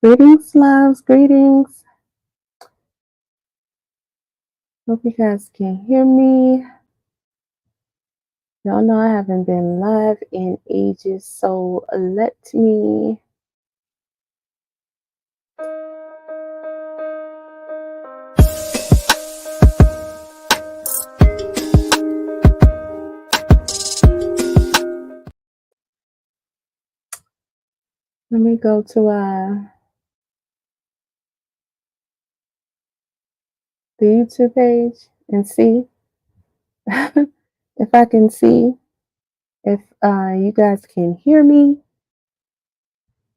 Greetings, loves, greetings. Hope you guys can hear me. Y'all know I haven't been live in ages, so let me go to the YouTube page and see if I can see if you guys can hear me.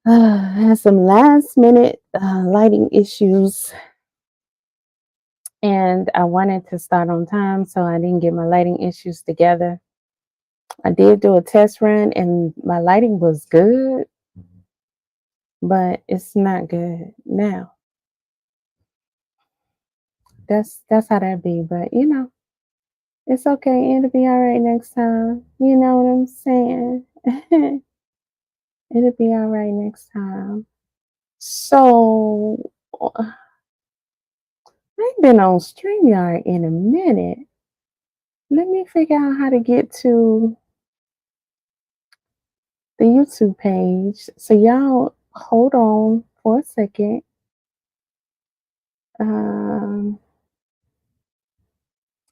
I had some last minute lighting issues, and I wanted to start on time, so I didn't get my lighting issues together. I did do a test run, and my lighting was good, but it's not good now. That's how that be, but it's okay. It'll be all right next time. You know what I'm saying? It'll be all right next time. So I ain't been on StreamYard in a minute. Let me figure out how to get to the YouTube page. So y'all hold on for a second.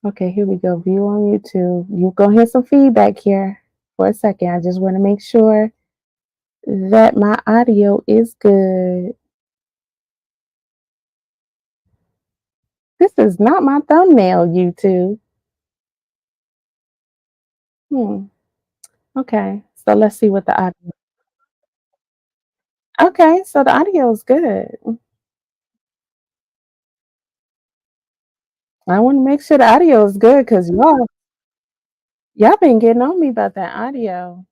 Okay, here we go. View on YouTube. You're going to hear some feedback here for a second. I just want to make sure that my audio is good. This is not my thumbnail, YouTube. Okay, so let's see what the audio. Okay, so the audio is good. I want to make sure the audio is good because y'all been getting on me about that audio.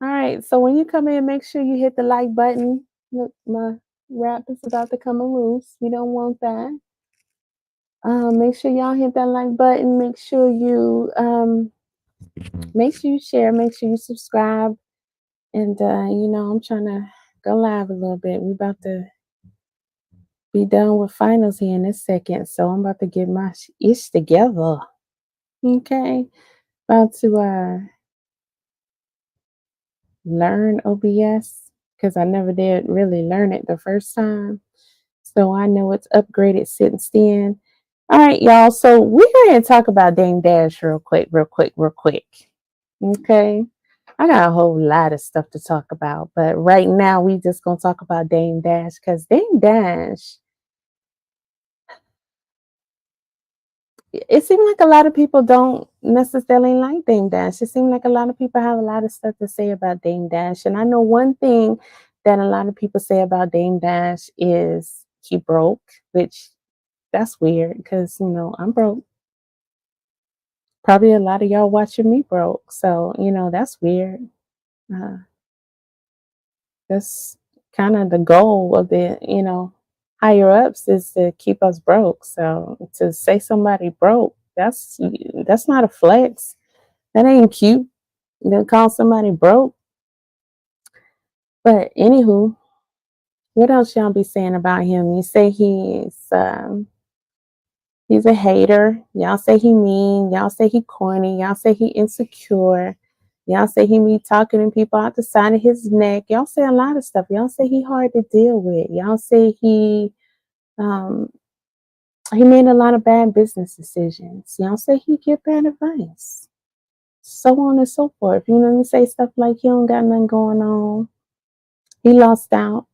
All right, so when you come in, make sure you hit the like button. Look, my wrap is about to come loose. We don't want that. Make sure y'all hit that like button. Make sure you share. Make sure you subscribe. And I'm trying to go live a little bit. We about to be done with finals here in a second, so I'm about to get my ish together. Okay, about to learn OBS because I never did really learn it the first time, so I know it's upgraded since then. All right, y'all. So we're going to talk about Dame Dash real quick. Okay, I got a whole lot of stuff to talk about, but right now we just gonna talk about Dame Dash because Dame Dash. It seemed like a lot of people don't necessarily like Dame Dash. It seemed like a lot of people have a lot of stuff to say about Dame Dash. And I know one thing that a lot of people say about Dame Dash is he broke, which that's weird because, I'm broke. Probably a lot of y'all watching me broke. So, that's weird. That's kind of the goal of the, higher ups is to keep us broke. So to say somebody broke, that's not a flex. That ain't cute. To call somebody broke. But anywho, what else y'all be saying about him? You say he's a hater. Y'all say he mean. Y'all say he corny. Y'all say he insecure. Y'all say he be talking to people out the side of his neck. Y'all say a lot of stuff. Y'all say he hard to deal with. Y'all say he made a lot of bad business decisions. Y'all say he give bad advice. So on and so forth. You say stuff like he don't got nothing going on. He lost out,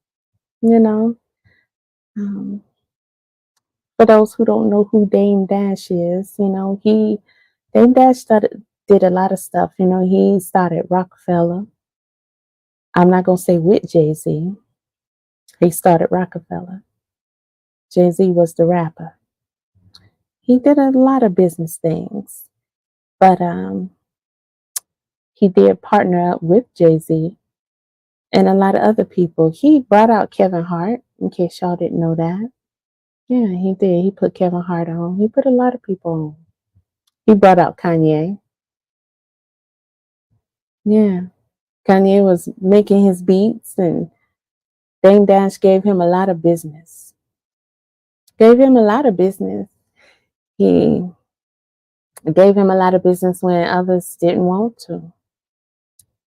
For those who don't know who Dame Dash is, Dame Dash did a lot of stuff. He started Rockefeller. I'm not going to say with Jay-Z. He started Rockefeller. Jay-Z was the rapper. He did a lot of business things, but he did partner up with Jay-Z and a lot of other people. He brought out Kevin Hart, in case y'all didn't know that. Yeah, he did. He put Kevin Hart on. He put a lot of people on. He brought out Kanye. Yeah. Kanye was making his beats, and Dame Dash gave him a lot of business. Gave him a lot of business. He gave him a lot of business when others didn't want to. A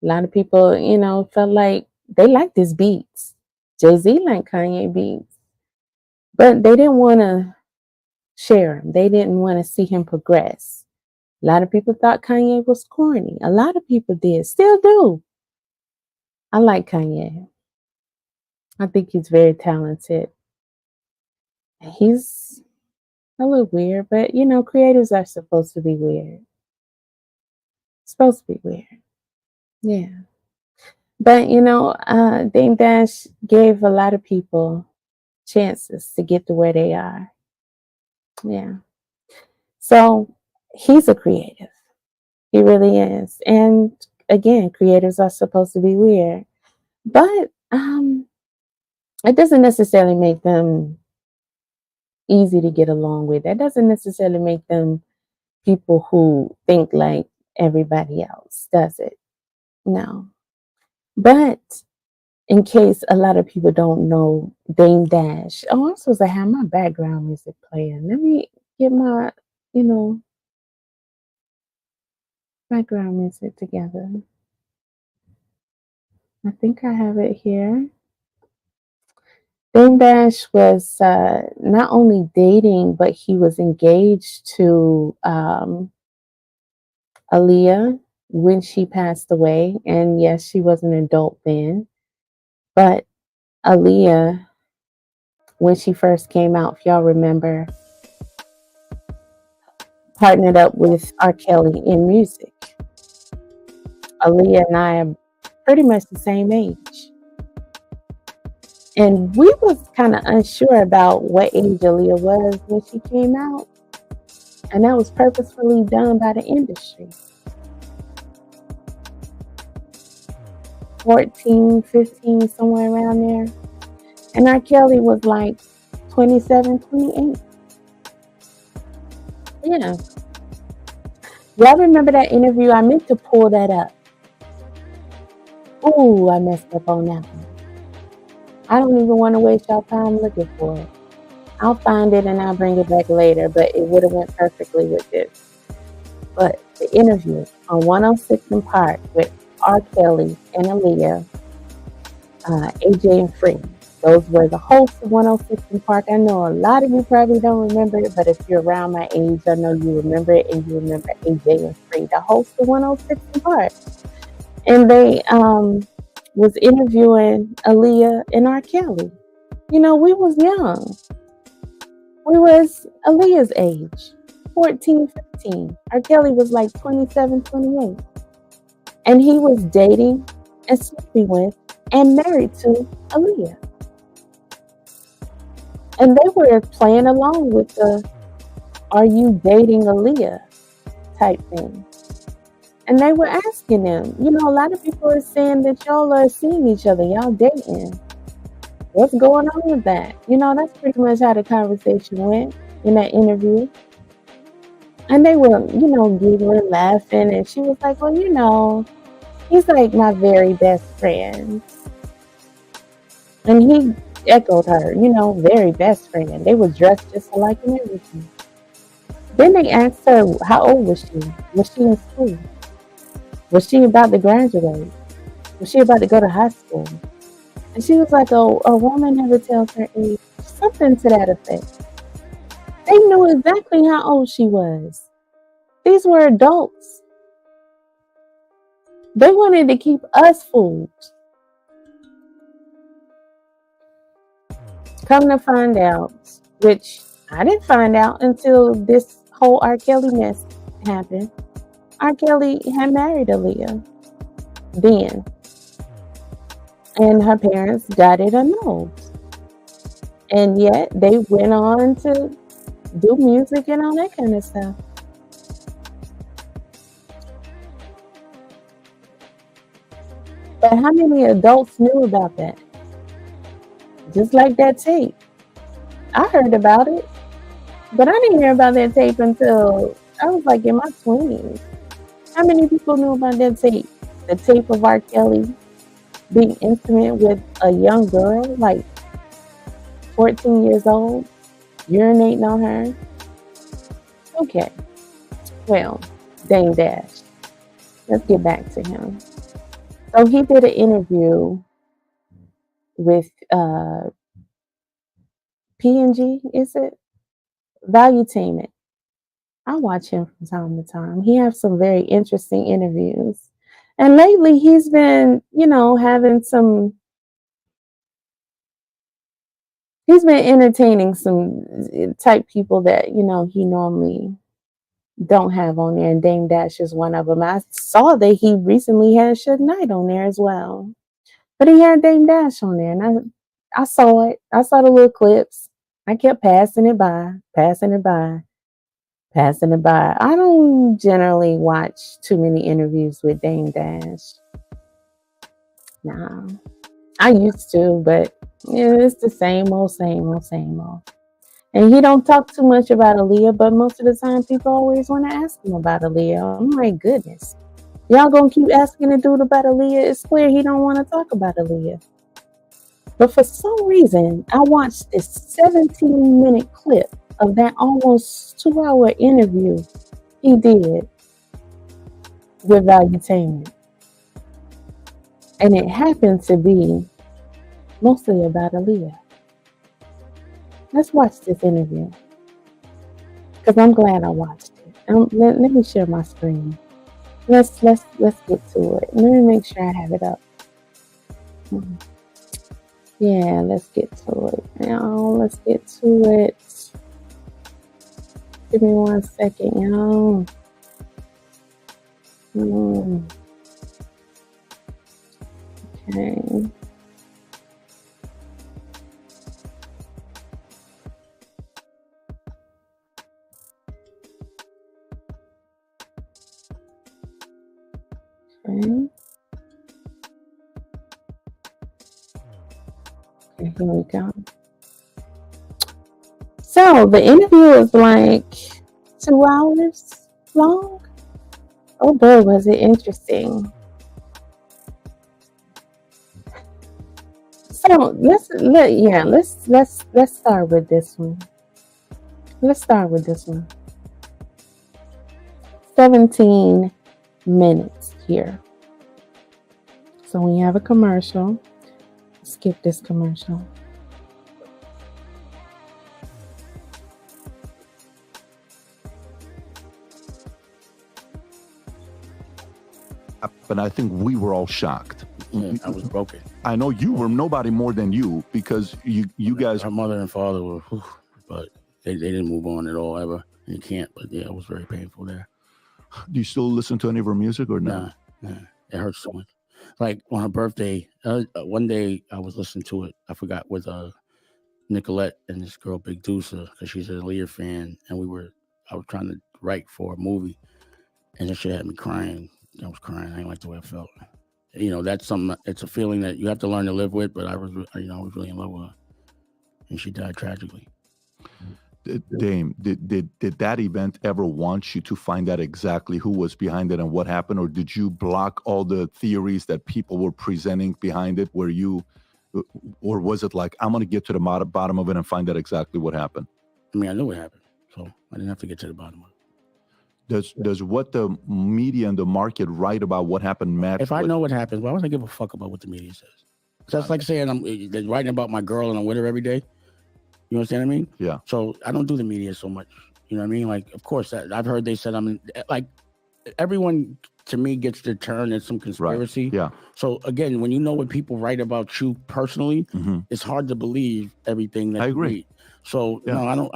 lot of people, felt like they liked his beats. Jay-Z liked Kanye beats, but they didn't want to share him. They didn't want to see him progress. A lot of people thought Kanye was corny. A lot of people did, still do. I like Kanye. I think he's very talented. He's a little weird, but creators are supposed to be weird. Supposed to be weird. Yeah. But Dame Dash gave a lot of people chances to get to where they are. Yeah. So he's a creative. He really is. And again, creators are supposed to be weird. But it doesn't necessarily make them easy to get along with. That doesn't necessarily make them people who think like everybody else, does it? No. But in case a lot of people don't know Dame Dash, I'm supposed to have my background music playing. Let me get my, background music together. I think I have it here. Dame Dash was not only dating, but he was engaged to Aaliyah when she passed away. And yes, she was an adult then. But Aaliyah, when she first came out, if y'all remember, partnered up with RKelley in music. Aaliyah and I are pretty much the same age. And we was kind of unsure about what age Aaliyah was when she came out. And that was purposefully done by the industry. 14, 15, somewhere around there. And RKelley was like 27, 28. Yeah. Y'all remember that interview? I meant to pull that up. Ooh, I messed up on that one. I don't even want to waste y'all time looking for it. I'll find it and I'll bring it back later, but it would have went perfectly with this. But the interview on 106 in Park with RKelley and Aaliyah, AJ and Free. Those were the hosts of 106 in Park. I know a lot of you probably don't remember it, but if you're around my age, I know you remember it, and you remember AJ and Free, the hosts of 106 in Park. And they was interviewing Aaliyah and RKelley. We was young. We was Aaliyah's age, 14, 15. RKelley was like 27, 28. And he was dating and sleeping with and married to Aaliyah. And they were playing along with the "Are you dating Aaliyah?" type thing. And they were asking them, a lot of people are saying that y'all are seeing each other, y'all dating. What's going on with that? That's pretty much how the conversation went in that interview. And they were, giggling, laughing. And she was like, well, he's like my very best friend. And he echoed her, very best friend. They were dressed just alike and everything. Then they asked her, how old was she? Was she in school? Was she about to graduate? Was she about to go to high school? And she was like, a woman never tells her age. Something to that effect. They knew exactly how old she was. These were adults. They wanted to keep us fooled. Come to find out, which I didn't find out until this whole RKelley mess happened. RKelley had married Aaliyah then. And her parents got it annulled. And yet they went on to do music and all that kind of stuff. But how many adults knew about that? Just like that tape. I heard about it, but I didn't hear about that tape until I was like in my 20s. How many people knew about that tape? The tape of RKelley being intimate with a young girl, like 14 years old, urinating on her. Okay, well, Dame Dash. Let's get back to him. So he did an interview with P&G, is it? Valutainment. I watch him from time to time. He has some very interesting interviews. And lately he's been, having he's been entertaining some type people that, he normally don't have on there. And Dame Dash is one of them. I saw that he recently had Suge Knight on there as well. But he had Dame Dash on there. And I saw it. I saw the little clips. I kept passing it by. I don't generally watch too many interviews with Dame Dash. Nah. I used to, but it's the same old. And he don't talk too much about Aaliyah, but most of the time people always want to ask him about Aaliyah. Oh my goodness. Y'all gonna keep asking the dude about Aaliyah? It's clear he don't want to talk about Aaliyah. But for some reason, I watched this 17-minute clip of that almost 2-hour interview he did with Valutainment. And it happened to be mostly about Aaliyah. Let's watch this interview. Because I'm glad I watched it. Let me share my screen. Let's get to it. Let me make sure I have it up. Yeah, let's get to it. Let's get to it. Give me 1 second, y'all. Okay. Okay, here we go. So the interview is like 2 hours long. Oh boy, was it interesting. So let's start with this one. 17 minutes here. So we have a commercial. Skip this commercial. But I think we were all shocked. I was broken. I know you were nobody more than you, because you guys. Her mother and father were, but they didn't move on at all ever. You can't, but yeah, it was very painful there. Do you still listen to any of her music or not? Nah, it hurts so much. Like on her birthday, one day I was listening to it. I forgot, with Nicolette and this girl Big Deucer, because she's an Aaliyah fan, and I was trying to write for a movie, and that shit had me crying. I was crying. I didn't like the way I felt. That's something. It's a feeling that you have to learn to live with. But I was really in love with her, and she died tragically. Dame, did that event ever want you to find out exactly who was behind it and what happened, or did you block all the theories that people were presenting behind it? Or was it like, I'm going to get to the bottom of it and find out exactly what happened? I mean, I knew what happened, so I didn't have to get to the bottom of it. Does what the media and the market write about what happened match? If I know what happens, why would I give a fuck about what the media says? That's like saying they're writing about my girl and I'm with her every day. You understand what I mean? Yeah. So I don't do the media so much. You know what I mean? Like, of course, I've heard they said like, everyone to me gets their turn at some conspiracy. Right. Yeah. So again, when you know what people write about you personally, it's hard to believe everything that I agree. you read. So no, I don't.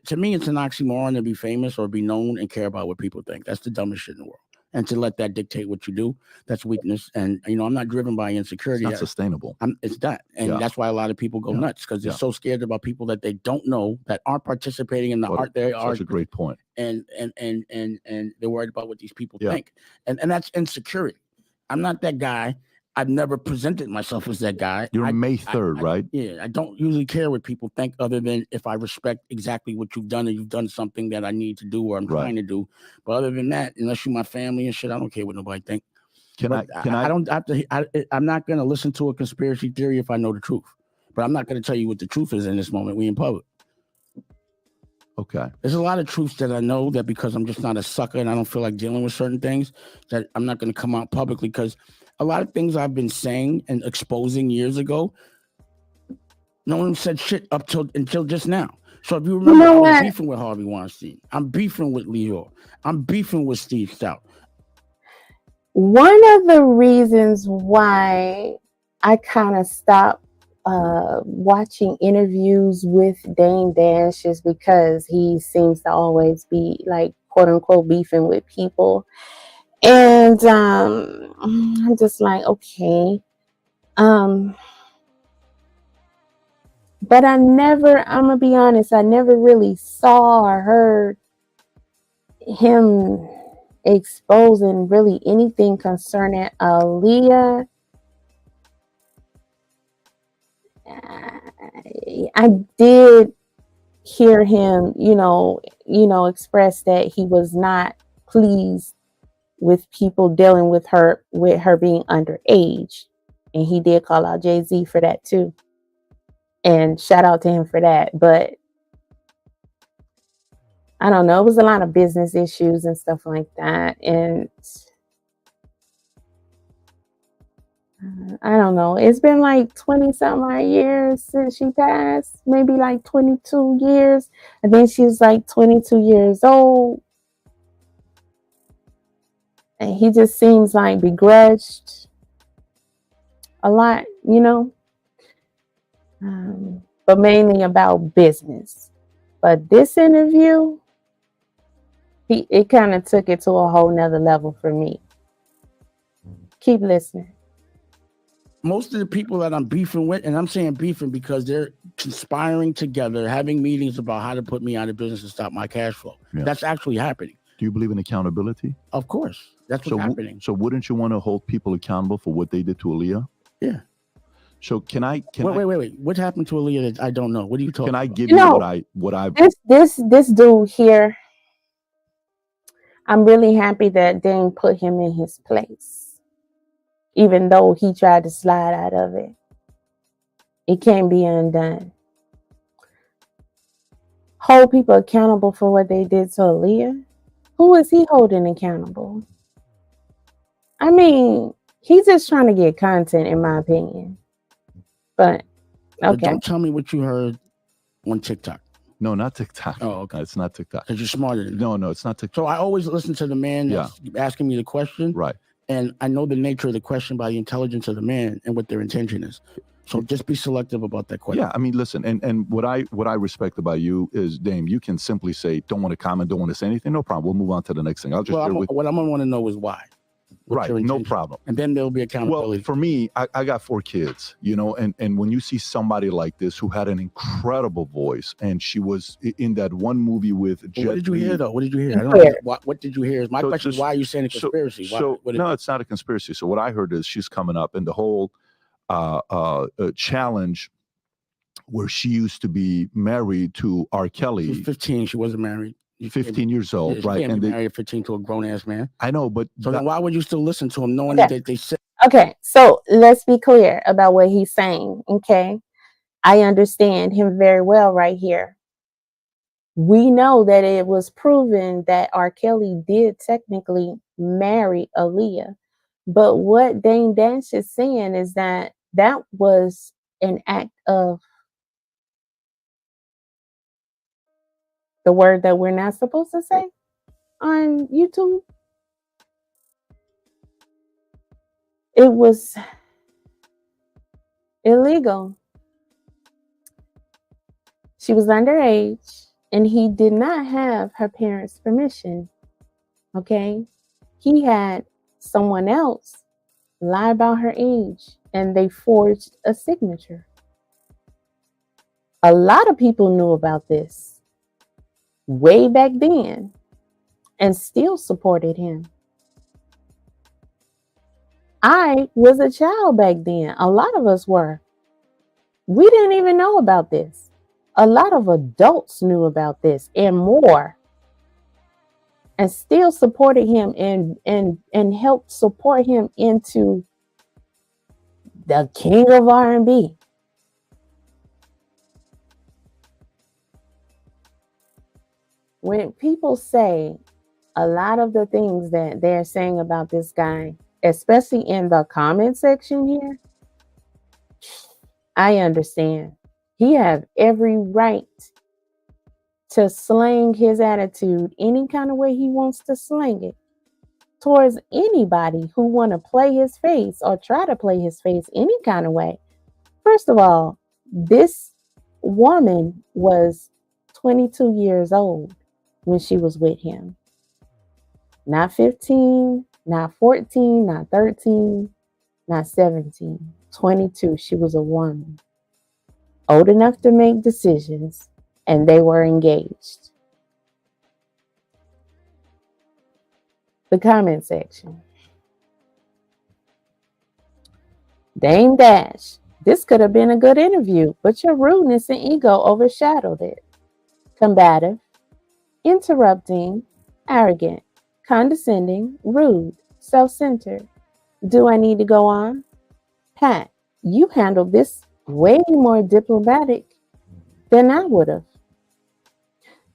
To me, it's an oxymoron to be famous or be known and care about what people think. That's the dumbest shit in the world. And to let that dictate what you do, that's weakness. And I'm not driven by insecurity. It's not sustainable. It's that, and that's why a lot of people go nuts, because they're so scared about people that they don't know, that aren't participating in the art. They are. Such a great point. And they're worried about what these people think, and that's insecurity. I'm not that guy. I've never presented myself as that guy. You're May 3rd, right? Yeah, I don't usually care what people think, other than if I respect exactly what you've done and you've done something that I need to do or I'm trying to do. But other than that, unless you're my family and shit, I don't care what nobody think. I don't have to. I'm not going to listen to a conspiracy theory if I know the truth. But I'm not going to tell you what the truth is in this moment. We in public. Okay. There's a lot of truths that I know that because I'm just not a sucker and I don't feel like dealing with certain things that I'm not going to come out publicly, because a lot of things I've been saying and exposing years ago, no one said shit until just now. So if you remember, I was beefing with Harvey Weinstein. I'm beefing with Leo. I'm beefing with Steve Stout. One of the reasons why I kind of stopped watching interviews with Dame Dash is because he seems to always be like, quote unquote, beefing with people. And I'm just like, okay. But I'm gonna be honest, I never really saw or heard him exposing really anything concerning Aaliyah. I did hear him, express that he was not pleased with people dealing with her being underage, and he did call out Jay-Z for that too. And shout out to him for that. But I don't know, it was a lot of business issues and stuff like that, and I don't know. It's been like 20-something years since she passed. Maybe like 22 years. I think she was like 22 years old. And he just seems like begrudged a lot, but mainly about business. But this interview, it kind of took it to a whole nother level for me. Keep listening. Most of the people that I'm beefing with, and I'm saying beefing because they're conspiring together, having meetings about how to put me out of business and stop my cash flow. Yeah. That's actually happening. Do you believe in accountability? Of course. That's what's happening. So wouldn't you want to hold people accountable for what they did to Aaliyah? Yeah. So can I wait. What happened to Aaliyah that I don't know? What are you talking about? Can I give you what I this dude here, I'm really happy that Dame put him in his place. Even though he tried to slide out of it. It can't be undone. Hold people accountable for what they did to Aaliyah? Who is he holding accountable? I mean, he's just trying to get content, in my opinion. But, okay. But don't tell me what you heard on TikTok. No, not TikTok. Oh, okay. No, it's not TikTok. Because you're smarter than No, it's not TikTok. So I always listen to the man that's asking me the question. Right. And I know the nature of the question by the intelligence of the man and what their intention is. So just be selective about that question. Yeah, I mean, listen, and what I respect about you is, Dame, you can simply say, don't want to comment, don't want to say anything. No problem. We'll move on to the next thing. I'll just what I'm going to want to know is why. Right, no problem. And then there'll be accountability. Well, for me, I got 4 kids, and when you see somebody like this who had an incredible voice, and she was in that one movie with Jet Li. What did you hear, though? What did you hear? I don't know. What did you hear? My question is, why are you saying a conspiracy? No, it's not a conspiracy. So what I heard is she's coming up, and the whole challenge where she used to be married to RKelley. She was 15. She wasn't married. 15 years old, yeah, right? And they married at 15 to a grown ass man. I know, but so then why would you still listen to him knowing that they said? Okay, so let's be clear about what he's saying. Okay, I understand him very well right here. We know that it was proven that RKelley did technically marry Aaliyah, but what Dame Dash is saying is that was an act of the word that we're not supposed to say on YouTube. It was illegal. She was underage and he did not have her parents' permission. Okay? He had someone else lie about her age and they forged a signature. A lot of people knew about this way back then and still supported him. I was a child back then. A lot of us were. We didn't even know about this. A lot of adults knew about this and more, and still supported him and helped support him into the king of R&B. When people say a lot of the things that they're saying about this guy, especially in the comment section here, I understand. He have every right to slang his attitude any kind of way he wants to slang it towards anybody who want to play his face or try to play his face any kind of way. First of all, this woman was 22 years old when she was with him. Not 15, not 14, not 13, not 17. 22. She was a woman. Old enough to make decisions, and they were engaged. The comment section. Dame Dash. This could have been a good interview, but your rudeness and ego overshadowed it. Combative, interrupting, arrogant, condescending, rude, self-centered. Do I need to go on? Pat, you handled this way more diplomatic than I would have.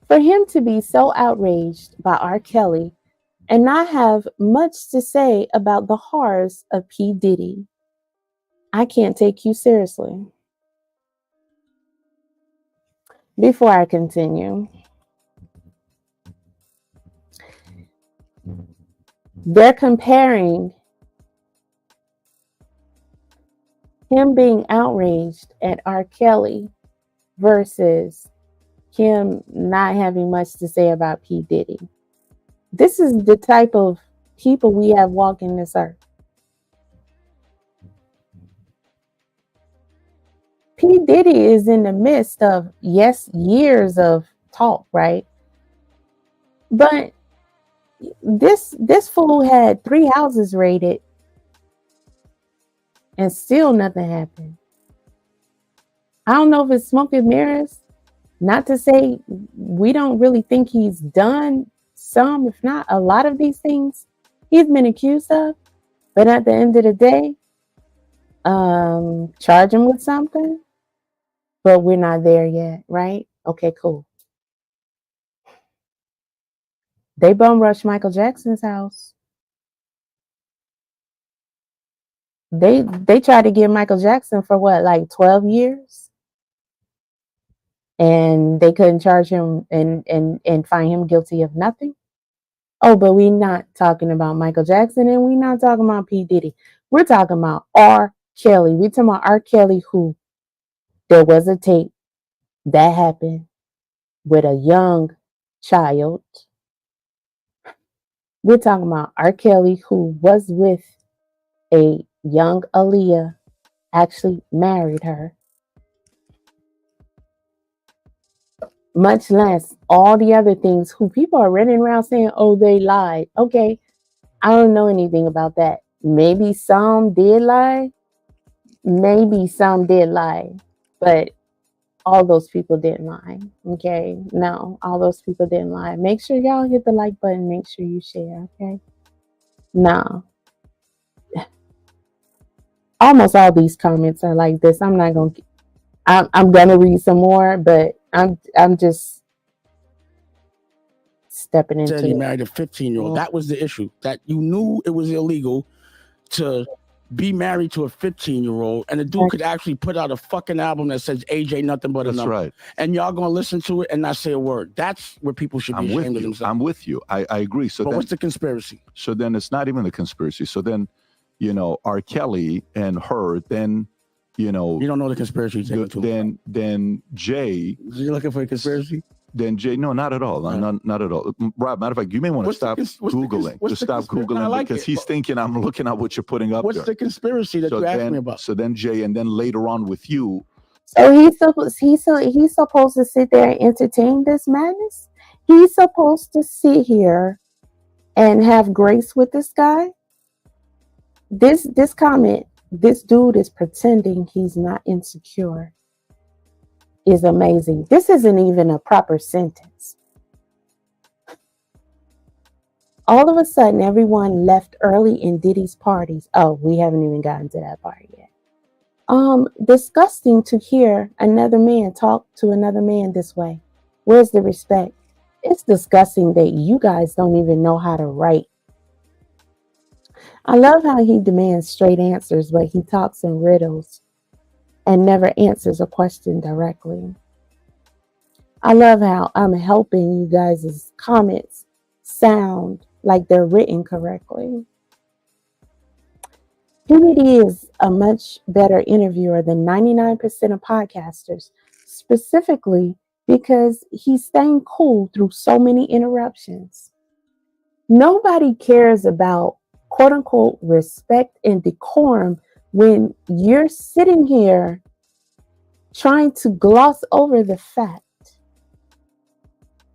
For him to be so outraged by RKelley and not have much to say about the horrors of P. Diddy, I can't take you seriously. Before I continue, they're comparing him being outraged at RKelley versus him not having much to say about P. Diddy. This is the type of people we have walking this earth. P. Diddy is in the midst of, yes, years of talk, right? But this fool had 3 houses raided and still nothing happened. I don't know if it's smoke and mirrors. Not to say we don't really think he's done some, if not a lot of these things he's been accused of. But at the end of the day, charge him with something. But we're not there yet, right? Okay, cool. They bum rushed Michael Jackson's house. They tried to get Michael Jackson for what, like 12 years? And they couldn't charge him and find him guilty of nothing. Oh, but we're not talking about Michael Jackson, and we're not talking about P. Diddy. We're talking about RKelley. We're talking about RKelley, who there was a tape that happened with a young child. We're talking about RKelley, who was with a young Aaliyah, actually married her. Much less all the other things who people are running around saying, oh, they lied. Okay, I don't know anything about that. Maybe some did lie. Maybe some did lie. But all those people didn't lie. Okay? No, all those people didn't lie. Make sure y'all hit the like button. Make sure you share. Okay? No. Almost all these comments are like this. I'm not going to... I'm going to read some more, but I'm just stepping into said he it. married a 15-year-old. That was the issue. That you knew it was illegal to be married to a 15-year-old, and the dude could actually put out a fucking album that says AJ nothing but a number. Right. And y'all gonna listen to it and not say a word. That's where people should be ashamed of themselves. I'm with you. I agree. So but then, what's the conspiracy? So then it's not even a conspiracy. So then, RKelley and her, then, you don't know the conspiracy. Then Jay. You're looking for a conspiracy? Then Jay, no, not at all. Not at all. Rob, matter of fact, you may want to stop Googling. Just stop Googling because he's thinking I'm looking at what you're putting up. What's the conspiracy that you asked me about? So then Jay, and then later on with you. So he's supposed to sit there and entertain this madness? He's supposed to sit here and have grace with this guy? This comment, this dude is pretending he's not insecure, is amazing. This isn't even a proper sentence. All of a sudden, everyone left early in Diddy's parties. Oh, we haven't even gotten to that part yet. Disgusting to hear another man talk to another man this way. Where's the respect? It's disgusting that you guys don't even know how to write. I love how he demands straight answers, but he talks in riddles and never answers a question directly. I love how I'm helping you guys' comments sound like they're written correctly. PBD is a much better interviewer than 99% of podcasters, specifically because he's staying cool through so many interruptions. Nobody cares about quote unquote respect and decorum when you're sitting here trying to gloss over the fact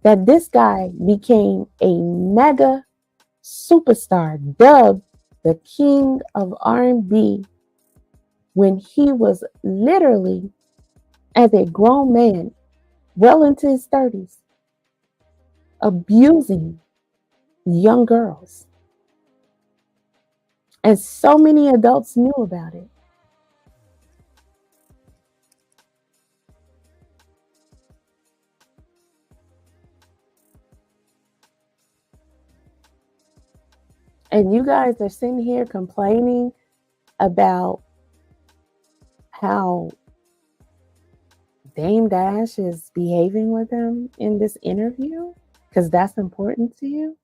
that this guy became a mega superstar, dubbed the king of R&B, when he was literally, as a grown man, well into his 30s, abusing young girls. And so many adults knew about it. And you guys are sitting here complaining about how Dame Dash is behaving with him in this interview because that's important to you.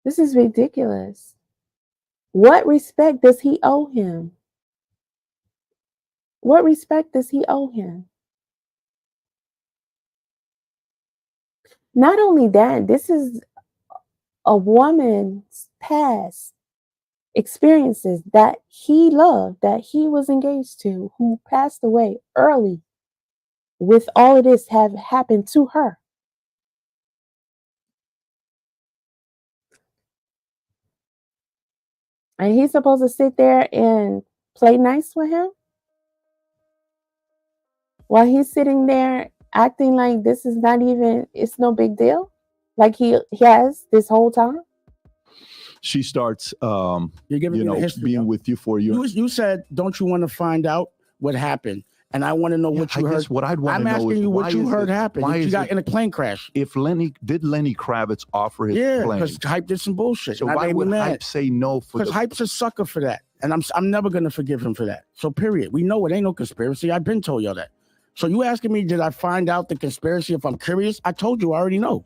This is ridiculous. What respect does he owe him? What respect does he owe him? Not only that, this is a woman's past experiences that he loved, that he was engaged to, who passed away early with all of this have happened to her. And he's supposed to sit there and play nice with him while he's sitting there acting like this is not even, it's no big deal, like he has this whole time. She starts, You're giving me the history, being with you for you. You said, don't you want to find out what happened? And I want to know what you heard. What I'd want to know is, I'm asking you what you heard happened. You got in a plane crash. If Lenny Kravitz offer his plane? Because Hype did some bullshit. So why would Hype say no? Because Hype's a sucker for that, and I'm never gonna forgive him for that. So period. We know it ain't no conspiracy. I've been told y'all that. So you asking me, did I find out the conspiracy? If I'm curious, I told you I already know.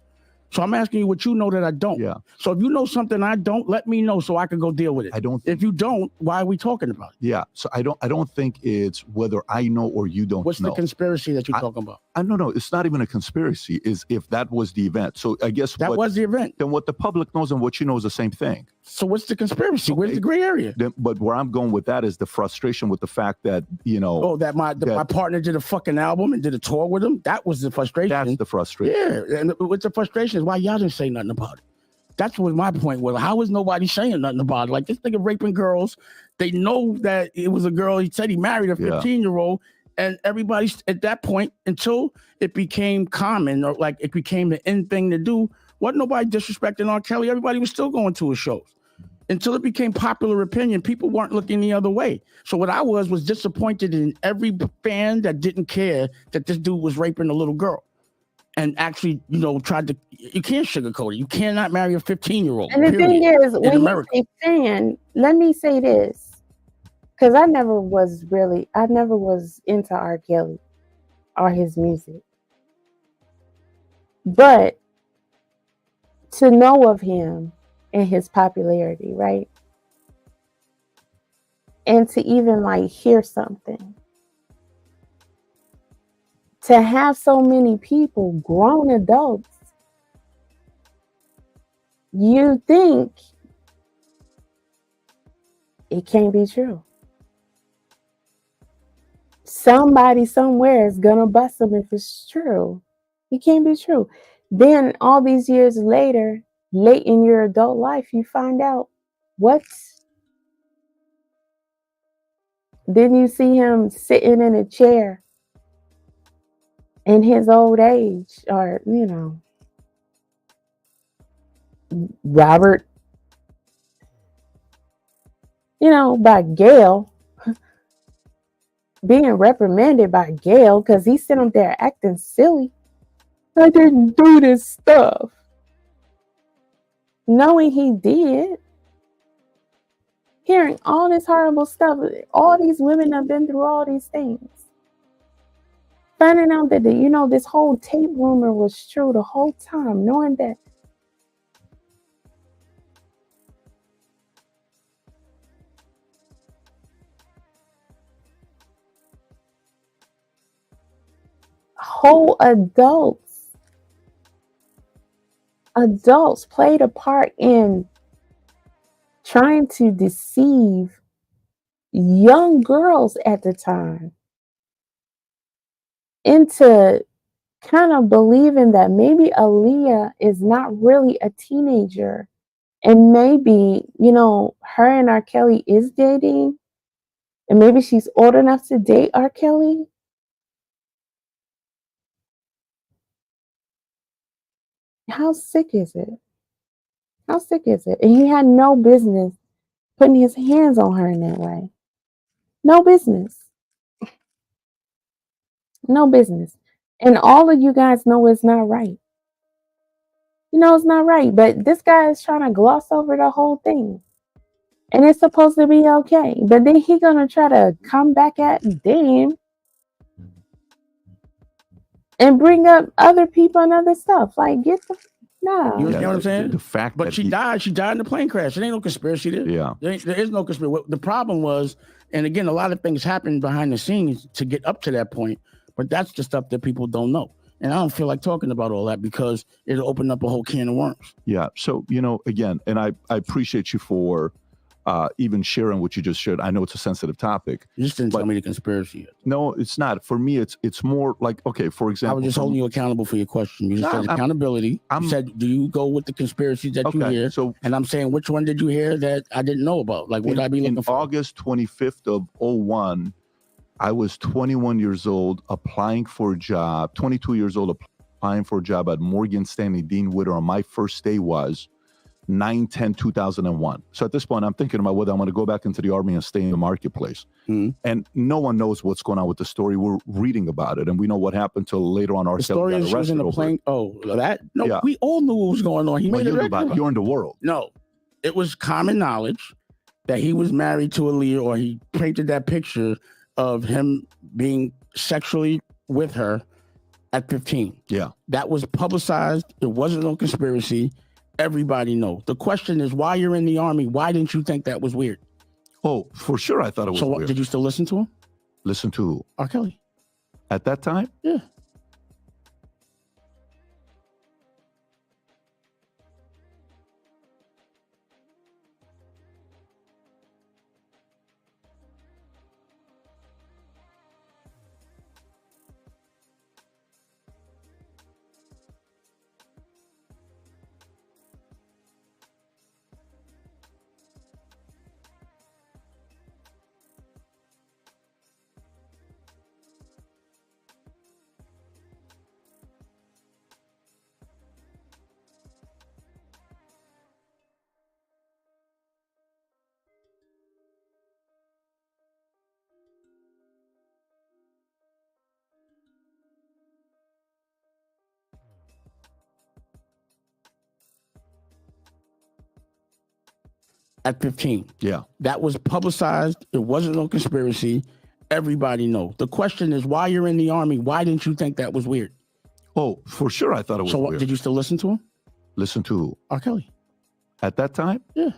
So I'm asking you what you know that I don't. Yeah. So if you know something I don't, let me know so I can go deal with it. I don't. If you don't, why are we talking about it? Yeah. So I don't think it's whether I know or you don't know. What's the conspiracy that you're talking about? I don't know. It's not even a conspiracy. Is if that was the event. So I guess that was the event. Then what the public knows and what you know is the same thing. So what's the conspiracy? Okay. Where's the gray area? But where I'm going with that is the frustration with the fact that, that my partner did a fucking album and did a tour with him. That was the frustration. That's the frustration. Yeah. And what's the frustration is why y'all didn't say nothing about it. That's what my point was. How is nobody saying nothing about it? Like, this nigga raping girls. They know that it was a girl. He said he married a 15-year-old. And everybody's at that point, until it became common or like it became the end thing to do, wasn't nobody disrespecting RKelley. Everybody was still going to his shows. Until it became popular opinion, people weren't looking the other way. So what I was disappointed in every fan that didn't care that this dude was raping a little girl. And actually, tried to, you can't sugarcoat it. You cannot marry a 15-year-old. And the thing is, when you say fan, let me say this. Because I never was into RKelley or his music. But to know of him and his popularity, right? And to even hear something. To have so many people, grown adults, you think it can't be true. Somebody somewhere is gonna bust them if it's true. It can't be true. Then all these years later, late in your adult life, you find out what. Then you see him sitting in a chair in his old age, or Robert, by Gail, being reprimanded by Gail because he's sitting up there acting silly. I didn't do this stuff. Knowing he did. Hearing all this horrible stuff. All these women have been through all these things. Finding out that, this whole tape rumor was true the whole time. Knowing that. Whole adults played a part in trying to deceive young girls at the time into kind of believing that maybe Aaliyah is not really a teenager, and maybe her and RKelley is dating, and maybe she's old enough to date RKelley. How sick is it? How sick is it? And he had no business putting his hands on her in that way. No business. No business. And all of you guys know it's not right. It's not right. But this guy is trying to gloss over the whole thing. And it's supposed to be okay. But then he's going to try to come back at Dame and bring up other people and other stuff. Like, You understand what I'm saying? The fact but that she died in the plane crash. It ain't no conspiracy there. Yeah. There is no conspiracy. The problem was, and again, a lot of things happened behind the scenes to get up to that point, but that's the stuff that people don't know. And I don't feel like talking about all that because it'll open up a whole can of worms. Yeah. So, again, and I appreciate you for even sharing what you just shared. I know it's a sensitive topic. You just didn't tell me the conspiracy yet. No, it's not. For me, it's more like, okay, for example. I was just holding you accountable for your question. You just said accountability. You said, do you go with the conspiracies that you hear? And I'm saying, which one did you hear that I didn't know about? Like, what I be looking for? In August 25th of 2001, I was 21 years old, applying for a job, 22 years old, applying for a job at Morgan Stanley Dean Witter. On my first day was 9/10/2001. So at this point, I'm thinking about whether I'm going to go back into the Army and stay in the marketplace. Mm-hmm. And no one knows what's going on with the story. We're reading about it, and we know what happened till later on. The story is she was in a plane. Oh, that? No, yeah. We all knew what was going on. You're in the world. No, it was common knowledge that he was married to Aaliyah, or he painted that picture of him being sexually with her at 15. Yeah. That was publicized. It wasn't no conspiracy. Everybody knows. The question is, while you're in the Army, why didn't you think that was weird? Oh, for sure I thought it was weird. So did you still listen to him? Listen to who? RKelley. At that time? Yeah. At 15. Yeah. That was publicized. It wasn't no conspiracy. Everybody knows. The question is, while you're in the Army, why didn't you think that was weird? Oh, for sure I thought it was weird. So did you still listen to him? Listen to who? RKelley. At that time? Yeah.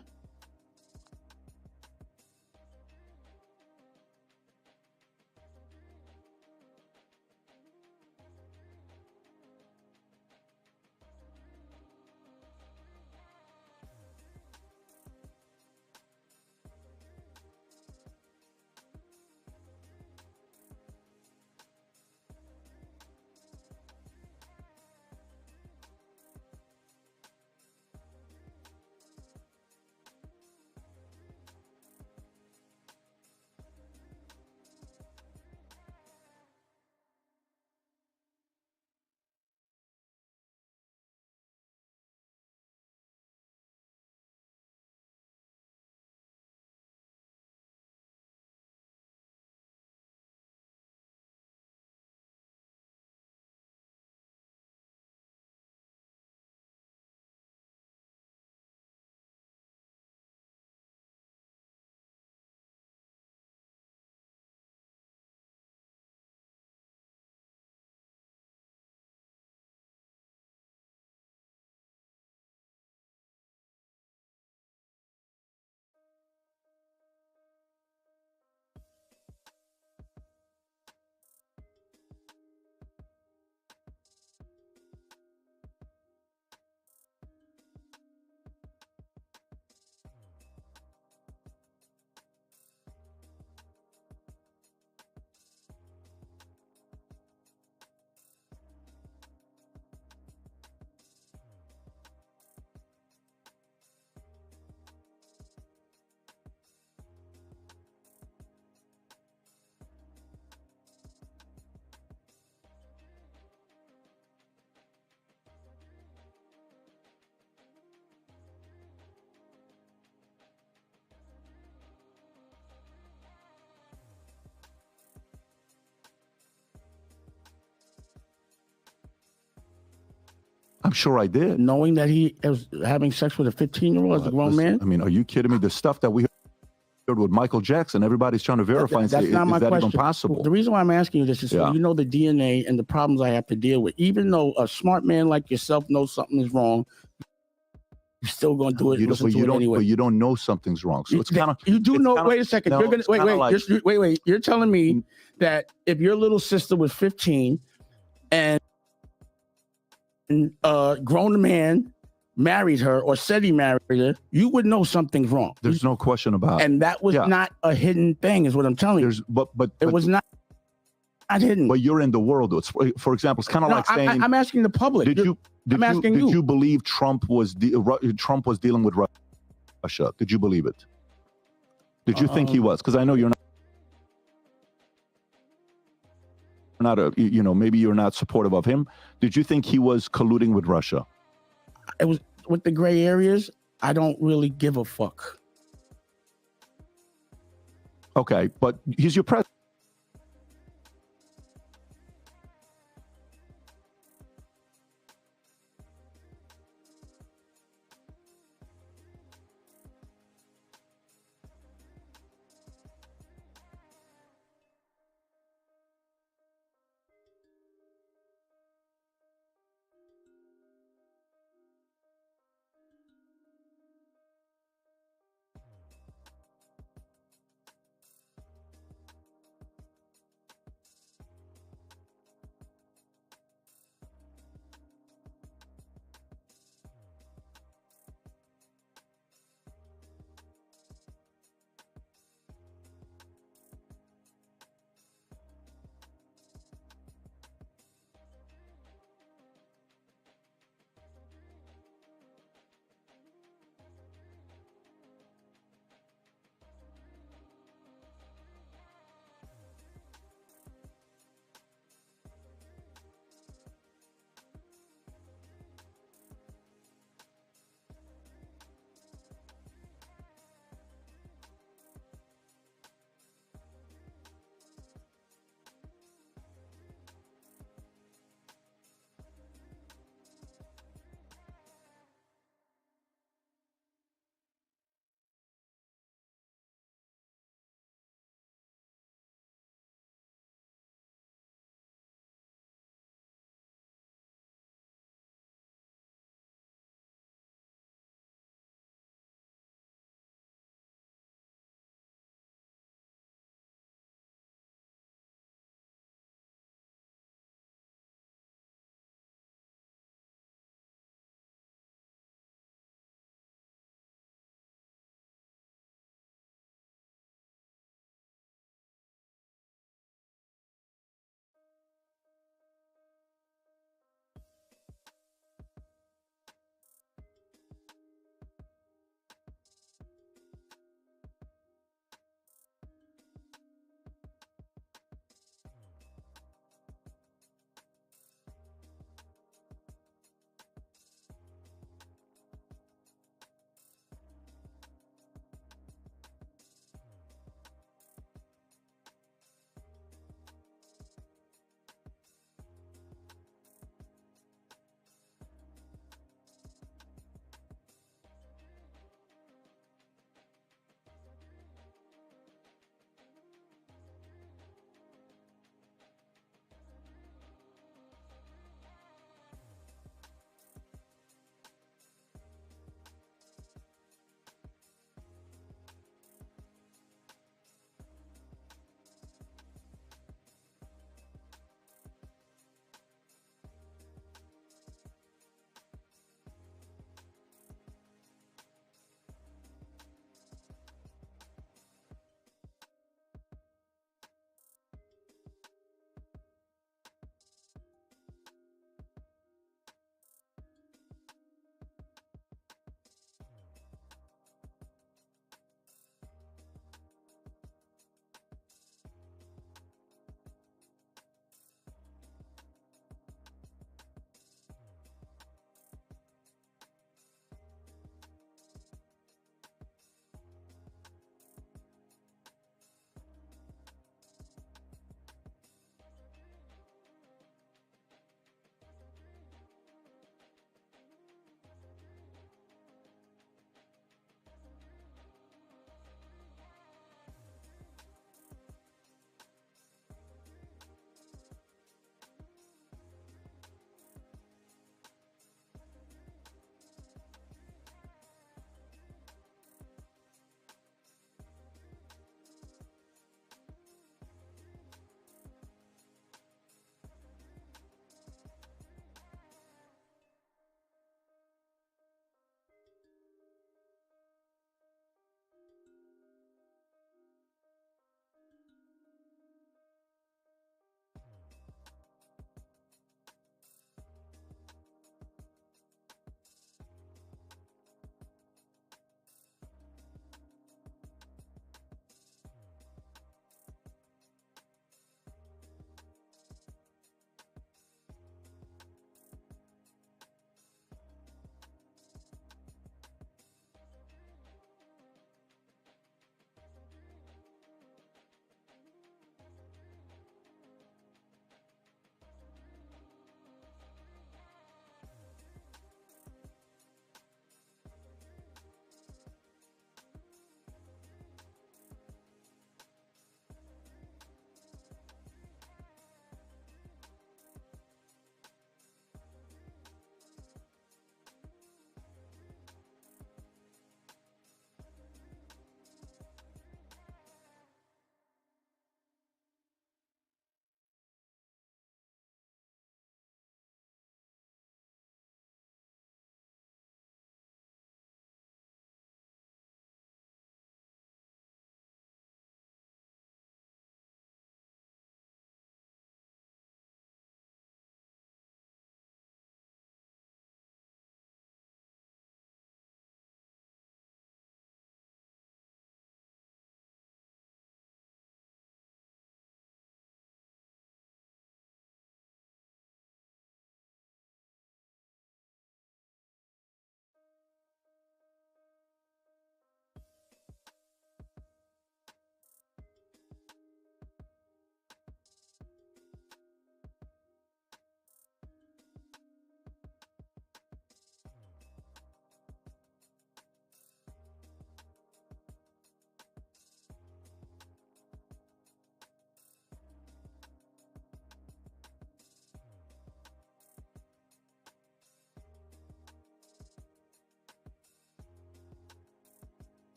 I'm sure I did. Knowing that he was having sex with a 15-year-old as a grown man? I mean, are you kidding me? The stuff that we heard with Michael Jackson, everybody's trying to verify and say, That's not is my that question. even possible? The reason why I'm asking you this is so Yeah. you know the DNA and the problems I have to deal with. Even though a smart man like yourself knows something is wrong, you're still going to do it. Listen to it anyway. But you don't know something's wrong. So it's kind of. You do know. Wait a second. No, You're gonna wait. You're telling me that if your little sister was 15 and a grown man married her or said he married her, you would know something's wrong. There's no question about it. And that was not a hidden thing, is what I'm telling you. But it was not hidden. But you're in the world. For example, it's kind of like saying. I'm asking the public. Did you believe Trump was dealing with Russia? Did you believe it? Did you think he was? Because I know you're not maybe you're not supportive of him. Did you think he was colluding with Russia? It was with the gray areas. I don't really give a fuck. Okay, but he's your president.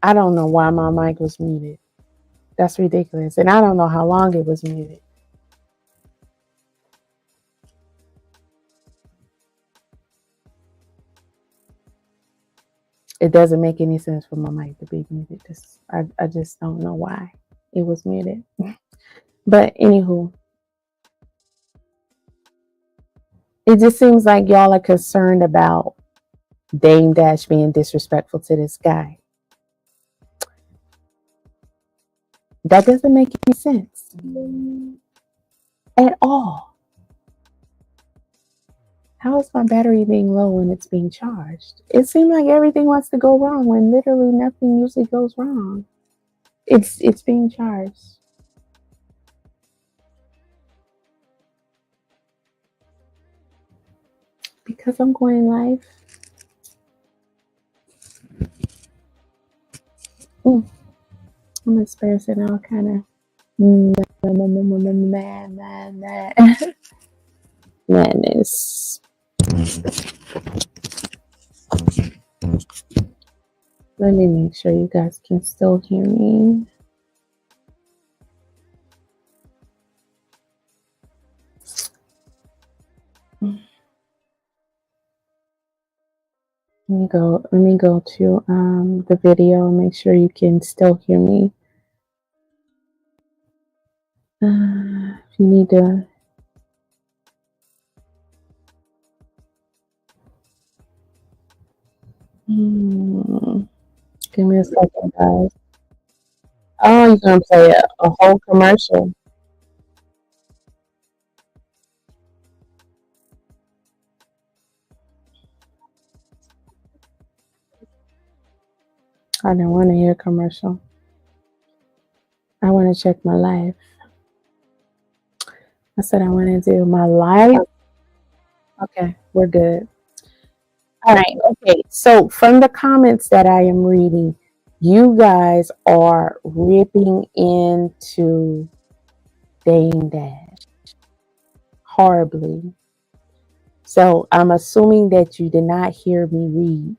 I don't know why my mic was muted. That's ridiculous. And I don't know how long it was muted. It doesn't make any sense for my mic to be muted. I just don't know why it was muted. But anywho, it just seems like y'all are concerned about Dame Dash being disrespectful to this guy. That doesn't make any sense at all. How is my battery being low when it's being charged? It seems like everything wants to go wrong when literally nothing usually goes wrong. It's being charged. Because I'm going live. I'm experiencing all kind of madness. Let me make sure you guys can still hear me. Let me go to the video and make sure you can still hear me. If you need to give me a second, guys. Oh, you're gonna play a whole commercial. I don't want to hear a commercial. I want to check my life. I said I want to do my life. Okay, we're good. All right. Okay. So from the comments that I am reading, you guys are ripping into Dame Dash horribly. So I'm assuming that you did not hear me read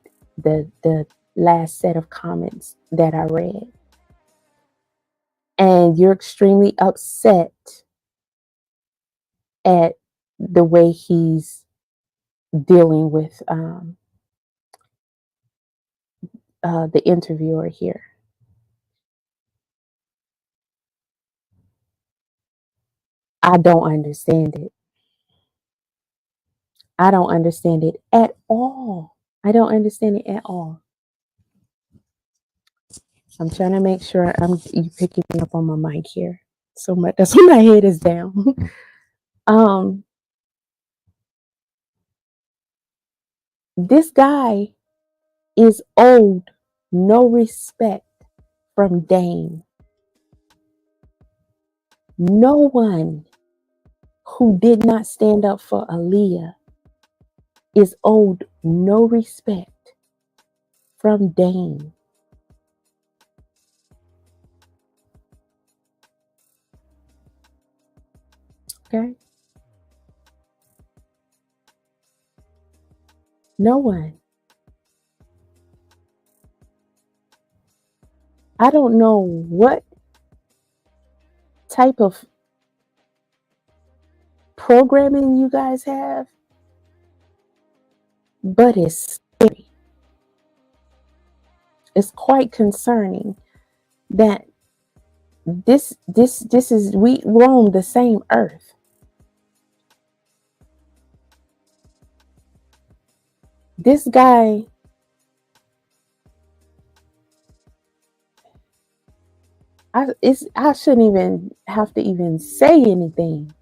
the last set of comments that I read. And you're extremely upset at the way he's dealing with the interviewer here. I don't understand it. I don't understand it at all. I don't understand it at all. I'm trying to make sure you picking me up on my mic here. So much that's why my head is down. This guy is owed no respect from Dame. No one who did not stand up for Aaliyah is owed no respect from Dame. Okay? No one. I don't know what type of programming you guys have, but it's scary. It's quite concerning that this is we roam the same earth. This guy I shouldn't even have to even say anything.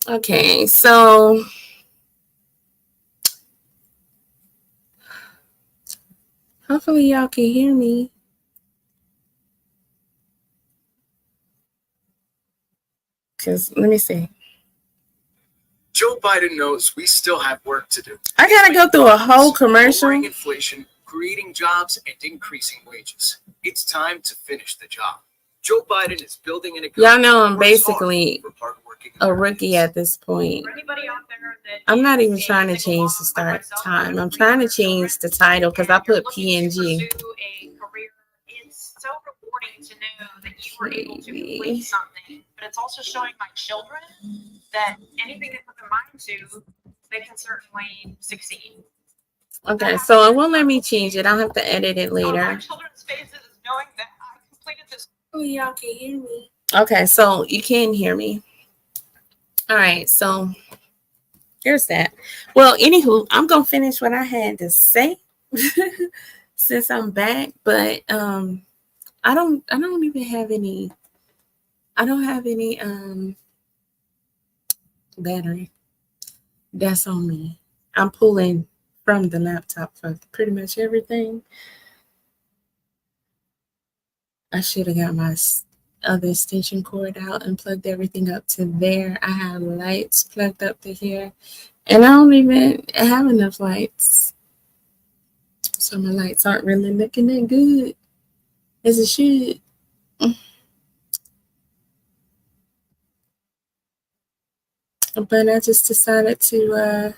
Okay, so hopefully y'all can hear me. Because let me see. Joe Biden knows we still have work to do. I gotta go through a whole commercial. Lowering inflation, creating jobs, and increasing wages. It's time to finish the job. Joe Biden is building an economy. Y'all know I'm that works hard basically for hardworking a Americans. rookie at this point. For anybody out there that I'm not is even a trying to single change the mom start like myself time. I'm with trying to three change the children, title because I and you're put looking to PNG. pursue a career, it's so rewarding to know that you were able to complete something, but it's also showing my children that anything they put their mind to, they can certainly succeed. Okay, so it won't let me change it. I'll have to edit it On my later. children's faces is knowing that I completed this. Oh, y'all can hear me. Okay, so you can hear me. All right, so here's that. Well, anywho, I'm gonna finish what I had to say since I'm back, but I don't even have any. I don't have any battery. That's on me. I'm pulling from the laptop for pretty much everything. I should have got my other extension cord out and plugged everything up to there. I have lights plugged up to here, and I don't even have enough lights. So my lights aren't really looking that good as it should. But I just decided to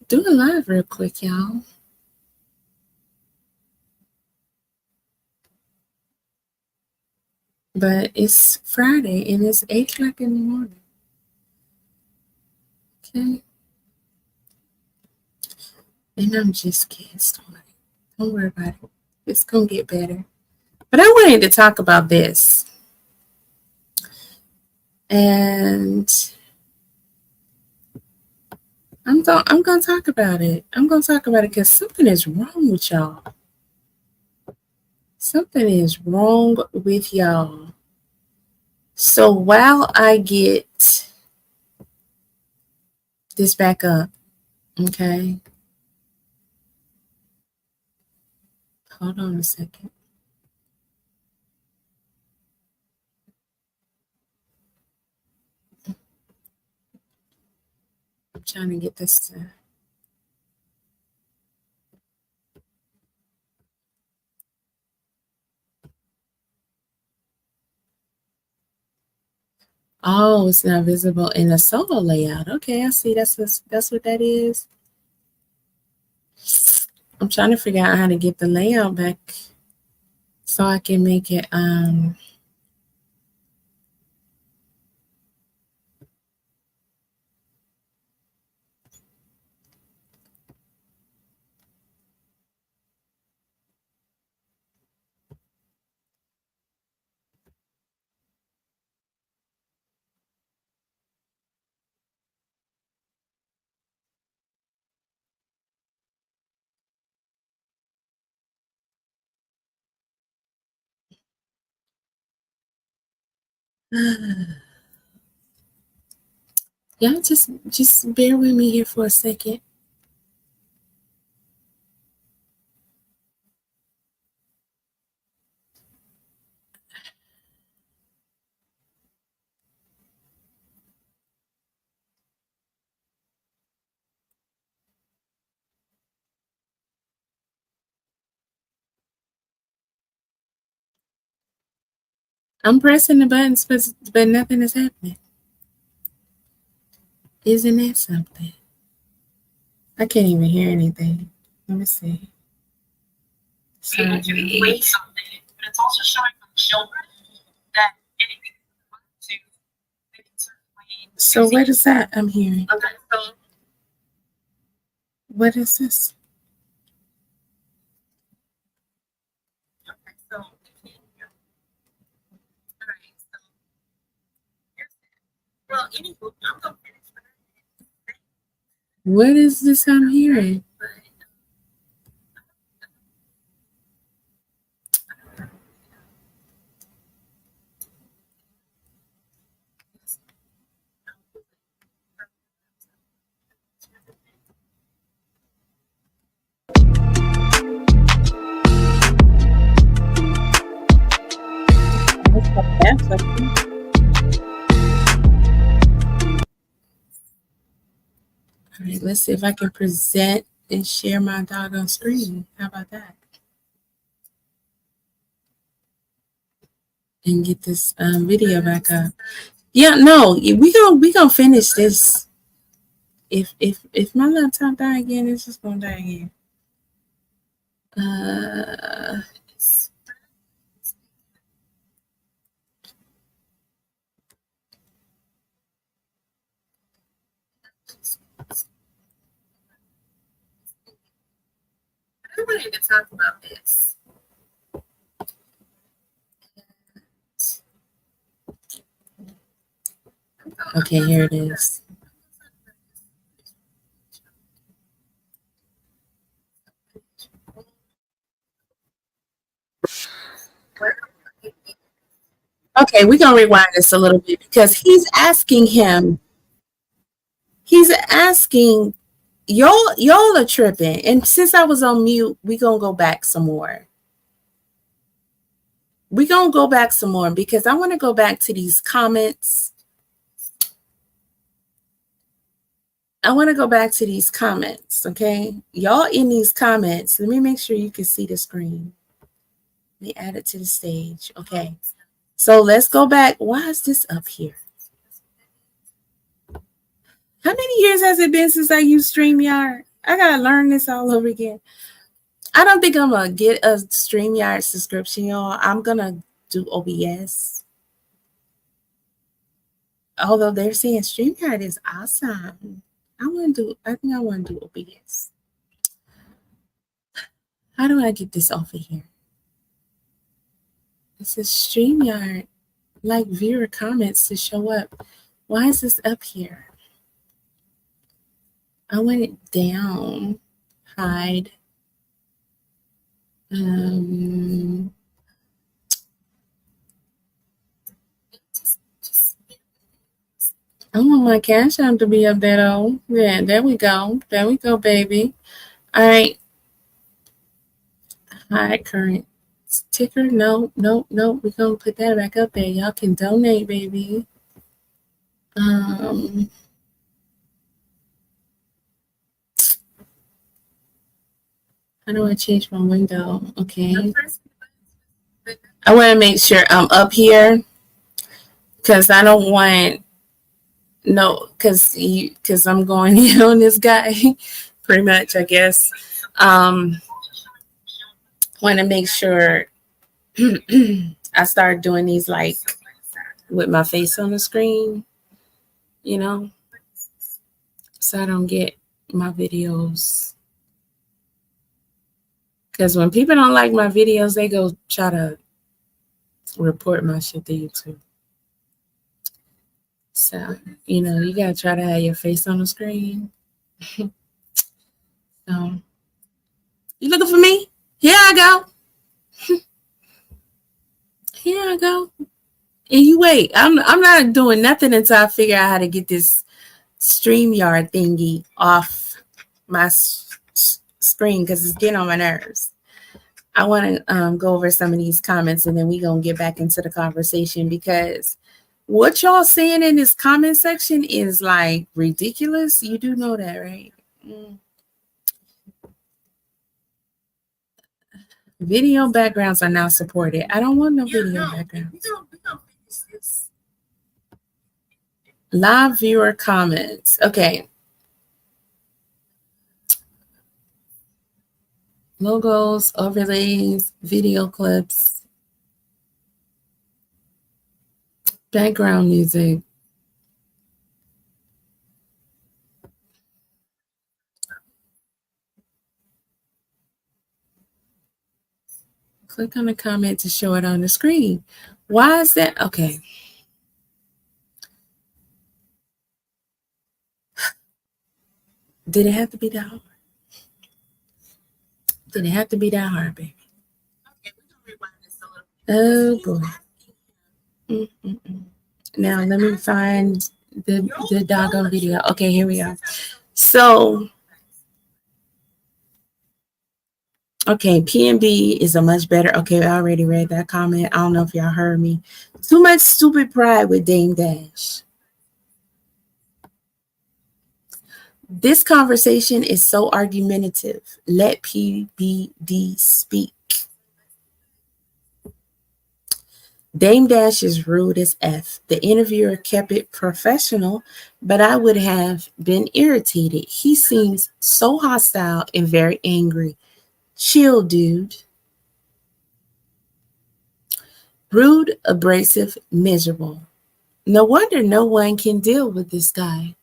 do a live real quick, y'all. But it's Friday and it's 8 o'clock in the morning. Okay. And I'm just getting started. Don't worry about it. It's gonna get better. But I wanted to talk about this. And I'm gonna talk about it. I'm gonna talk about it because something is wrong with y'all. Something is wrong with y'all. So while I get this back up, okay. Hold on a second. I'm trying to get this to. Oh, it's not visible in the solo layout. Okay, I see. That's what that is. I'm trying to figure out how to get the layout back so I can make it y'all just bear with me here for a second. I'm pressing the buttons, but nothing is happening. Isn't that something? I can't even hear anything. Let me see. Able to complete something, but it's also showing my children that anything they want to, they can certainly So what is that I'm hearing? Okay, so What is this? okay, so all right, so here's that. Well, anywho, I'm gonna finish what I had. What is this I'm hearing? All right, let's see if I can present and share my doggone screen. How about that? And get this video back up. Yeah, no, we gonna finish this. If my laptop die again, it's just gonna die again. I wanted to talk about this. Okay, here it is. Okay, we're gonna rewind this a little bit because he's asking y'all are tripping. And since I was on mute, we're gonna go back some more. We're gonna go back some more because I want to go back to these comments. I want to go back to these comments, okay? Y'all in these comments, let me make sure you can see the screen. Let me add it to the stage, okay? So let's go back. Why is this up here? How many years has it been since I used StreamYard? I got to learn this all over again. I don't think I'm going to get a StreamYard subscription, y'all. I'm going to do OBS. Although they're saying StreamYard is awesome. I think I want to do OBS. How do I get this off of here? It says StreamYard, like viewer comments to show up. Why is this up here? I want it down. Hide. I want my Cash App to be up there though. Yeah, there we go. There we go, baby. All right. Hide current ticker. No. We're gonna put that back up there. Y'all can donate, baby. How do I change my window? Okay. I want to make sure I'm up here because I don't want because I'm going in on this guy pretty much, I guess. Want to make sure I start doing these like with my face on the screen, you know, so I don't get my videos. Because when people don't like my videos, they go try to report my shit to YouTube. So, you know, you got to try to have your face on the screen. So, you looking for me? Here I go. Here I go. And you wait. I'm not doing nothing until I figure out how to get this StreamYard thingy off my screen because it's getting on my nerves. I want to go over some of these comments and then we're going to get back into the conversation because what y'all saying in this comment section is like ridiculous. You do know that, right? Video backgrounds are now supported. I don't want no video backgrounds. Live viewer comments. Okay. Logos, overlays, video clips, background music. Click on the comment to show it on the screen. Why is that? Okay. Did it have to be that hard? Did it have to be that hard, baby? Okay, we're gonna rewind this a little bit. Oh boy. Now let me find the doggone video. Okay, here we go. So Okay, PNB is a much better. Okay, I already read that comment. I don't know if y'all heard me. Too much stupid pride with Dame Dash. This conversation is so argumentative. Let PBD speak. Dame Dash is rude as F. The interviewer kept it professional, but I would have been irritated. He seems so hostile and very angry. Chill, dude. Rude, abrasive, miserable. No wonder no one can deal with this guy.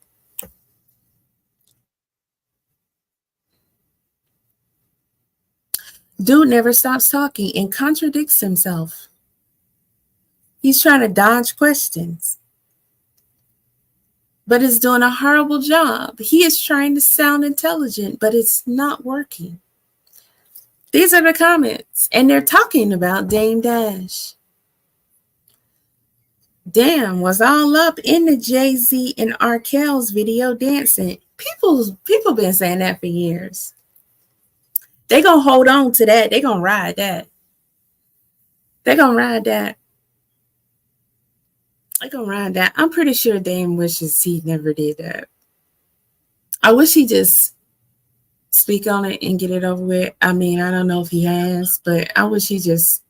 Dude never stops talking and contradicts himself. He's trying to dodge questions, but is doing a horrible job. He is trying to sound intelligent, but it's not working. These are the comments, and they're talking about Dame Dash. Damn, was all up in the Jay-Z and RKell's video dancing. People been saying that for years. They gonna hold on to that. They gonna ride that. They gonna ride that. They gonna ride that. I'm pretty sure Dame wishes he never did that. I wish he just speak on it and get it over with. I mean, I don't know if he has, but I wish he just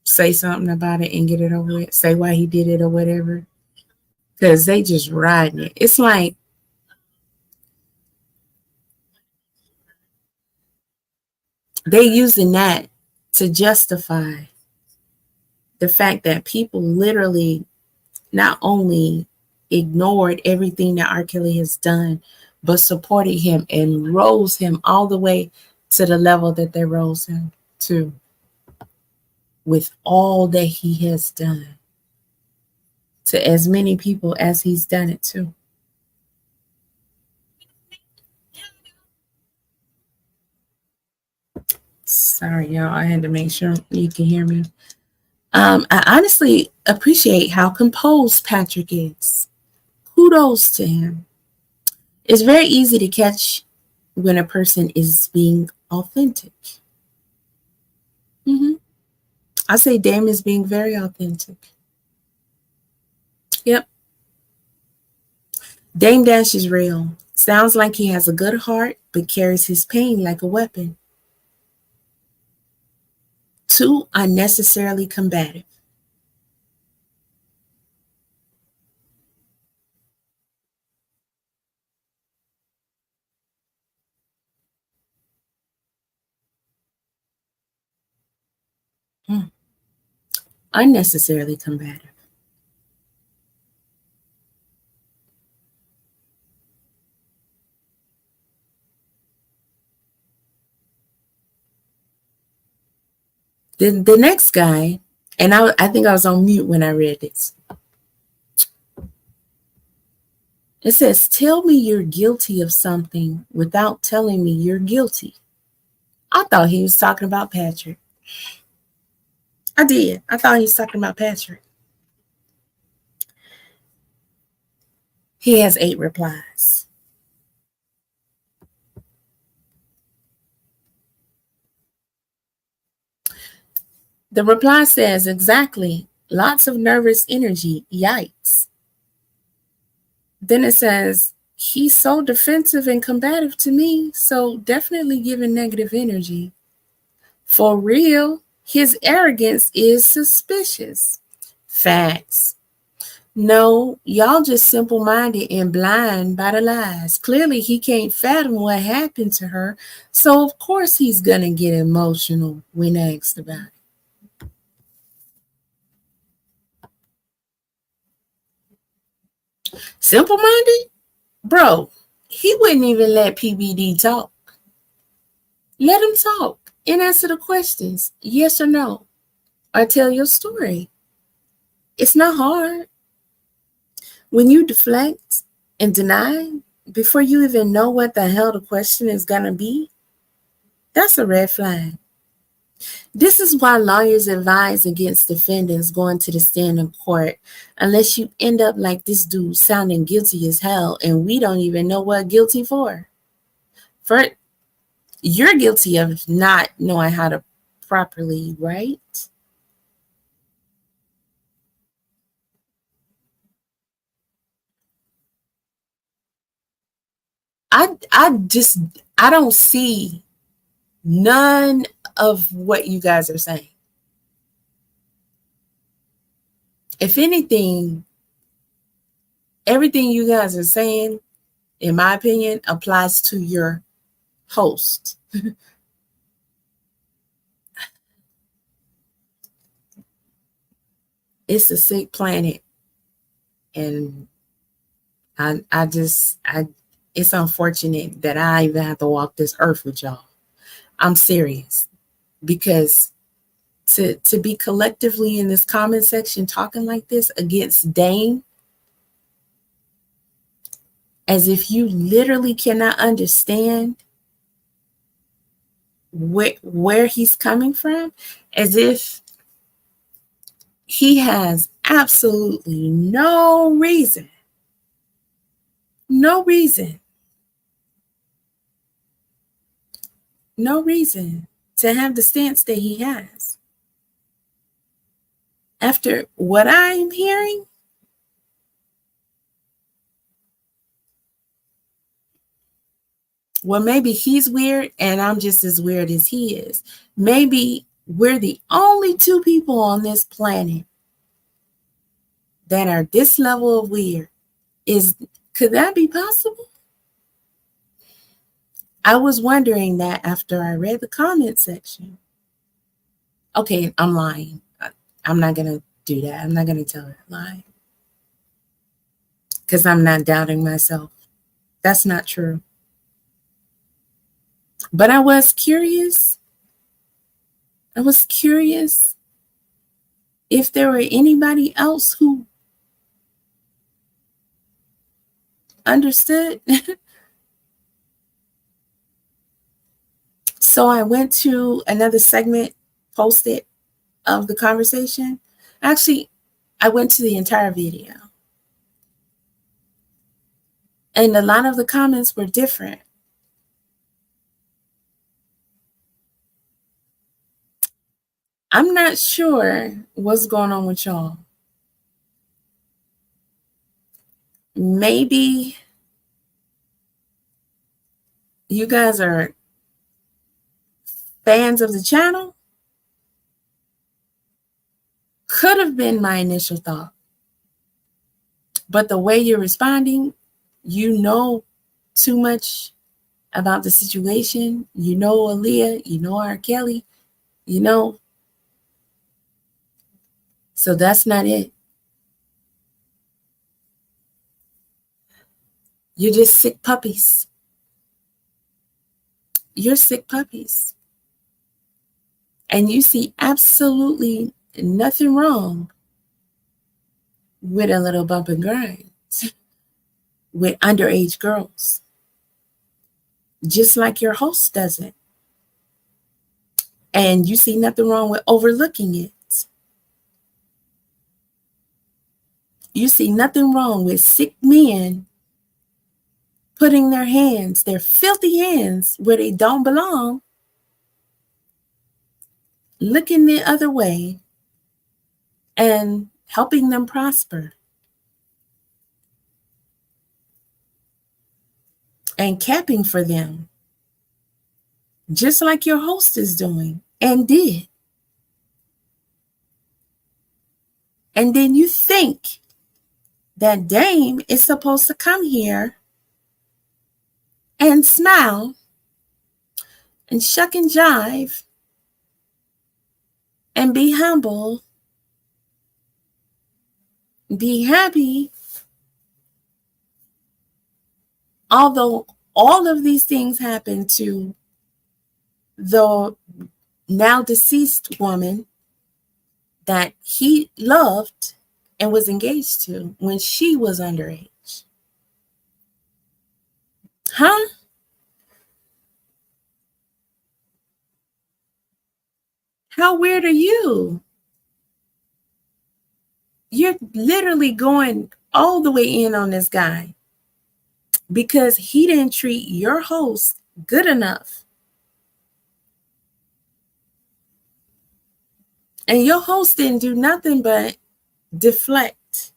say something about it and get it over with. Say why he did it or whatever. Because they just riding it. It's like they using that to justify the fact that people literally not only ignored everything that RKelley has done, but supported him and rose him all the way to the level that they rose him to with all that he has done to as many people as he's done it to. Sorry, y'all. I had to make sure you can hear me. I honestly appreciate how composed Patrick is. Kudos to him. It's very easy to catch when a person is being authentic. I say Dame is being very authentic. Yep. Dame Dash is real. Sounds like he has a good heart, but carries his pain like a weapon. Too unnecessarily combative. Unnecessarily combative. The next guy, and I think I was on mute when I read this. It says, tell me you're guilty of something without telling me you're guilty. I thought he was talking about Patrick. I did. I thought he was talking about Patrick. He has 8 replies. The reply says, exactly. Lots of nervous energy. Yikes. Then it says, he's so defensive and combative to me, so definitely giving negative energy. For real, his arrogance is suspicious. Facts. No, y'all just simple-minded and blind by the lies. Clearly, he can't fathom what happened to her, so of course he's gonna get emotional when asked about it. Simple-minded? Bro, he wouldn't even let PBD talk. Let him talk and answer the questions, yes or no, or tell your story. It's not hard. When you deflect and deny before you even know what the hell the question is going to be, that's a red flag. This is why lawyers advise against defendants going to the stand in court unless you end up like this dude sounding guilty as hell and we don't even know what guilty for. You're guilty of not knowing how to properly write. I don't see none of what you guys are saying. If anything, everything you guys are saying, in my opinion, applies to your host. It's a sick planet. And it's unfortunate that I even have to walk this earth with y'all. I'm serious. Because to be collectively in this comment section talking like this against Dame, as if you literally cannot understand where he's coming from, as if he has absolutely no reason to have the stance that he has. After what I'm hearing, well, maybe he's weird and I'm just as weird as he is. Maybe we're the only two people on this planet that are this level of weird. Could that be possible? I was wondering that after I read the comment section. Okay, I'm lying. I'm not going to do that. I'm not going to tell that lie. Because I'm not doubting myself. That's not true. But I was curious. If there were anybody else who understood. So I went to another segment posted of the conversation. Actually, I went to the entire video. And a lot of the comments were different. I'm not sure what's going on with y'all. Maybe you guys are fans of the channel. Could have been my initial thought. But the way you're responding, you know too much about the situation. You know Aaliyah, you know RKelley, you know. So that's not it. You're just sick puppies. You're sick puppies. And you see absolutely nothing wrong with a little bump and grind with underage girls. Just like your host doesn't. And you see nothing wrong with overlooking it. You see nothing wrong with sick men putting their hands, their filthy hands, where they don't belong, looking the other way and helping them prosper. And capping for them. Just like your host is doing and did. And then you think that Dame is supposed to come here and smile and shuck and jive and be humble, be happy. Although all of these things happened to the now deceased woman that he loved and was engaged to when she was underage. Huh? How weird are you? You're literally going all the way in on this guy because he didn't treat your host good enough And your host didn't do nothing but deflect.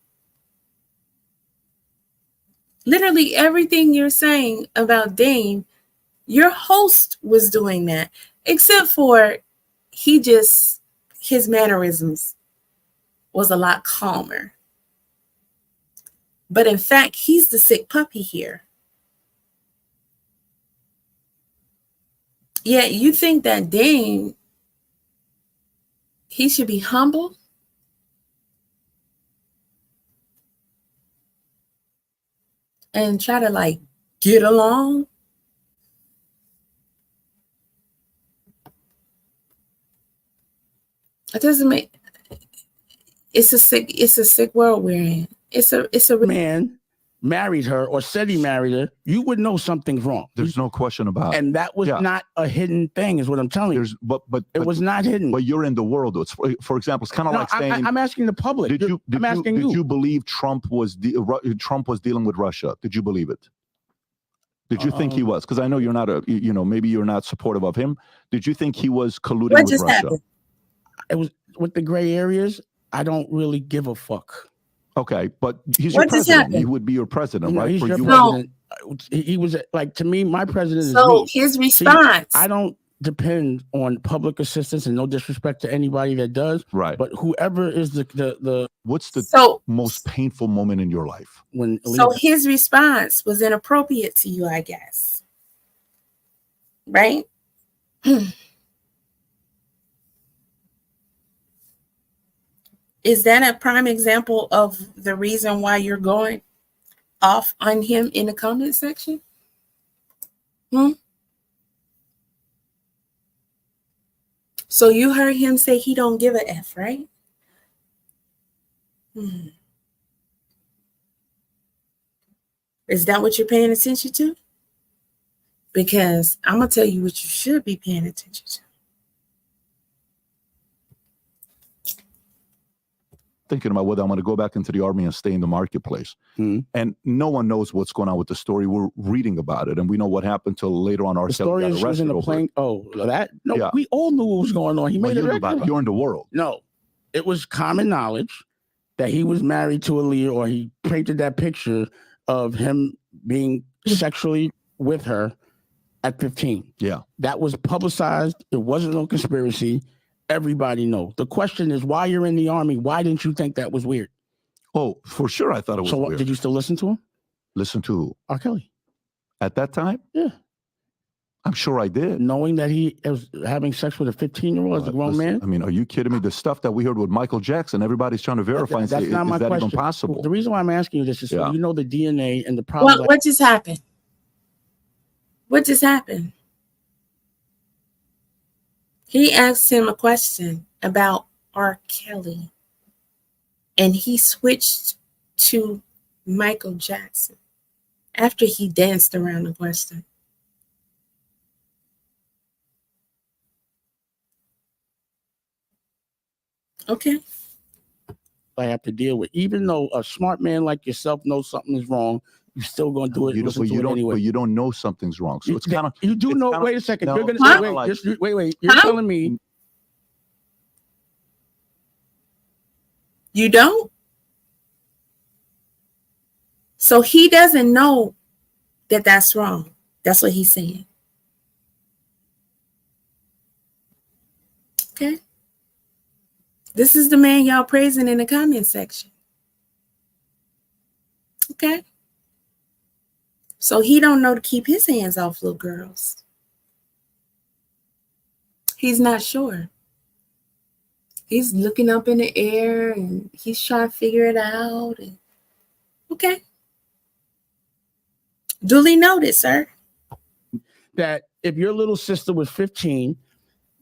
Literally everything you're saying about Dame, your host was doing that, except for his mannerisms was a lot calmer. But in fact, he's the sick puppy here. Yeah, you think that Dame, he should be humble? And try to like get along? It doesn't make. It's a sick world we're in. It's a man married her or said he married her, you would know something's wrong. There's no question about it. And that was not a hidden thing, is what I'm telling you. But it was not hidden. But you're in the world. It's, for example, it's kind of like saying. I'm asking the public. Did you believe Trump was dealing with Russia? Did you believe it? Did you think he was? Because I know you're not maybe you're not supportive of him. Did you think he was colluding with Russia? Happened? It was with the gray areas. I don't really give a fuck. Okay, but he's your president. He would be your president, right? He's your president. He was like, to me, my president is me. So his response. See, I don't depend on public assistance, and no disrespect to anybody that does. Right. But whoever is the what's the most painful moment in your life? When Aaliyah, his response was inappropriate to you, I guess. Right? Is that a prime example of the reason why you're going off on him in the comment section? So you heard him say he don't give a F, right? Is that what you're paying attention to? Because I'm going to tell you what you should be paying attention to. Thinking about whether I'm going to go back into the army and stay in the marketplace. And no one knows what's going on with the story. We're reading about it, and we know what happened till later on. The story is she was in a plane. Oh, that? No, yeah. We all knew what was going on. He made it about. You're in the world. No, it was common knowledge that he was married to Aaliyah, or he painted that picture of him being sexually with her at 15. Yeah. That was publicized. It wasn't no conspiracy. Everybody knows. The question is, why you're in the army, why didn't you think that was weird? Oh, for sure I thought it was weird. Did you still listen to him? Listen to who? RKelley. At that time? Yeah. I'm sure I did. Knowing that he was having sex with a 15-year-old as a grown man? I mean, are you kidding me? The stuff that we heard with Michael Jackson, everybody's trying to verify and say, is that even possible? The reason why I'm asking you this is so you know the DNA and the problem. What just happened? What just happened? He asked him a question about RKelley, and he switched to Michael Jackson after he danced around the question. Okay. I have to deal with. Even though a smart man like yourself knows something is wrong, you're still going to do it. But you don't know something's wrong. So it's kind of. You do know. Wait a second. No, you're going to say, wait. You're telling me. You don't? So he doesn't know that that's wrong. That's what he's saying. Okay. This is the man y'all praising in the comment section. Okay. So he don't know to keep his hands off little girls. He's not sure. He's looking up in the air and he's trying to figure it out. And, okay. Duly noted, sir. That if your little sister was 15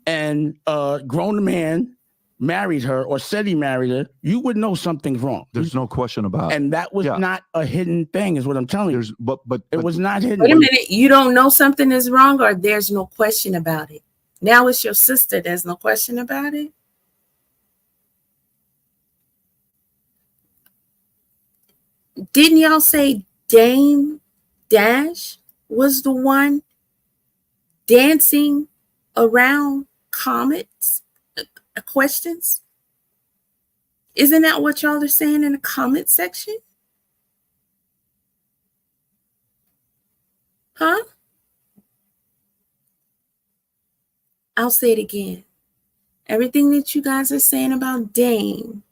and a grown man married her or said he married her, you would know something's wrong. There's no question about it. And that was not a hidden thing, is what I'm telling you. But it was not hidden. Wait a minute. You don't know something is wrong, or there's no question about it? Now it's your sister. There's no question about it? Didn't y'all say Dame Dash was the one dancing around comets? questions? Isn't that what y'all are saying in the comment section? Huh? I'll say it again. Everything that you guys are saying about Dame,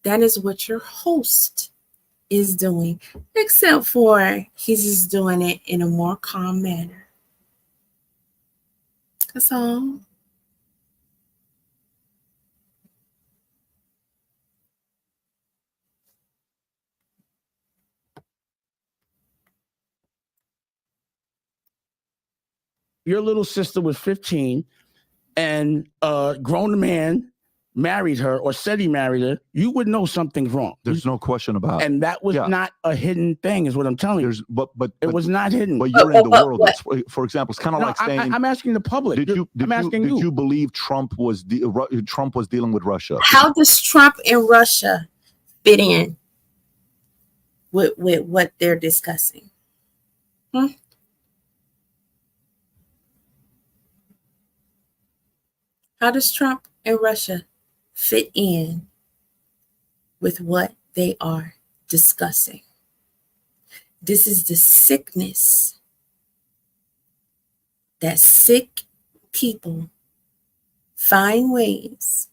that is what your host is doing, except for he's just doing it in a more calm manner. That's all. Your little sister was 15 and a grown man married her or said he married her, you would know something's wrong. There's no question about it. And that was not a hidden thing, is what I'm telling you. But it was not hidden. But you're in the world. That's, for example, it's kind of like saying, I'm asking the public. Did you believe Trump was dealing with Russia? How does Trump and Russia fit in with what they're discussing? How does Trump and Russia fit in with what they are discussing? This is the sickness that sick people find ways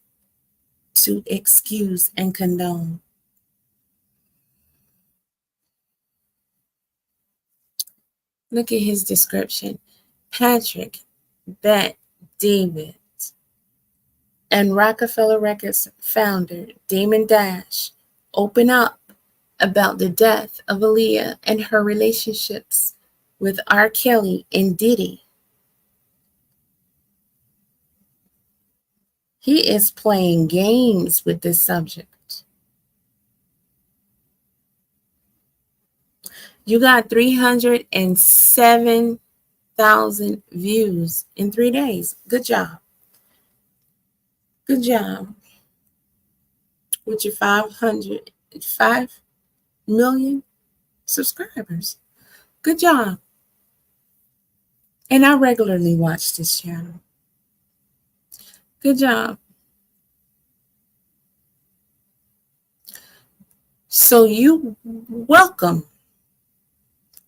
to excuse and condone. Look at his description. Patrick, Bet, David, and Rockefeller Records founder Damon Dash open up about the death of Aaliyah and her relationships with RKelley and Diddy. He is playing games with this subject. You got 307,000 views in 3 days. Good job. Good job. With your 5 million subscribers. Good job. And I regularly watch this channel. Good job. So you welcome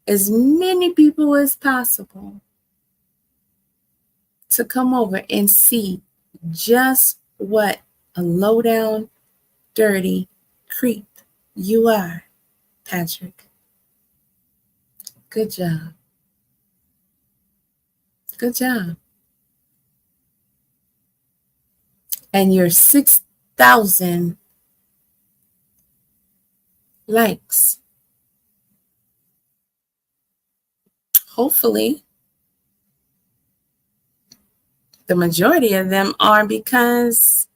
as many people as possible to come over and see just what a low-down, dirty creep you are, Patrick. Good job. Good job. And your 6,000 likes. Hopefully, the majority of them are because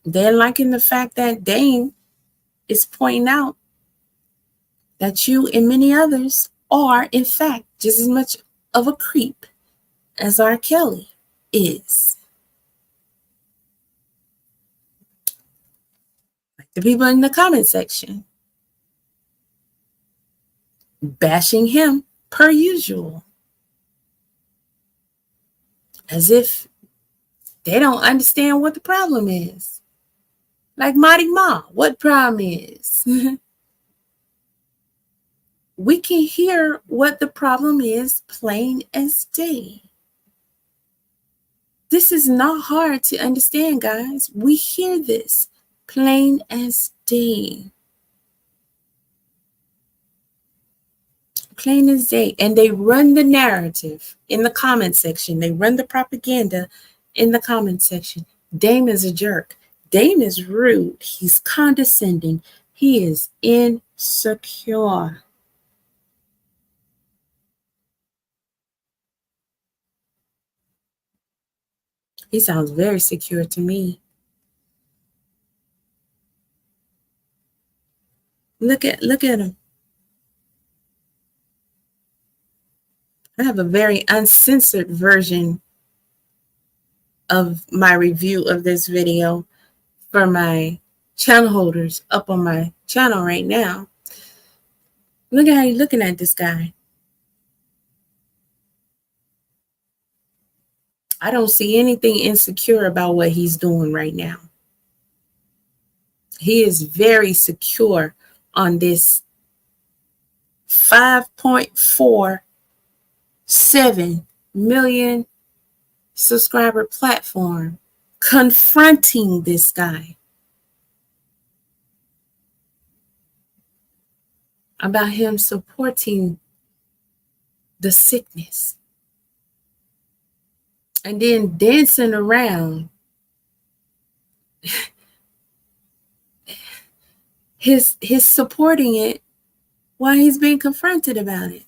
they're liking the fact that Dane is pointing out that you and many others are, in fact, just as much of a creep as RKelley is. Like the people in the comment section bashing him per usual, as if they don't understand what the problem is. Like Marty Ma, what problem is? We can hear what the problem is plain as day. This is not hard to understand, guys. We hear this plain as day. Plain as day. And they run the narrative in the comment section. They run the propaganda in the comment section. Dame is a jerk. Dame is rude. He's condescending. He is insecure. He sounds very secure to me. Look at him. I have a very uncensored version of my review of this video for my channel holders up on my channel right now. Look at how you're looking at this guy. I don't see anything insecure about what he's doing right now. He is very secure on this 5.47 million subscriber platform, confronting this guy about him supporting the sickness and then dancing around his supporting it while he's being confronted about it.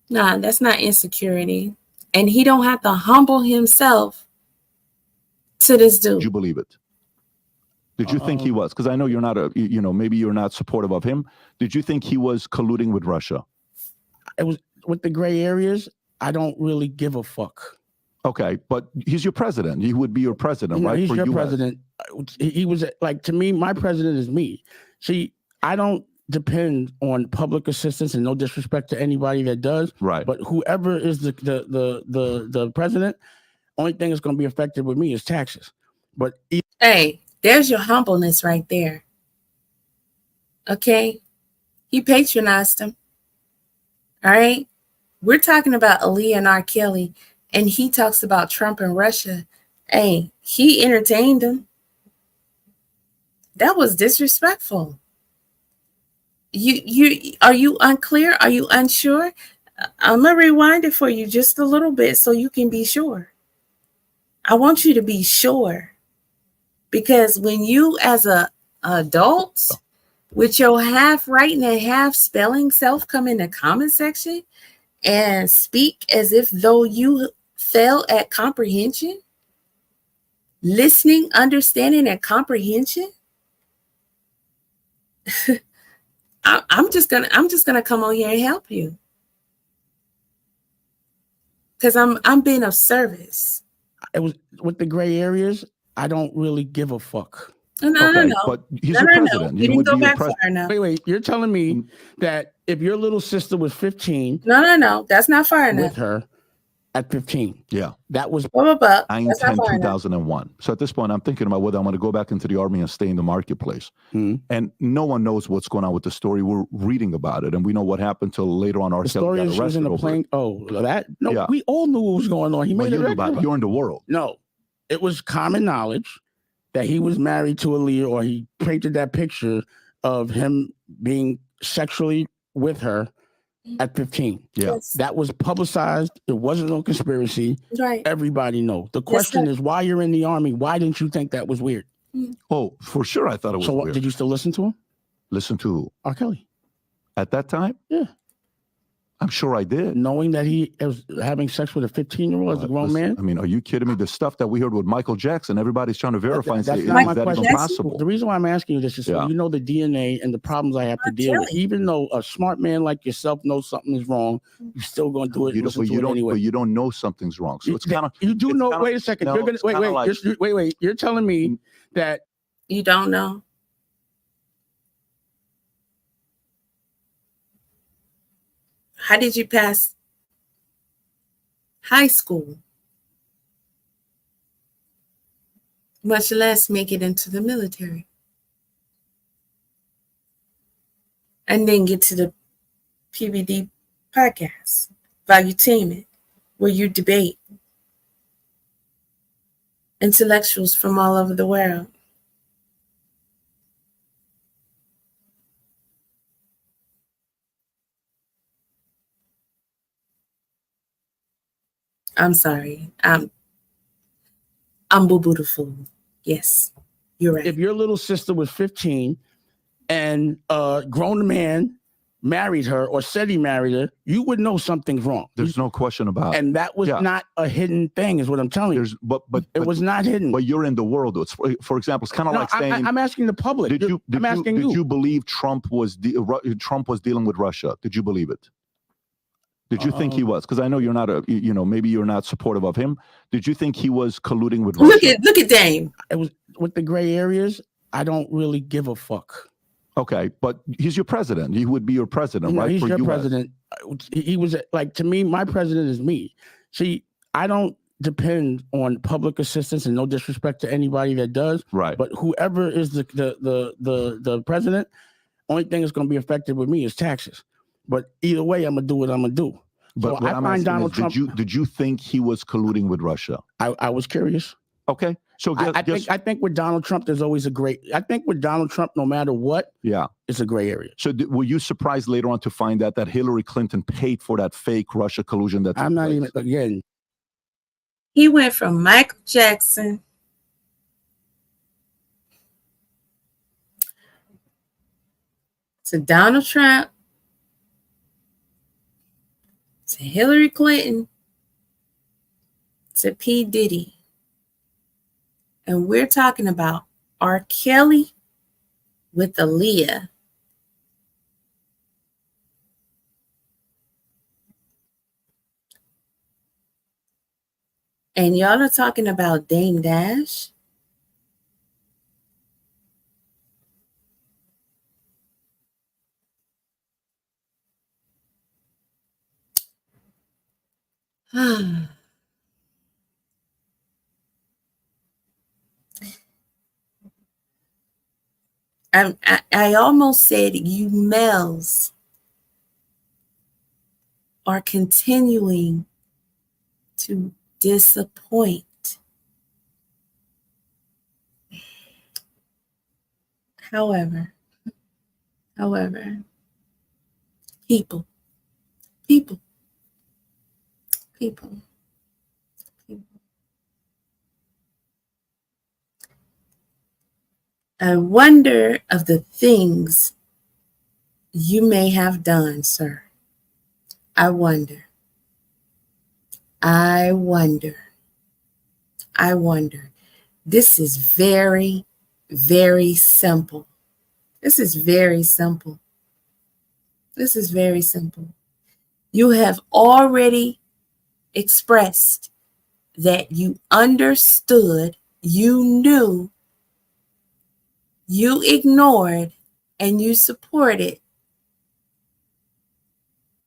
Nah, that's not insecurity. And he don't have to humble himself to this dude. Did you believe it? Did you think he was? Because I know you're not maybe you're not supportive of him. Did you think he was colluding with Russia? It was with the gray areas. I don't really give a fuck. Okay, but he's your president. He would be your president, right? He's For your US. president. He was like, to me, my president is me. See, I don't depend on public assistance, and no disrespect to anybody that does. Right. But whoever is the president, only thing that's going to be affected with me is taxes. But Hey, there's your humbleness right there. Okay? He patronized him. All right? We're talking about Aaliyah and RKelley, and he talks about Trump and Russia. Hey, he entertained him. That was disrespectful. You are you unclear? Are you unsure? I'm gonna rewind it for you just a little bit so you can be sure. I want you to be sure, because when you as a adult with your half writing and half spelling self come in the comment section and speak as if though you fail at comprehension, listening, understanding, and comprehension. I'm just gonna come on here and help you, because I'm being of service. it was with the gray areas. I don't really give a fuck. No. But he's your president. You He didn't would go be your back far president. enough. Wait. You're telling me that if your little sister was 15, No. That's not far enough. with her at 15, Yeah. that was That's 9, not 10, far enough. 2001. So at this point, I'm thinking about whether I'm going to go back into the army and stay in the marketplace. And no one knows what's going on with the story. We're reading about it, and we know what happened till later on. the RKelley story got is she was arrested in a over plane. it. Oh, that no, Yeah. we all knew what was going on. He But made you it knew about it. You're in the world. No, it was common knowledge that he was married to Aaliyah, or he painted that picture of him being sexually with her at 15. Yeah. Yes. That was publicized. It wasn't no conspiracy. Right. Everybody knows. The question is, why you're in the army, why didn't you think that was weird? Oh, for sure. I thought it was So weird. did you still listen to him? Listen to who? RKelley. At that time? Yeah. I'm sure I did. Knowing that he was having sex with a 15-year-old as a grown Listen, man? I mean, are you kidding me? The stuff that we heard with Michael Jackson, everybody's trying to verify and say, That's is not my that even question. possible? The reason why I'm asking you this is so Yeah. you know the DNA and the problems I have to deal with. Even though a smart man like yourself knows something is wrong, you're still going to do it. You don't, Listen but to you it don't, anyway. but you don't know something's wrong. So it's kind of. You do it's know. kinda- Wait a second. no, You're gonna it's wait. kinda Wait. like- Wait. You're telling me that You don't know. How did you pass high school? Much less make it into the military. And then get to the PBD podcast, Valutainment, where you debate intellectuals from all over the world. I'm sorry. I'm Boo the Fool. Yes, you're right. if your little sister was 15 and a grown man married her or said he married her, you would know something's wrong. There's no question about it. And that was Yeah. not a hidden thing, is what I'm telling you. There's, but It was not hidden. But you're in the world. It's, for example, it's kind of No, like saying, I'm asking the public. I'm asking did you believe Trump was dealing with Russia? Did you believe it? Did you think he was? Because I know you're not maybe you're not supportive of him. Did you think he was colluding with Russia? Look at Dame. It was with the gray areas. I don't really give a fuck. Okay, but he's your president. He would be your president, right? He's For your US. president. He was like, to me, my president is me. See, I don't depend on public assistance, and no disrespect to anybody that does. Right. But whoever is the president, only thing that's going to be affected with me is taxes. But either way, I'm gonna do what I'm gonna do. But So what I I'm find asking Donald is, Trump. did you think he was colluding with Russia? I was curious. Okay. So I think with Donald Trump, there's always a gray. I think with Donald Trump, no matter what, it's a gray area. So were you surprised later on to find out that Hillary Clinton paid for that fake Russia collusion? That I'm not even again. He went from Michael Jackson to Donald Trump to Hillary Clinton to P. Diddy. And we're talking about RKelley with Aaliyah. And y'all are talking about Dame Dash. I almost said you males are continuing to disappoint. However, people. I wonder of the things you may have done, sir. I wonder. This is very, very simple. This is very simple. You have already expressed that you understood, you knew, you ignored, and you supported.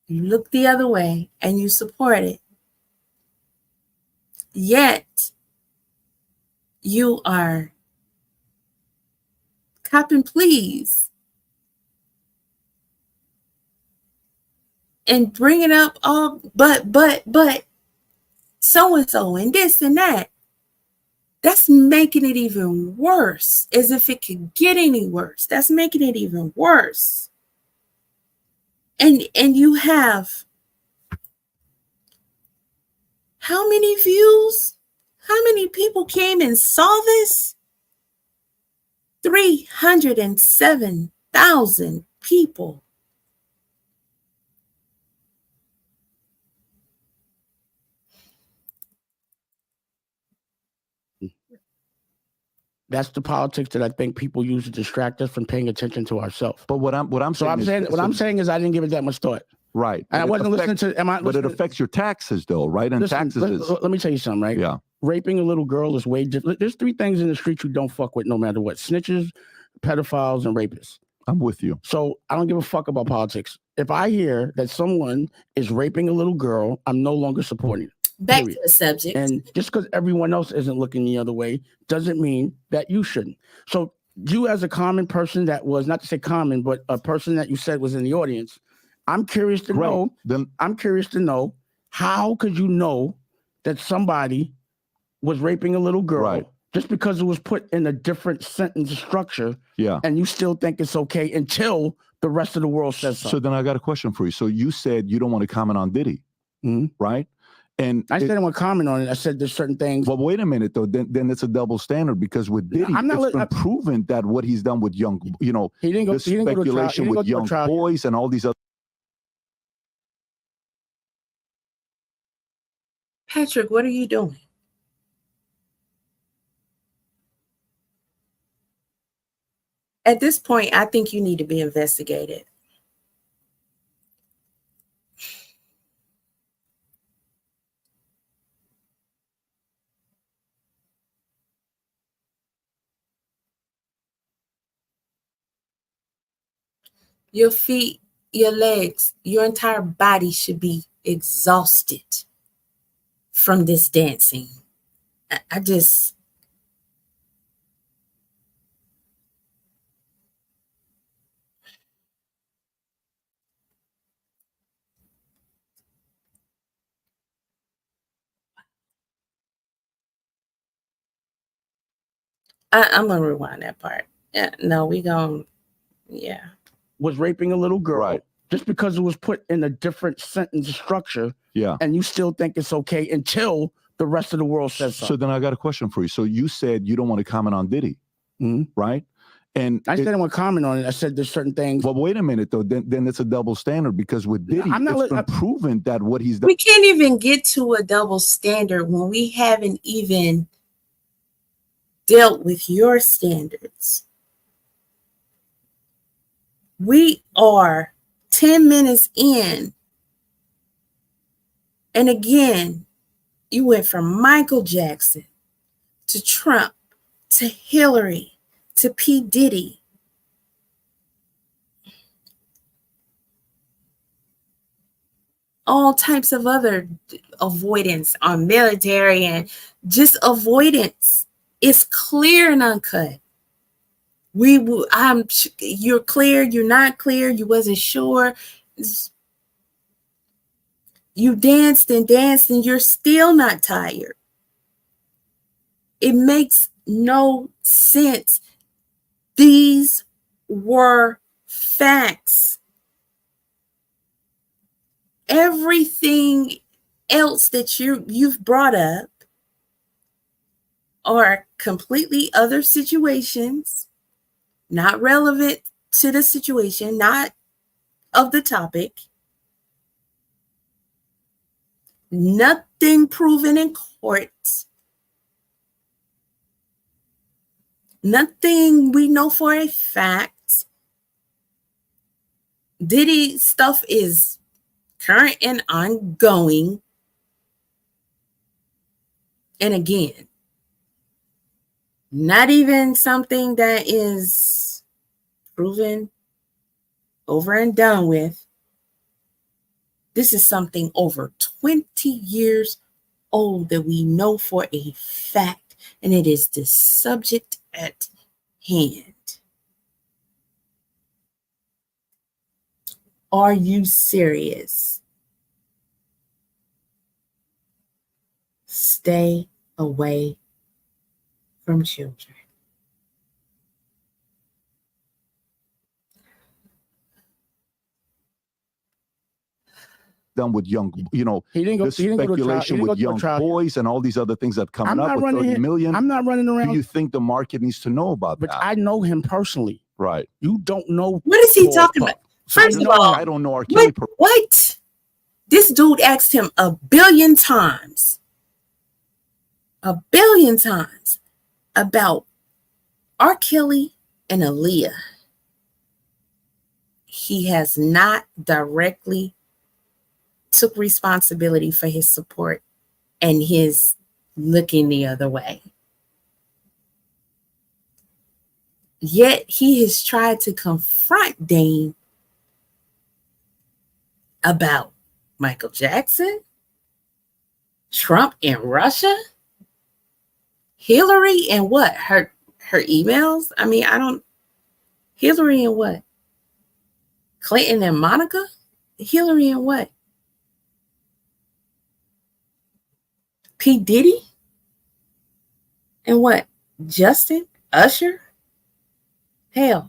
You looked the other way and you supported. Yet, you are copping pleas and bringing up all but so-and-so and this and that. That's making it even worse, as if it could get any worse. That's making it even worse. And you have how many views? How many people came and saw this? 307,000 people. That's the politics that I think people use to distract us from paying attention to ourselves. But what I'm saying is I didn't give it that much thought. Right. And I wasn't listening to. But it affects your taxes, though, right? And let me tell you something, right? Yeah. Raping a little girl is way different. There's 3 things in the street you don't fuck with, no matter what: snitches, pedophiles, and rapists. I'm with you. So I don't give a fuck about politics. If I hear that someone is raping a little girl, I'm no longer supporting it. Back to the subject. And just because everyone else isn't looking the other way doesn't mean that you shouldn't. So you, as a common person that was, not to say common, but a person that you said was in the audience, I'm curious to know. I'm curious to know, how could you know that somebody was raping a little girl just because it was put in a different sentence structure? Yeah. And you still think it's okay until the rest of the world says so. So then I got a question for you. So you said you don't want to comment on Diddy, right? And I said I want to comment on it. I said there's certain things. Well, wait a minute though. Then it's a double standard, because with Diddy, it's been proven that what he's done with young, he didn't go, speculation with young boys and all these other. Patrick, what are you doing? At this point, I think you need to be investigated. Your feet, your legs, your entire body should be exhausted from this dancing. I just, I'm gonna rewind that part. Yeah, no, we gonna, yeah. Was raping a little girl, Right. just because it was put in a different sentence structure, Yeah. and you still think it's okay until the rest of the world says so. So then I got a question for you. So you said you don't want to comment on Diddy, right? And I didn't want to comment on it. I said there's certain things. Well, wait a minute though. Then it's a double standard, because with Diddy, it's been proven that what he's done. We can't even get to a double standard when we haven't even dealt with your standards. We are 10 minutes in. And again, you went from Michael Jackson to Trump to Hillary to P. Diddy. All types of other avoidance on military and just avoidance. It's clear and uncut. You're clear, you're not clear, you wasn't sure. You danced and you're still not tired. It makes no sense. These were facts. Everything else that you've brought up are completely other situations, not relevant to the situation, not of the topic. Nothing proven in court. Nothing we know for a fact. Diddy stuff is current and ongoing. And again, not even something that is proven, over and done with. This is something over 20 years old that we know for a fact, and it is the subject at hand. Are you serious? Stay away from children. Done with young, he didn't go speculation with young boys and all these other things that coming up with 30 million. I'm not running around. Do you think the market needs to know about that? But I know him personally. Right. You don't know. What is he talking about? First of all, I don't know RKelley. What? This dude asked him 1 billion times. 1 billion times about RKelley and Aaliyah. He has not directly took responsibility for his support and his looking the other way. Yet he has tried to confront Dame about Michael Jackson, Trump and Russia, Hillary and what? Her emails? I mean, Hillary and what? Clinton and Monica? Hillary and what? P. Diddy? And what? Justin? Usher? Hell,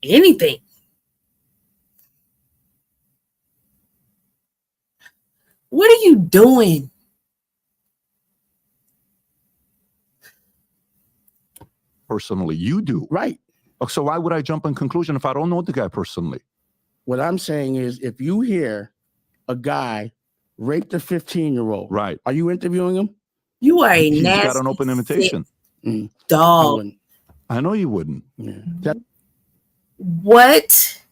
anything. What are you doing? Personally, you do. Right. So why would I jump in conclusion if I don't know the guy personally? What I'm saying is, if you hear a guy raped a 15-year-old, right? Are you interviewing him? You are a He's nasty, got an open invitation. Dog. I know you wouldn't. Yeah. What?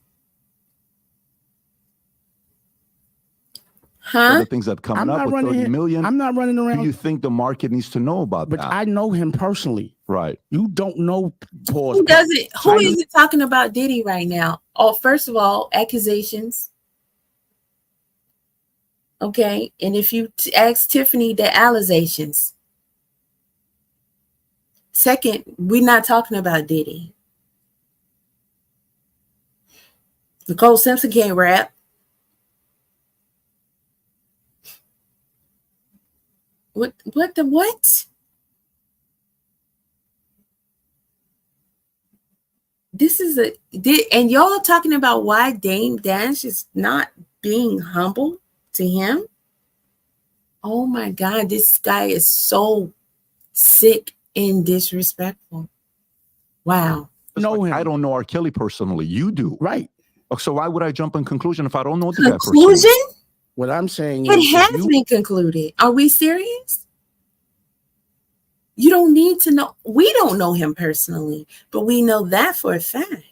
Huh? The things that coming up with 30 million. I'm not running around. Do you think the market needs to know about that? But I know him personally. Right. You don't know. Who doesn't? Who is it talking about Diddy right now? Oh, first of all, accusations. Okay, and if you ask Tiffany the allegations, second, we're not talking about Diddy. Nicole Simpson can't rap. What? This is and y'all talking about why Dame Dash is not being humble to him. Oh my God, this guy is so sick and disrespectful. Wow. I don't know RKelley personally. You do. Right. So why would I jump in conclusion if I don't know the guy Conclusion? personally? What I'm saying It is, has been concluded. Are we serious? You don't need to know. We don't know him personally, but we know that for a fact.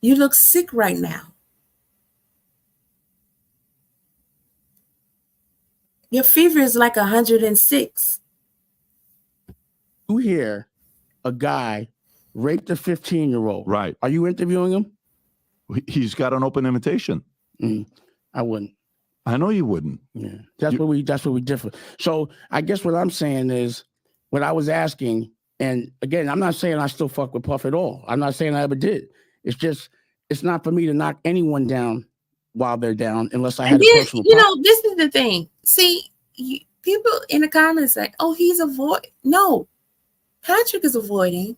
You look sick right now. Your fever is like 106. you hear a guy raped a 15-year-old. Right. Are you interviewing him? He's got an open invitation. I wouldn't. I know you wouldn't. Yeah. That's where we differ. So I guess what I'm saying is, what I was asking, and again, I'm not saying I still fuck with Puff at all. I'm not saying I ever did. It's just, it's not for me to knock anyone down while they're down unless I had a personal problem. This is the thing. See, people in the comments say, oh, he's avoiding. No, Patrick is avoiding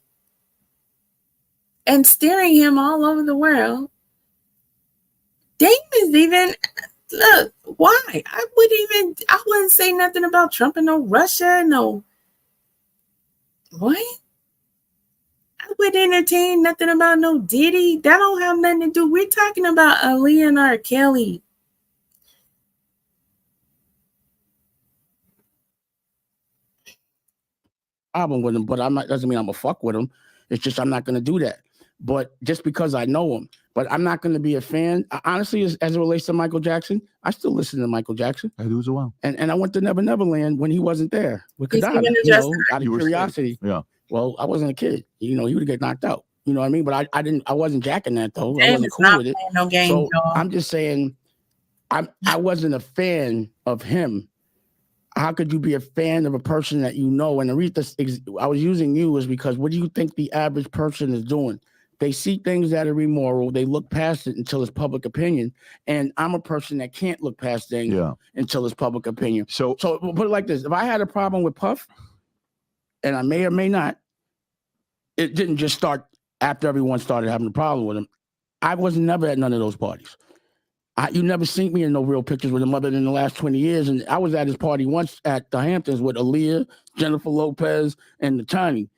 and steering him all over the world. Dame is even, look, why? I wouldn't say nothing about Trump and no Russia, no. What? I wouldn't entertain nothing about no Diddy. That don't have nothing to do. We're talking about Aaliyah and RKelley. Problem with him, but doesn't mean I'm gonna fuck with him. It's just I'm not gonna do that. But just because I know him, but I'm not gonna be a fan. Honestly, as it relates to Michael Jackson, I still listen to Michael Jackson. I do as well. And I went to Never Never Land when he wasn't there with He's Kadana, even out of curiosity. Yeah. Well, I wasn't a kid. He would get knocked out. You know what I mean? But I wasn't jacking that though. Dame I wasn't is cool not with it. playing no game, So y'all. I'm just saying, I wasn't a fan of him. How could you be a fan of a person that you know? And the reason I was using you is because what do you think the average person is doing? They see things that are immoral. They look past it until it's public opinion. And I'm a person that can't look past things until it's public opinion. So we'll put it like this. If I had a problem with Puff, and I may or may not, it didn't just start after everyone started having a problem with him. I was never at none of those parties. You never seen me in no real pictures with him other than the last 20 years. And I was at his party once at the Hamptons with Aaliyah, Jennifer Lopez, and the Tiny.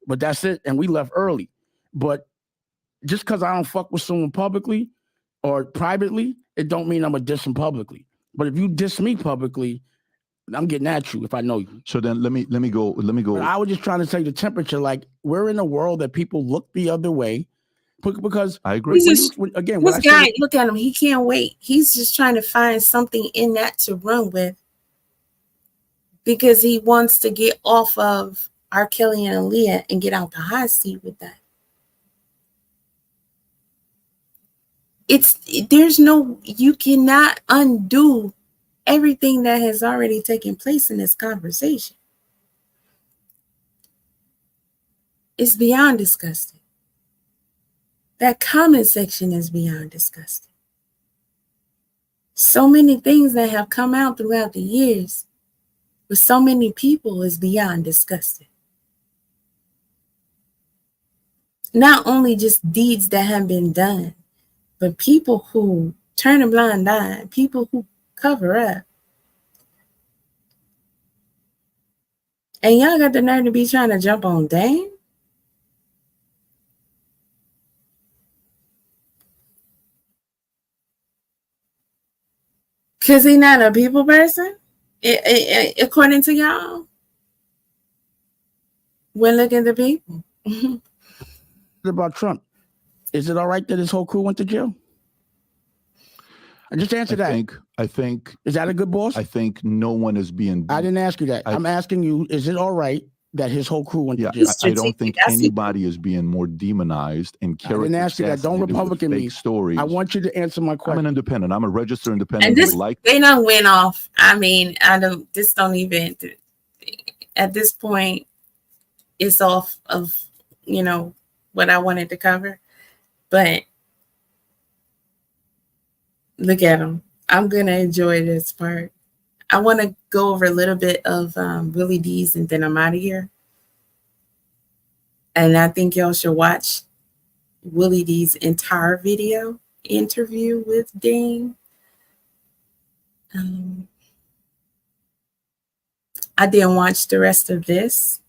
But that's it. And we left early. But just because I don't fuck with someone publicly or privately, it don't mean I'm going to diss him publicly. But if you diss me publicly, I'm getting at you if I know you. So then let me go. But I was just trying to say the temperature, like we're in a world that people look the other way. Because I agree. This guy, look at him. He can't wait. He's just trying to find something in that to run with because he wants to get off of RKelley and Aaliyah and get out the hot seat with that. You cannot undo everything that has already taken place in this conversation. It's beyond disgusting. That comment section is beyond disgusting. So many things that have come out throughout the years with so many people is beyond disgusting. Not only just deeds that have been done, but people who turn a blind eye, people who cover up. And y'all got the nerve to be trying to jump on Dame? Because he's not a people person, according to y'all. We're looking at the people. What about Trump? Is it all right that his whole crew went to jail? Just answer that. I think. Is that a good boss? I think no one is being. I didn't ask you that. I'm asking you, is it all right that his whole crew went Yeah, to jail. I don't think I see. anybody is being more demonized and I didn't ask you that. Don't Republican me. Stories. I want you to answer my I'm question. an independent. I'm a registered independent. And this, who like they done went off. I mean, I don't. This don't even. At this point, it's off of what I wanted to cover. But look at them. I'm gonna enjoy this part. I want to go over a little bit of Willie D's, and then I'm out of here. And I think y'all should watch Willie D's entire video interview with Dame. I didn't watch the rest of this.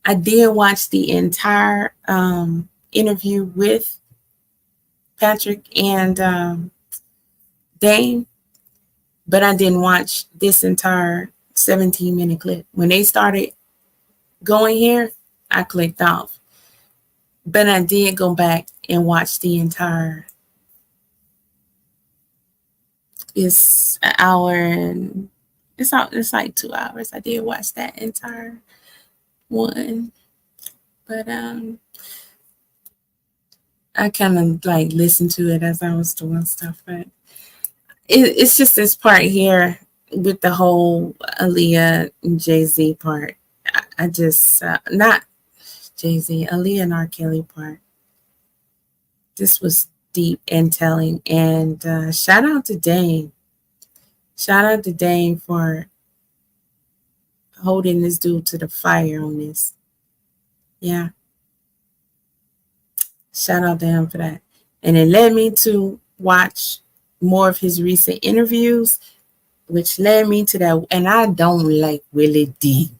I did watch the entire interview with Patrick and Dame, but I didn't watch this entire 17-minute clip. When they started going here, I clicked off. But I did go back and watch the entire. It's an hour and it's like 2 hours. I did watch that entire one, but I kind of like listened to it as I was doing stuff. But it's just this part here with the whole Aaliyah and Jay-Z part. I just not Jay-Z, Aaliyah and RKelley part. This was deep and telling. And shout out to Dame. Shout out to Dame for holding this dude to the fire on this. Yeah. Shout out to him for that. And it led me to watch more of his recent interviews, which led me to that. And I don't like Willie D.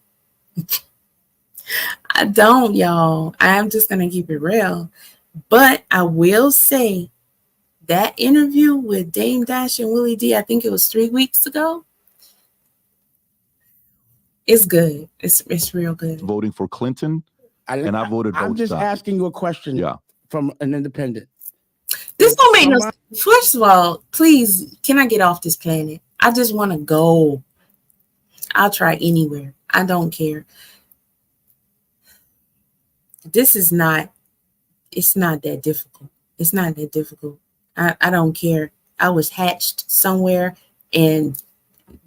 I don't, y'all. I'm just going to keep it real. But I will say that interview with Dame Dash and Willie D, I think it was 3 weeks ago. It's good. It's real good. voting for Clinton, and I voted both I'm just sides. asking you a question. Yeah. From an independent. This don't make no sense. First of all, please, can I get off this planet? I just want to go. I'll try anywhere. I don't care. This is not, it's not that difficult. It's not that difficult. I don't care. I was hatched somewhere and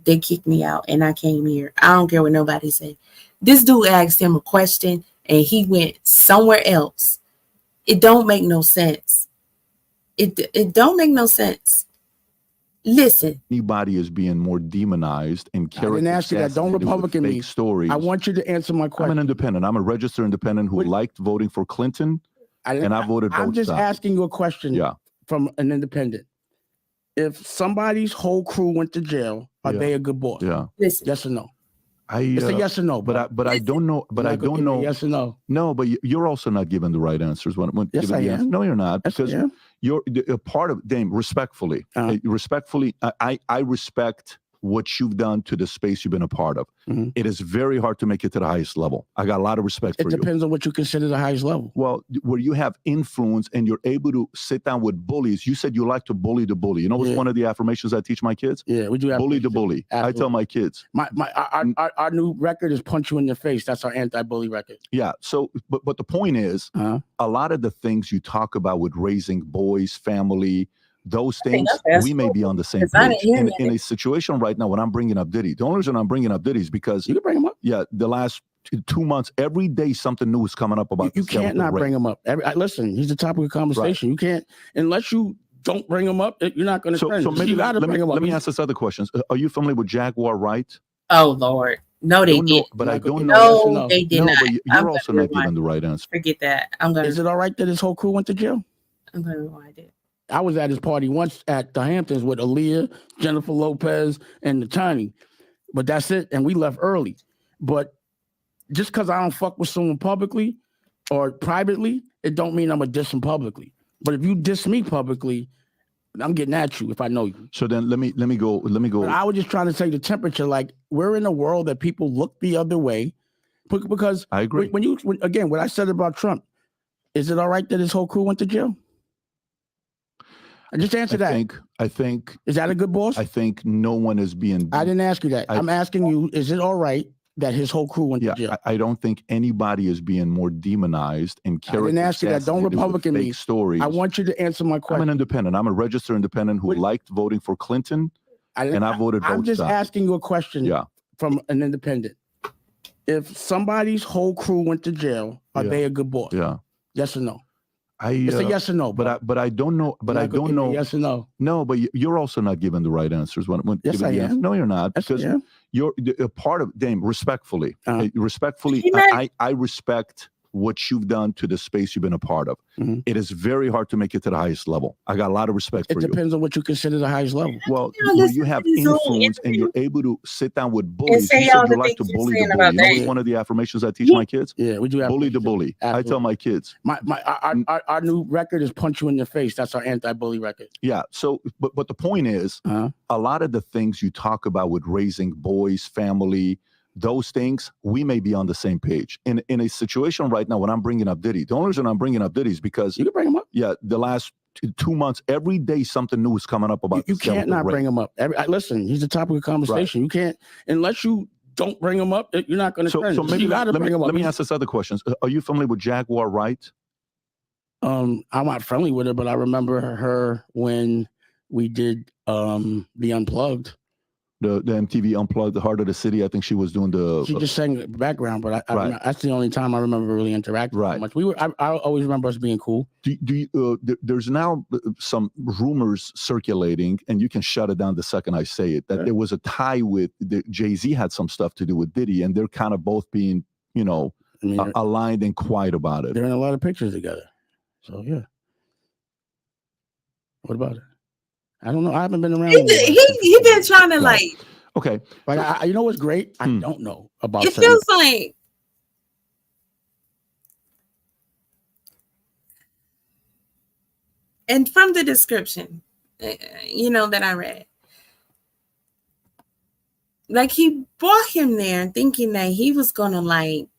they kicked me out and I came here. I don't care what nobody say. This dude asked him a question and he went somewhere else. It don't make no sense. It don't make no sense. Listen. Anybody is being more demonized and I didn't ask you that. Don't Republican me. Stories. I want you to answer my question. I'm an independent. I'm a registered independent who liked voting for Clinton, and I voted both I'm just sides. asking you a question. Yeah. From an independent. If somebody's whole crew went to jail, are they a good boss? Yeah. Listen. Yes or no? It's a yes or no. But I don't know. But I don't know. Yes or no? No, but you're also not giving the right answers when Yes, giving I the am. answer. No, you're not, Yes, because I am. you're a part of Dame. Respectfully, I respect what you've done to the space you've been a part of. Mm-hmm. It is very hard to make it to the highest level. I got a lot of respect for you. It depends on what you consider the highest level. Well, where you have influence and you're able to sit down with bullies. You said you like to bully the bully. You know what's one of the affirmations I teach my kids? Yeah, we do have bully the bully. Absolutely. I tell my kids. Our new record is Punch You in the Face. That's our anti-bully record. Yeah. So, but the point is, a lot of the things you talk about with raising boys, family, those things, we may be on the same page. In a situation right now, when I'm bringing up Diddy, the only reason I'm bringing up Diddy is because you can bring him up. Yeah, the last 2 months, every day something new is coming up about. You can't not bring him up. Listen, he's the topic of conversation. Right. You can't unless you don't bring him up. You're not going to trend. So maybe you got to bring him up. Let me ask this other question. Are you familiar with Jaguar Wright? Oh Lord, no, they didn't. But I don't know. No, they did not. But you're also not giving the right answer. Forget that. Is it all right that his whole crew went to jail? I'm going to rewind it. I was at his party once at the Hamptons with Aaliyah, Jennifer Lopez, and the Tiny. But that's it. And we left early. But just because I don't fuck with someone publicly or privately, it don't mean I'm going to diss him publicly. But if you diss me publicly, I'm getting at you if I know you. So then let me go. But I was just trying to say the temperature, like we're in a world that people look the other way. Because I agree. Again, what I said about Trump, is it all right that his whole crew went to jail? Just answer that. I think. Is that a good boss? I think no one is being. I didn't ask you that. I'm asking you, is it all right that his whole crew went to jail. I don't think anybody is being more demonized and I didn't ask you that. Don't Republican me. Stories. I want you to answer my question. I'm an independent. I'm a registered independent who liked voting for Clinton, and I voted both I'm just sides. asking you a question from an independent. If somebody's whole crew went to jail, are they a good boss? Yeah. Yes or no? It's a yes or no. But I don't know. But I don't know. Yes or no? No, but you're also not giving the right answers. Yes, I am. No, you're not. Yes, because you're a part of, Dame, respectfully, I respect what you've done to the space you've been a part of. Mm-hmm. It is very hard to make it to the highest level. I got a lot of respect for you. It depends on what you consider the highest level. Well, when you have influence and you're able to sit down with bullies, you said you like to bully the bully. You know what's one of the affirmations I teach my kids? Yeah, we do have bully the bully. Absolutely. I tell my kids. Our new record is punch you in the face. That's our anti-bully record. Yeah. So, but the point is, a lot of the things you talk about with raising boys, family, those things, we may be on the same page. In a situation right now, when I'm bringing up Diddy, the only reason I'm bringing up Diddy is because you can bring him up. Yeah, the last 2 months, every day something new is coming up about. You can't not bring him up. Listen, he's the topic of conversation. Right. You can't unless you don't bring him up. You're not going to. So maybe you got to bring him up. Let me ask this other question. Are you familiar with Jaguar Wright? I'm not friendly with her, but I remember her when we did the Unplugged. The MTV Unplugged, the Heart of the City. I think she was doing the. She just sang the background, but that's the only time I remember really interacting. Right. Much. I always remember us being cool. There's now some rumors circulating, and you can shut it down the second I say it. That there was a tie with Jay-Z had some stuff to do with Diddy, and they're kind of both being, aligned and quiet about it. They're in a lot of pictures together. So yeah. What about it? I don't know. I haven't been around. He been trying to Okay. Like you know what's great? I don't know about. It feels like and from the description, that I read, like he brought him there thinking that he was gonna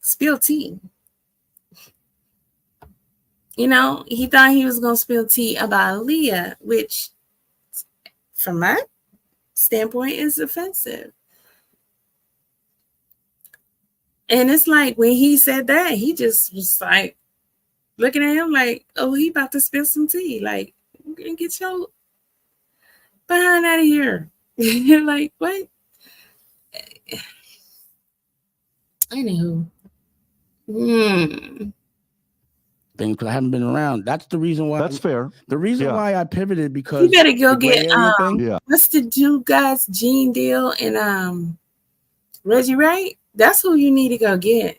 spill tea. He thought he was gonna spill tea about Aaliyah, which, from my standpoint, is offensive. And it's like when he said that, he just was like looking at him like, oh, he about to spill some tea. Like, get your behind out of here. You're like, what? Anywho. Thing because I haven't been around. That's the reason why. That's fair. The reason why I pivoted because you better go get what's the dude guys, Gene Deal and Reggie Wright. That's who you need to go get.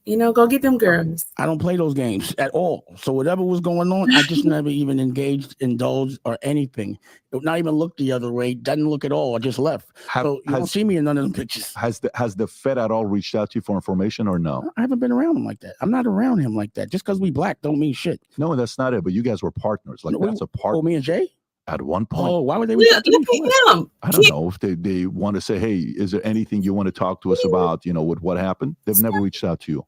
Go get them girls. I don't play those games at all. So whatever was going on, I just never even engaged, indulged, or anything. Not even looked the other way. Doesn't look at all. I just left. So you don't see me in none of them pictures. Has the Fed at all reached out to you for information or no? I haven't been around him like that. I'm not around him like that. Just because we black don't mean shit. No, that's not it. But you guys were partners. That's a partner. Oh, me and Jay? At one point. Oh, why would they reach out to me? I don't know if they want to say, hey, is there anything you want to talk to us about, with what happened? They've never reached out to you.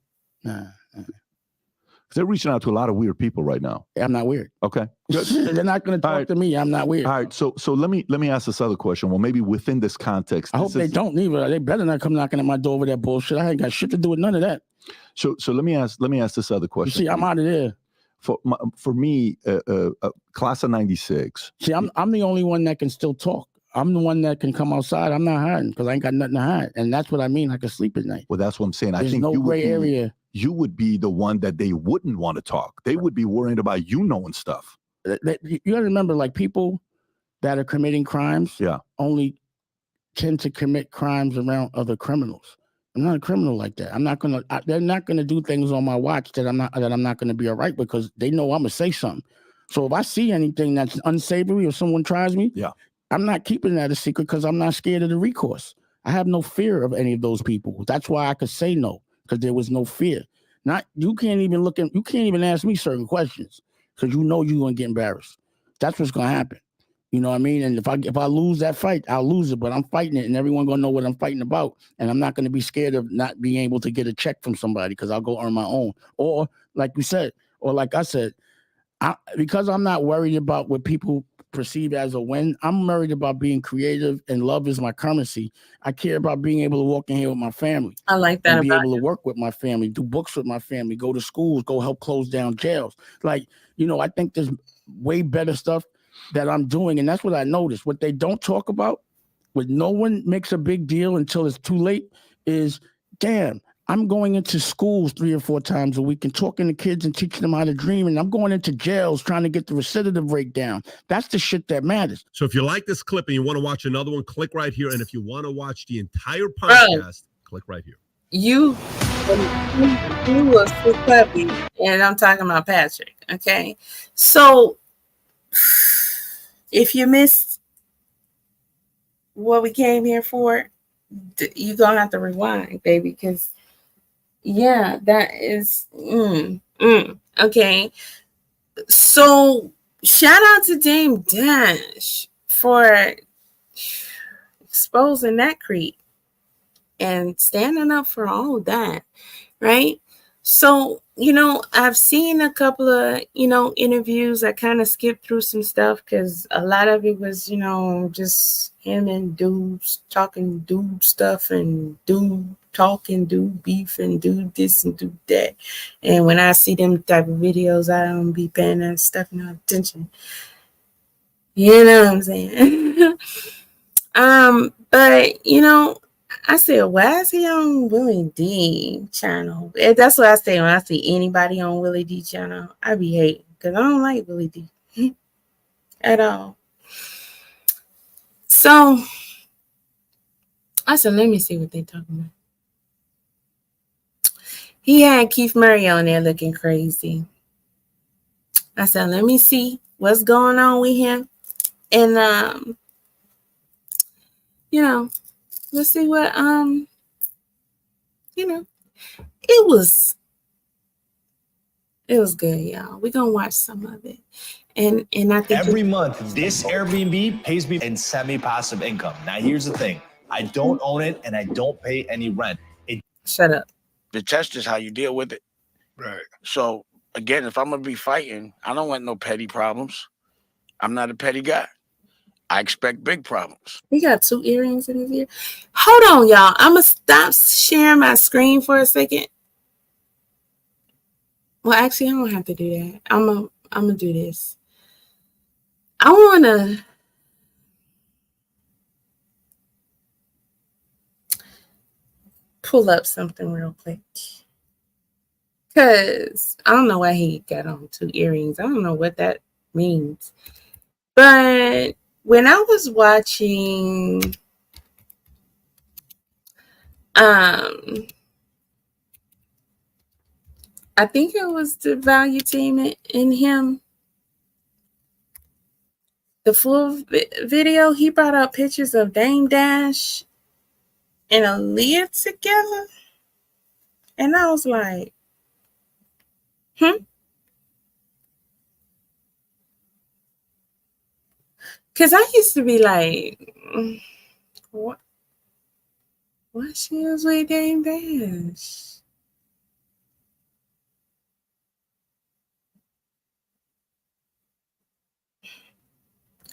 They're reaching out to a lot of weird people right now. I'm not weird. Okay. They're not going to talk to me. I'm not weird. All right. So let me ask this other question. Well, maybe within this context. I hope they don't either. They better not come knocking at my door with that bullshit. I ain't got shit to do with none of that. So let me ask this other question. You see, I'm out of there. For me, class of 96. See, I'm the only one that can still talk. I'm the one that can come outside. I'm not hiding because I ain't got nothing to hide. And that's what I mean. I can sleep at night. Well, that's what I'm saying. There's no gray area. You would be the one that they wouldn't want to talk. They would be worried about you knowing stuff. You got to remember, like, people that are committing crimes only tend to commit crimes around other criminals. I'm not a criminal like that. They're not gonna do things on my watch that I'm not gonna be all right because they know I'm gonna say something. So if I see anything that's unsavory or someone tries me, I'm not keeping that a secret because I'm not scared of the recourse. I have no fear of any of those people. That's why I could say no, because there was no fear. You can't even ask me certain questions because you're gonna get embarrassed. That's what's gonna happen. You know what I mean? And if I lose that fight, I'll lose it, but I'm fighting it and everyone gonna know what I'm fighting about. And I'm not gonna be scared of not being able to get a check from somebody because I'll go earn my own. Or like you said, or like I said, because I'm not worried about what people perceived as a win. I'm worried about being creative, and love is my currency. I care about being able to walk in here with my family. I like that And be about able to work with my family, do books with my family, go to schools, go help close down jails. Like, I think there's way better stuff that I'm doing. And that's what I noticed. What they don't talk about, what no one makes a big deal until it's too late, is, damn, I'm going into schools 3 or 4 times a week and talking to kids and teaching them how to dream. And I'm going into jails trying to get the recidivism rate down. That's the shit that matters. So if you like this clip and you want to watch another one, click right here. And if you want to watch the entire podcast, click right here. You was so puppy, and I'm talking about Patrick. Okay, so if you missed what we came here for, you're gonna have to rewind, baby, because that is okay. So shout out to Dame Dash for exposing that creep and standing up for all of that, right? So, I've seen a couple of, interviews. I kind of skipped through some stuff because a lot of it was, just him and dudes talking dude stuff and dude talking, dude beef and do this and do that. And when I see them type of videos, I don't be paying that stuff no attention. You know what I'm saying? But, I said, why is he on Willie D channel? And that's what I say when I see anybody on Willie D channel. I be hating because I don't like Willie D at all. So I said, let me see what they talking about. He had Keith Murray on there looking crazy. I said, let me see what's going on with him. And, let's see what, it was good, y'all. We're gonna watch some of it. And I think every month this Airbnb pays me in semi-passive income. Now here's the thing. I don't own it and I don't pay any rent. Shut up. The test is how you deal with it. Right. So again, if I'm gonna be fighting, I don't want no petty problems. I'm not a petty guy. I expect big problems. He got 2 earrings in his ear. Hold on, y'all. I'm going to stop sharing my screen for a second. Well, actually, I don't have to do that. I'm going to do this. I want to pull up something real quick. Because I don't know why he got on 2 earrings. I don't know what that means. But when I was watching I think it was the Valutainment in him, the full video, he brought up pictures of Dame Dash and Aaliyah together. And I was like, Because I used to be like, what? Why she was with Dame Dash?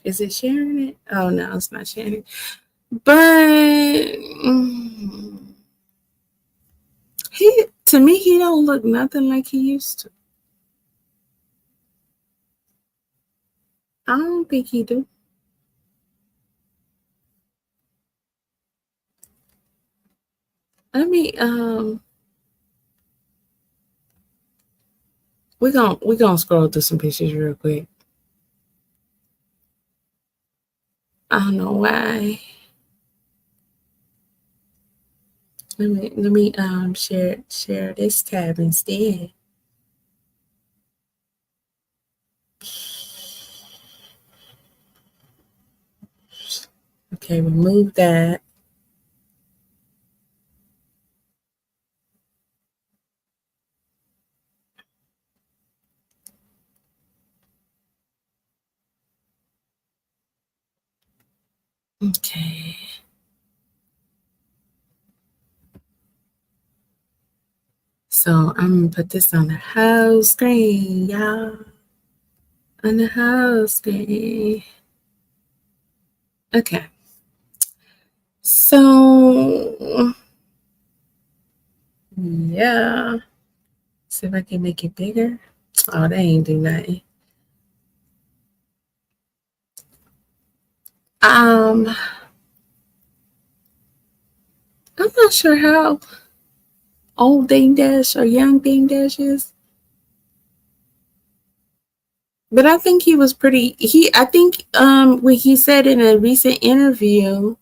Is it sharing it? Oh, no, it's not sharing it. But to me, he don't look nothing like he used to. I don't think he do. Let me we're gonna scroll through some pictures real quick. I don't know why. Let me share this tab instead. Okay, remove that. Okay. So I'm gonna put this on the whole screen, y'all. On the whole screen. Okay. So, yeah. See if I can make it bigger. Oh, they ain't do nothing. I'm not sure how old Dame Dash or young Dame Dash is. But I think he was pretty I think when he said in a recent interview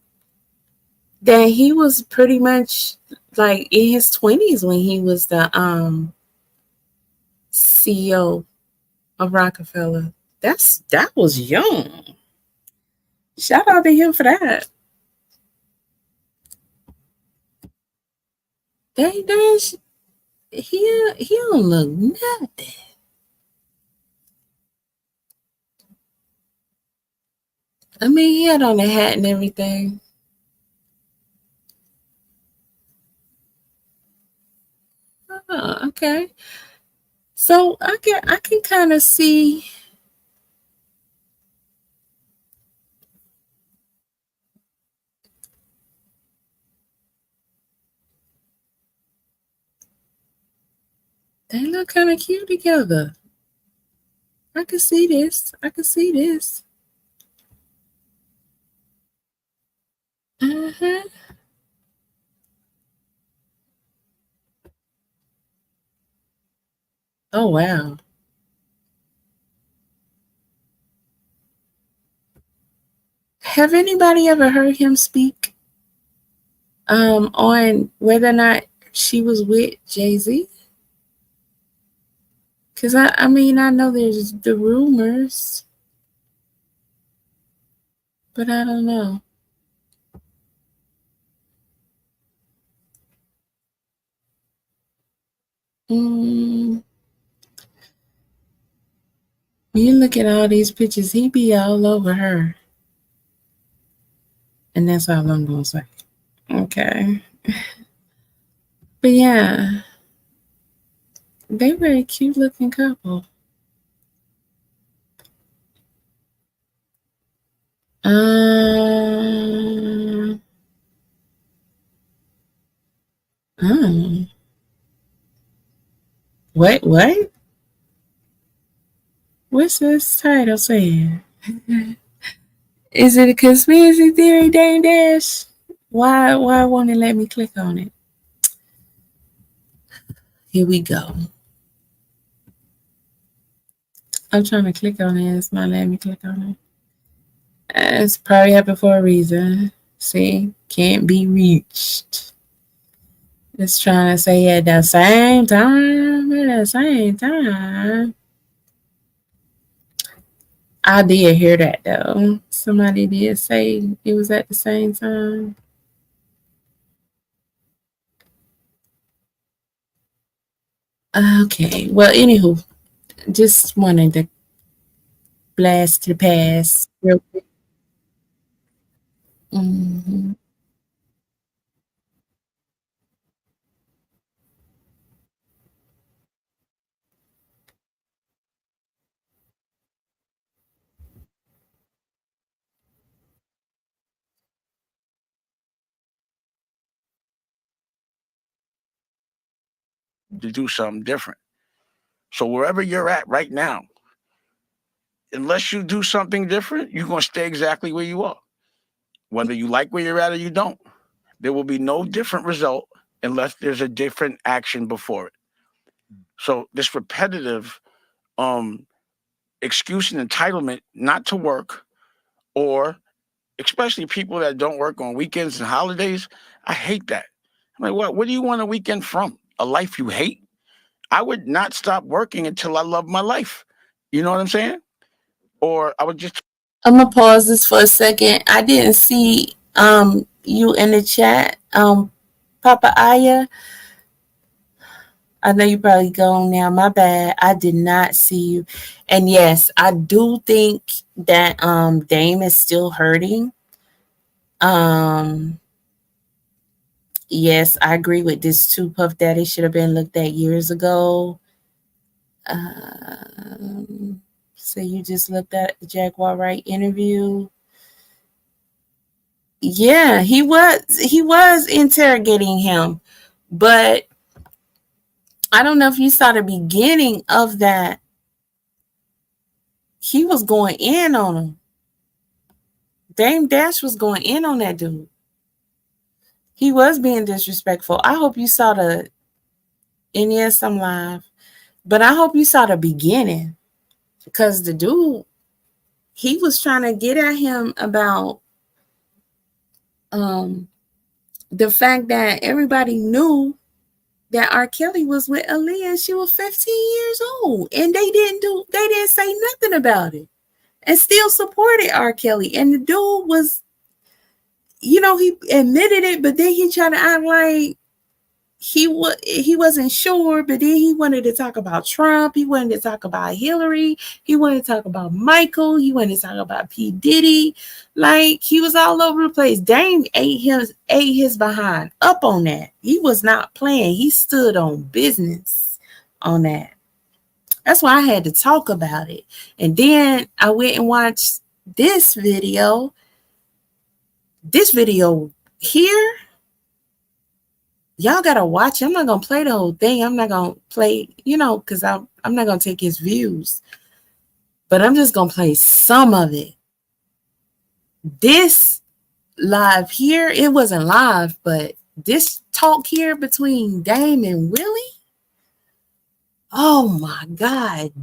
that he was pretty much like in his 20s when he was the CEO of Rockefeller. That was young. Shout out to him for that. Dame Dash, he don't look nothing. I mean, he had on a hat and everything. Oh, okay. So I can kind of see. They look kind of cute together. I can see this. I can see this. Uh-huh. Oh wow. Have anybody ever heard him speak on whether or not she was with Jay-Z? Because I mean I know there's the rumors, but I don't know. When you look at all these pictures, he be all over her. And that's all I'm gonna say. Okay. But yeah, they were a cute looking couple. Oh. What? What's this title saying? Is it a conspiracy theory, Dame Dash? Why won't it let me click on it? Here we go. I'm trying to click on it. It's not letting me click on it. It's probably happened for a reason. See? Can't be reached. It's trying to say at the same time. I did hear that though. Somebody did say it was at the same time. Okay. Well, anywho, just wanted to blast to the past real quick. Mm-hmm. To do something different. So wherever you're at right now, unless you do something different, you're going to stay exactly where you are. Whether you like where you're at or you don't, there will be no different result unless there's a different action before it. So this repetitive excuse and entitlement not to work, or especially people that don't work on weekends and holidays, I hate that. I'm like, what do you want a weekend from? A life you hate? I would not stop working until I love my life. You know what I'm saying? Or I would just. I'm gonna pause this for a second. I didn't see you in the chat, Papa Aya. I know you probably gone now. My bad. I did not see you. And yes, I do think that Dame is still hurting. Yes, I agree with this too. Puff Daddy should have been looked at years ago. So you just looked at the Jaguar Wright interview. Yeah, he was interrogating him, but I don't know if you saw the beginning of that. He was going in on him. Dame Dash was going in on that dude. He was being disrespectful. I hope you saw and yes, I'm live, but I hope you saw the beginning, because the dude, he was trying to get at him about the fact that everybody knew that RKelley was with Aaliyah and she was 15 years old, and they didn't say nothing about it, and still supported RKelley. And the dude was, he admitted it, but then he tried to act like he wasn't sure, but then he wanted to talk about Trump, he wanted to talk about Hillary, he wanted to talk about Michael, he wanted to talk about P. Diddy. Like, he was all over the place. Dame ate his behind up on that. He was not playing. He stood on business on that. That's why I had to talk about it. And then I went and watched this video. This video here, y'all gotta watch. I'm not gonna play the whole thing. I'm not gonna play, because I'm not gonna take his views. But I'm just gonna play some of it. This live here, it wasn't live, but this talk here between Dame and Willie, oh my God.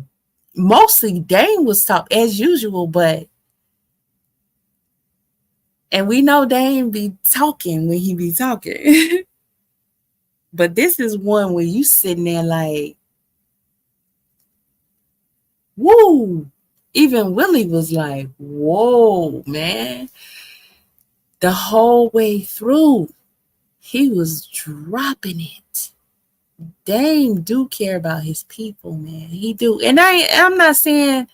Mostly Dame was talking as usual, and we know Dame be talking when he be talking. But this is one where you sitting there like, woo. Even Willie was like, whoa, man. The whole way through, he was dropping it. Dame do care about his people, man. He do. And I'm not saying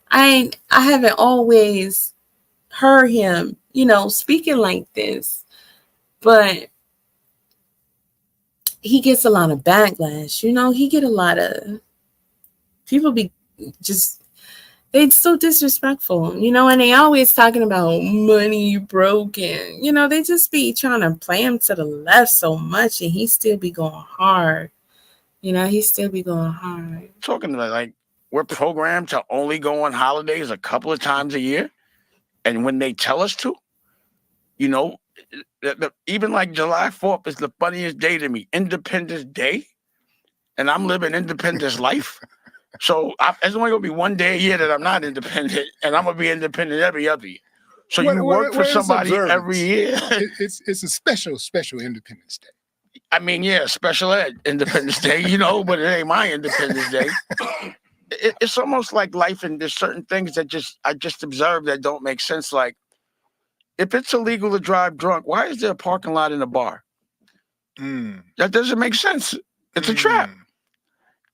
I haven't always heard him, speaking like this, but he gets a lot of backlash. He get a lot of people be just, they so disrespectful, and they always talking about money broken. They just be trying to play him to the left so much, and he still be going hard. He still be going hard. Talking about, like, we're programmed to only go on holidays a couple of times a year, and when they tell us to, even like July 4th is the funniest day to me. Independence Day, and I'm living Independence life. So there's only gonna be one day a year that I'm not independent, and I'm gonna be independent every other year. So you work for somebody every year. It's a special Independence Day. I mean, yeah, special ed Independence Day, but it ain't my Independence Day. It's almost like life, and there's certain things that I just observed that don't make sense. Like, if it's illegal to drive drunk, why is there a parking lot in a bar? That doesn't make sense. It's a trap.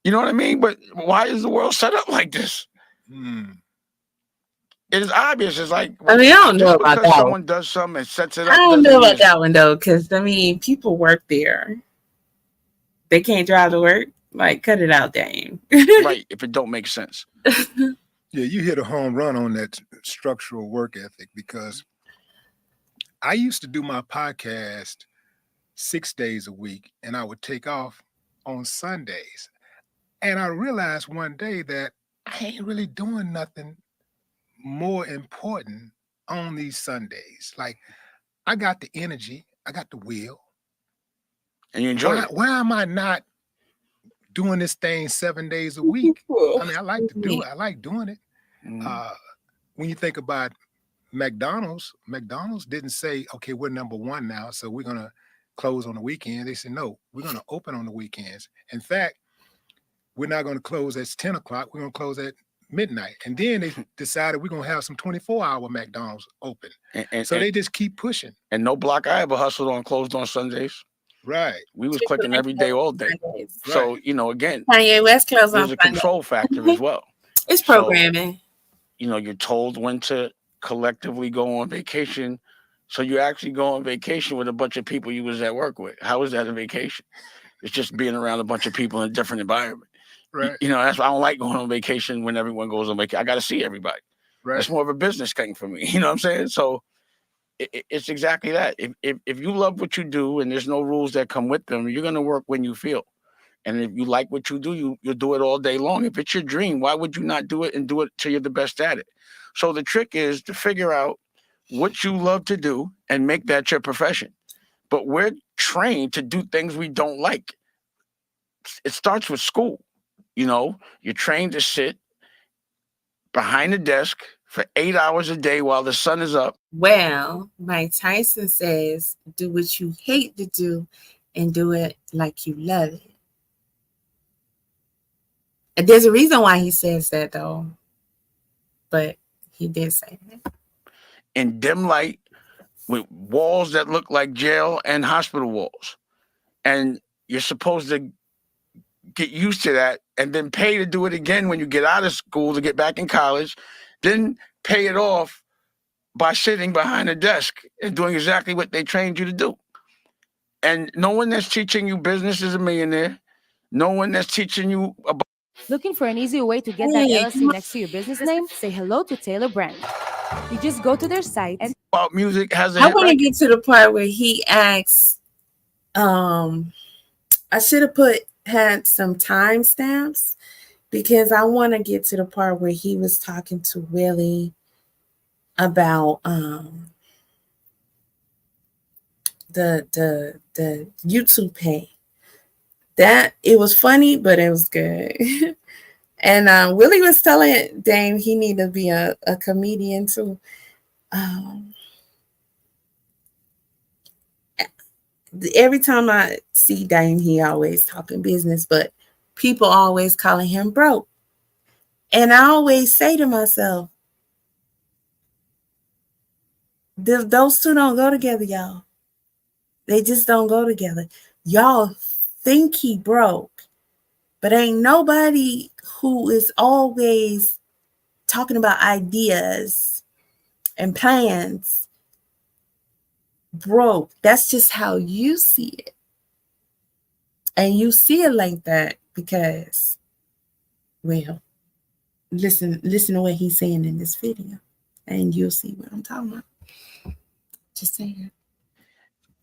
You know what I mean? But why is the world set up like this? It is obvious. It's like, I don't know about that. Someone does something and sets it up. I don't know about that one though, because people work there. They can't drive to work. Like, cut it out, Dame. Right? If it don't make sense. Yeah, you hit a home run on that structural work ethic, because I used to do my podcast 6 days a week, and I would take off on Sundays. And I realized one day that I ain't really doing nothing more important on these Sundays. Like, I got the energy, I got the will. And you enjoy it. Why am I not doing this thing 7 days a week? I mean, I like to do it. I like doing it. When you think about McDonald's didn't say, okay, we're number one now, so we're going to close on the weekend. They said, no, we're going to open on the weekends. In fact, we're not going to close at 10 o'clock. We're going to close at midnight. And then they decided we're going to have some 24-hour McDonald's open. So they just keep pushing. And no block I ever hustled on closed on Sundays. Right. We was clicking every day, all day. Right. So, again, Kanye West closed on there's a control factor as well. It's programming. So, you're told when to collectively go on vacation. So you actually go on vacation with a bunch of people you was at work with. How is that a vacation? It's just being around a bunch of people in a different environment. Right. That's why I don't like going on vacation when everyone goes on vacation. I got to see everybody. Right. It's more of a business thing for me. You know what I'm saying? So it's exactly that. If you love what you do and there's no rules that come with them, you're gonna work when you feel. And if you like what you do, you'll do it all day long. If it's your dream, why would you not do it and do it till you're the best at it? So the trick is to figure out what you love to do and make that your profession. But we're trained to do things we don't like. It starts with school. You're trained to sit behind a desk for 8 hours a day while the sun is up. Well, Mike Tyson says, do what you hate to do and do it like you love it. And there's a reason why he says that, though. But he did say that. In dim light with walls that look like jail and hospital walls. And you're supposed to get used to that and then pay to do it again when you get out of school to get back in college, then pay it off by sitting behind a desk and doing exactly what they trained you to do. And no one that's teaching you business is a millionaire. No one that's teaching you about. Looking for an easy way to get that LLC next to your business name? Say hello to Taylor Brand. You just go to their site and about music has a I want to get to the part where he asks, I should have had some timestamps because I want to get to the part where he was talking to Willie about the YouTube pay. That it was funny, but it was good. And Willie was telling Dame he need to be a comedian too. Every time I see Dame, he always talking business, but people always calling him broke. And I always say to myself, those two don't go together, y'all. They just don't go together. Y'all think he broke, but ain't nobody who is always talking about ideas and plans broke. That's just how you see it. And you see it like that because, well, listen to what he's saying in this video, and you'll see what I'm talking about. Just saying.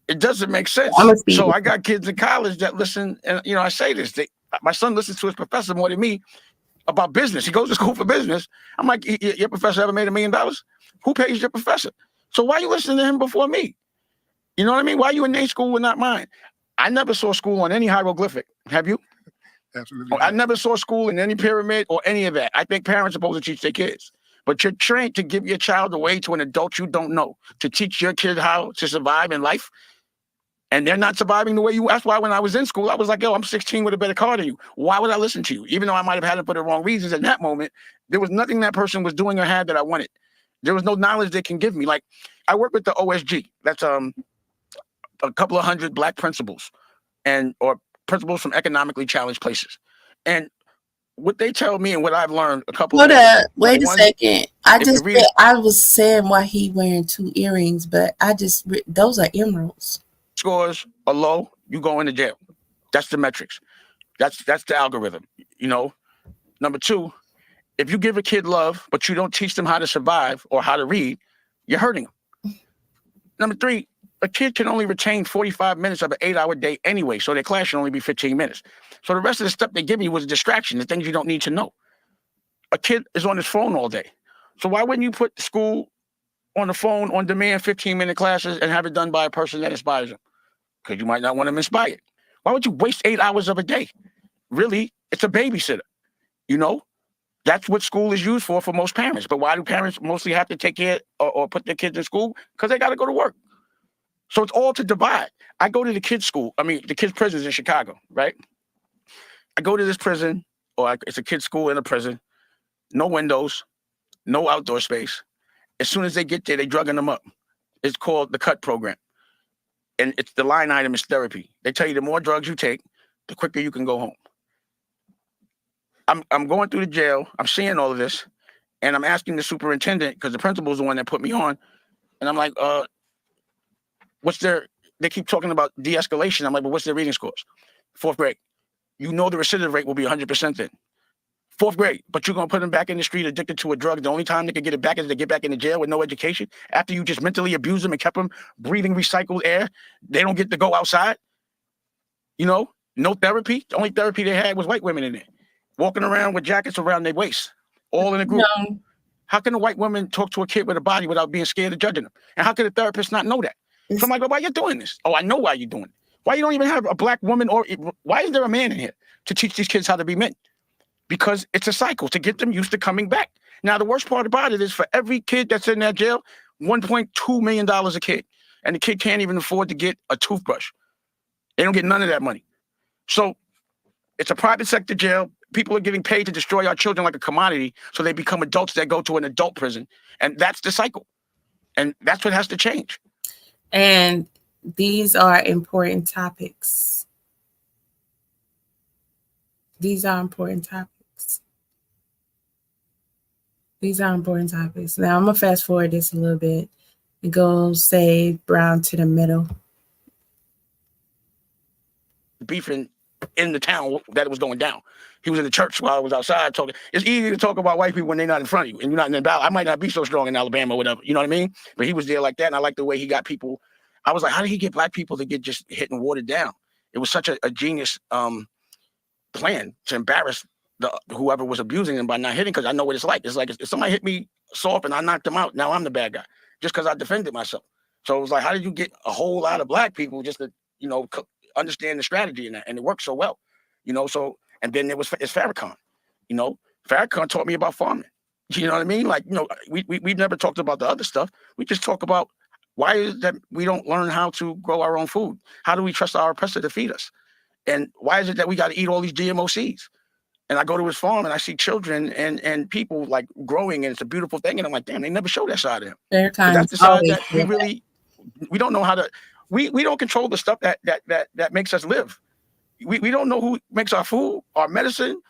It doesn't make sense. So I got kids in college that listen, and I say this. My son listens to his professor more than me about business. He goes to school for business. I'm like, your professor ever made $1 million? Who pays your professor? So why are you listening to him before me? You know what I mean? Why are you in their school and not mine? I never saw school on any hieroglyphic. Have you? Absolutely. I never saw school in any pyramid or any of that. I think parents are supposed to teach their kids. But you're trained to give your child away to an adult you don't know, to teach your kid how to survive in life. And they're not surviving the way you. That's why when I was in school, I was like, yo, I'm 16 with a better car than you. Why would I listen to you? Even though I might have had it for the wrong reasons. In that moment, there was nothing that person was doing or had that I wanted. There was no knowledge they can give me. Like, I work with the OSG. That's a couple of hundred Black principals or principals from economically challenged places. And what they tell me and what I've learned a couple. Hold up, wait a second. I was saying why he wearing 2 earrings, but those are emeralds. Scores are low, you go into jail. That's the metrics. That's the algorithm. Number 2, if you give a kid love, but you don't teach them how to survive or how to read, you're hurting them. Number 3, a kid can only retain 45 minutes of an 8-hour day anyway, so their class should only be 15 minutes. So the rest of the stuff they give you was a distraction, the things you don't need to know. A kid is on his phone all day. So why wouldn't you put school on the phone on demand, 15-minute classes, and have it done by a person that inspires them? Because you might not want them inspired. Why would you waste 8 hours of a day? Really, it's a babysitter. That's what school is used for most parents. But why do parents mostly have to take care or put their kids in school? Because they got to go to work. So it's all to divide. I go to the kids' prisons in Chicago, right? I go to this prison, or it's a kids' school in a prison, no windows, no outdoor space. As soon as they get there, they drugging them up. It's called the CUT program. And it's the line item is therapy. They tell you the more drugs you take, the quicker you can go home. I'm going through the jail. I'm seeing all of this, and I'm asking the superintendent, because the principal's the one that put me on, and I'm like, they keep talking about de-escalation. I'm like, but what's their reading scores? 4th grade. The recidivism rate will be 100% then. 4th grade, but you're going to put them back in the street addicted to a drug. The only time they can get it back is to get back into jail with no education. After you just mentally abuse them and kept them breathing recycled air, they don't get to go outside. You know, no therapy. The only therapy they had was white women in there, walking around with jackets around their waist, all in a group. No. How can a white woman talk to a kid with a body without being scared of judging them? And how can a therapist not know that? So I'm like, well, why are you doing this? Oh, I know why you're doing it. Why you don't even have a black woman, or why is there a man in here to teach these kids how to be men? Because it's a cycle to get them used to coming back. Now, the worst part about it is for every kid that's in that jail, $1.2 million a kid. And the kid can't even afford to get a toothbrush. They don't get none of that money. So it's a private sector jail. People are getting paid to destroy our children like a commodity, so they become adults that go to an adult prison. And that's the cycle. And that's what has to change. And these are important topics. These are important topics. These are important topics. Now, I'm going to fast forward this a little bit and go say Brown to the middle. Beefing in the town that it was going down. He was in the church while I was outside talking. It's easy to talk about white people when they're not in front of you and you're not in the battle. I might not be so strong in Alabama or whatever, you know what I mean? But he was there like that, and I like the way he got people. I was like, how did he get black people to get just hit and watered down? It was such a genius plan to embarrass whoever was abusing them by not hitting, because I know what it's like. It's like if somebody hit me soft and I knocked them out, now I'm the bad guy just because I defended myself. So it was like, how did you get a whole lot of black people just to, you know, understand the strategy in that? And it worked so well, you know. So, and then it's Farrakhan, you know. Farrakhan taught me about farming. You know what I mean? Like, you know, we've never talked about the other stuff. We just talk about why is that we don't learn how to grow our own food? How do we trust our oppressor to feed us? And why is it that we got to eat all these GMO seeds? And I go to his farm and I see children and people like growing, and it's a beautiful thing. And I'm like, damn, they never show that side of him. That's the side that we don't know how to. We don't control the stuff that makes us live. We don't know who makes our food, our medicine.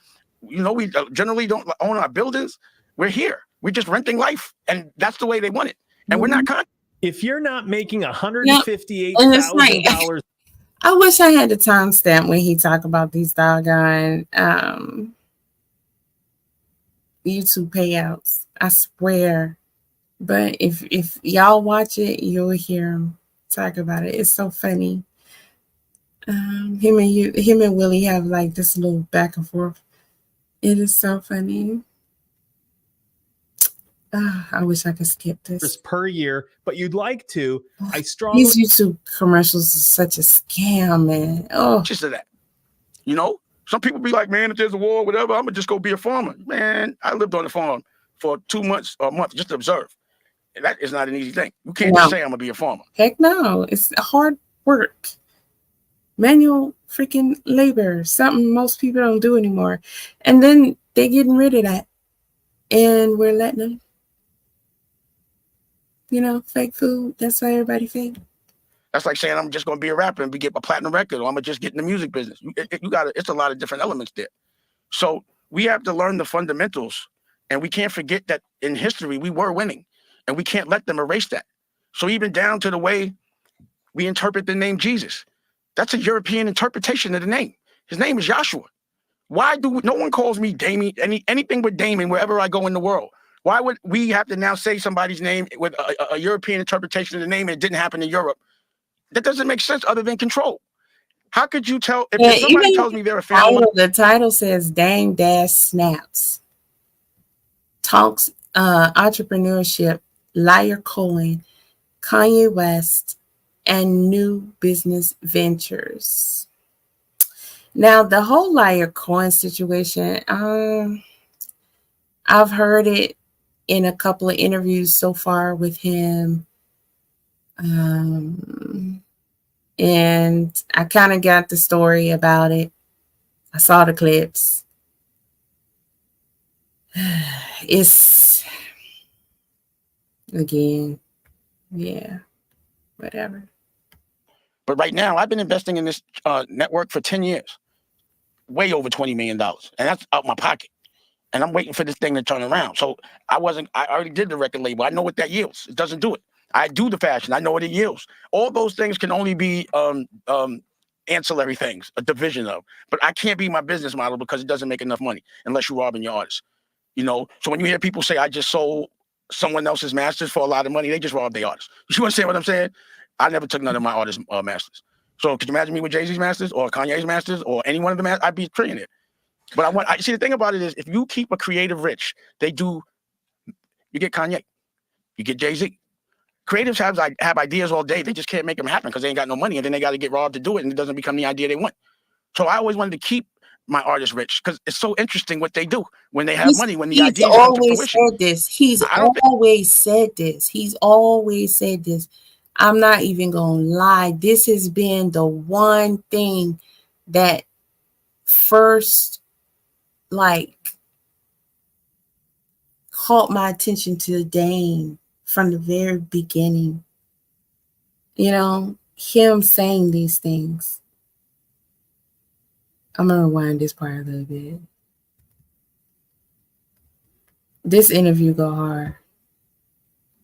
You know, we generally don't own our buildings. We're here. We're just renting life, and that's the way they want it. And we're not conscious. If you're not making $158,000, I wish I had the timestamp when he talked about these doggone YouTube payouts. I swear. But if y'all watch it, you'll hear him talk about it. It's so funny. Him and Willie have like this little back and forth. It is so funny. I wish I could skip this per year, but you'd like to. I strongly. These YouTube commercials are such a scam, man. Oh, just that. You know, some people be like, man, if there's a war, whatever, I'm gonna just go be a farmer. Man, I lived on the farm for 2 months or a month just to observe. That is not an easy thing. You can't just say I'm gonna be a farmer. Heck no, it's hard work. Manual freaking labor, something most people don't do anymore. And then they're getting rid of that. And we're letting them, you know, fake food. That's why everybody fake. That's like saying I'm just gonna be a rapper and get a platinum record, or I'm gonna just get in the music business. It's a lot of different elements there. So we have to learn the fundamentals, and we can't forget that in history we were winning, and we can't let them erase that. So even down to the way we interpret the name Jesus, that's a European interpretation of the name. His name is Joshua. Why no one calls me Damien, anything but Damien wherever I go in the world? Why would we have to now say somebody's name with a European interpretation of the name and it didn't happen in Europe? That doesn't make sense other than control. How could you tell if somebody tells me they're a family? The title says Dame Dash Snaps. Talks entrepreneurship, Liar Cohen, Kanye West, and new business ventures. Now, the whole Liar Cohen situation, I've heard it in a couple of interviews so far with him. And I kind of got the story about it. I saw the clips. It's, again, yeah, whatever. But right now, I've been investing in this network for 10 years, way over $20 million. And that's out my pocket. And I'm waiting for this thing to turn around. So I already did the record label. I know what that yields. It doesn't do it. I do the fashion. I know what it yields. All those things can only be ancillary things, a division of. But I can't be my business model because it doesn't make enough money unless you're robbing your artists. You know, so when you hear people say I just sold someone else's masters for a lot of money, they just robbed their artists. You understand what I'm saying? I never took none of my artists' masters. So could you imagine me with Jay-Z's masters or Kanye's masters or any one of them? I'd be trillionaire. But I see the thing about it is if you keep a creative rich, you get Kanye, you get Jay-Z. Creatives have ideas all day. They just can't make them happen because they ain't got no money, and then they got to get robbed to do it, and it doesn't become the idea they want. So I always wanted to keep my artists rich because it's so interesting what they do when they have money, when the ideas come to fruition. Said this. He's always said this. He's always said this. I'm not even gonna lie. This has been the one thing that first caught my attention to Dame from the very beginning. You know, him saying these things. I'm gonna rewind this part a little bit. This interview go hard.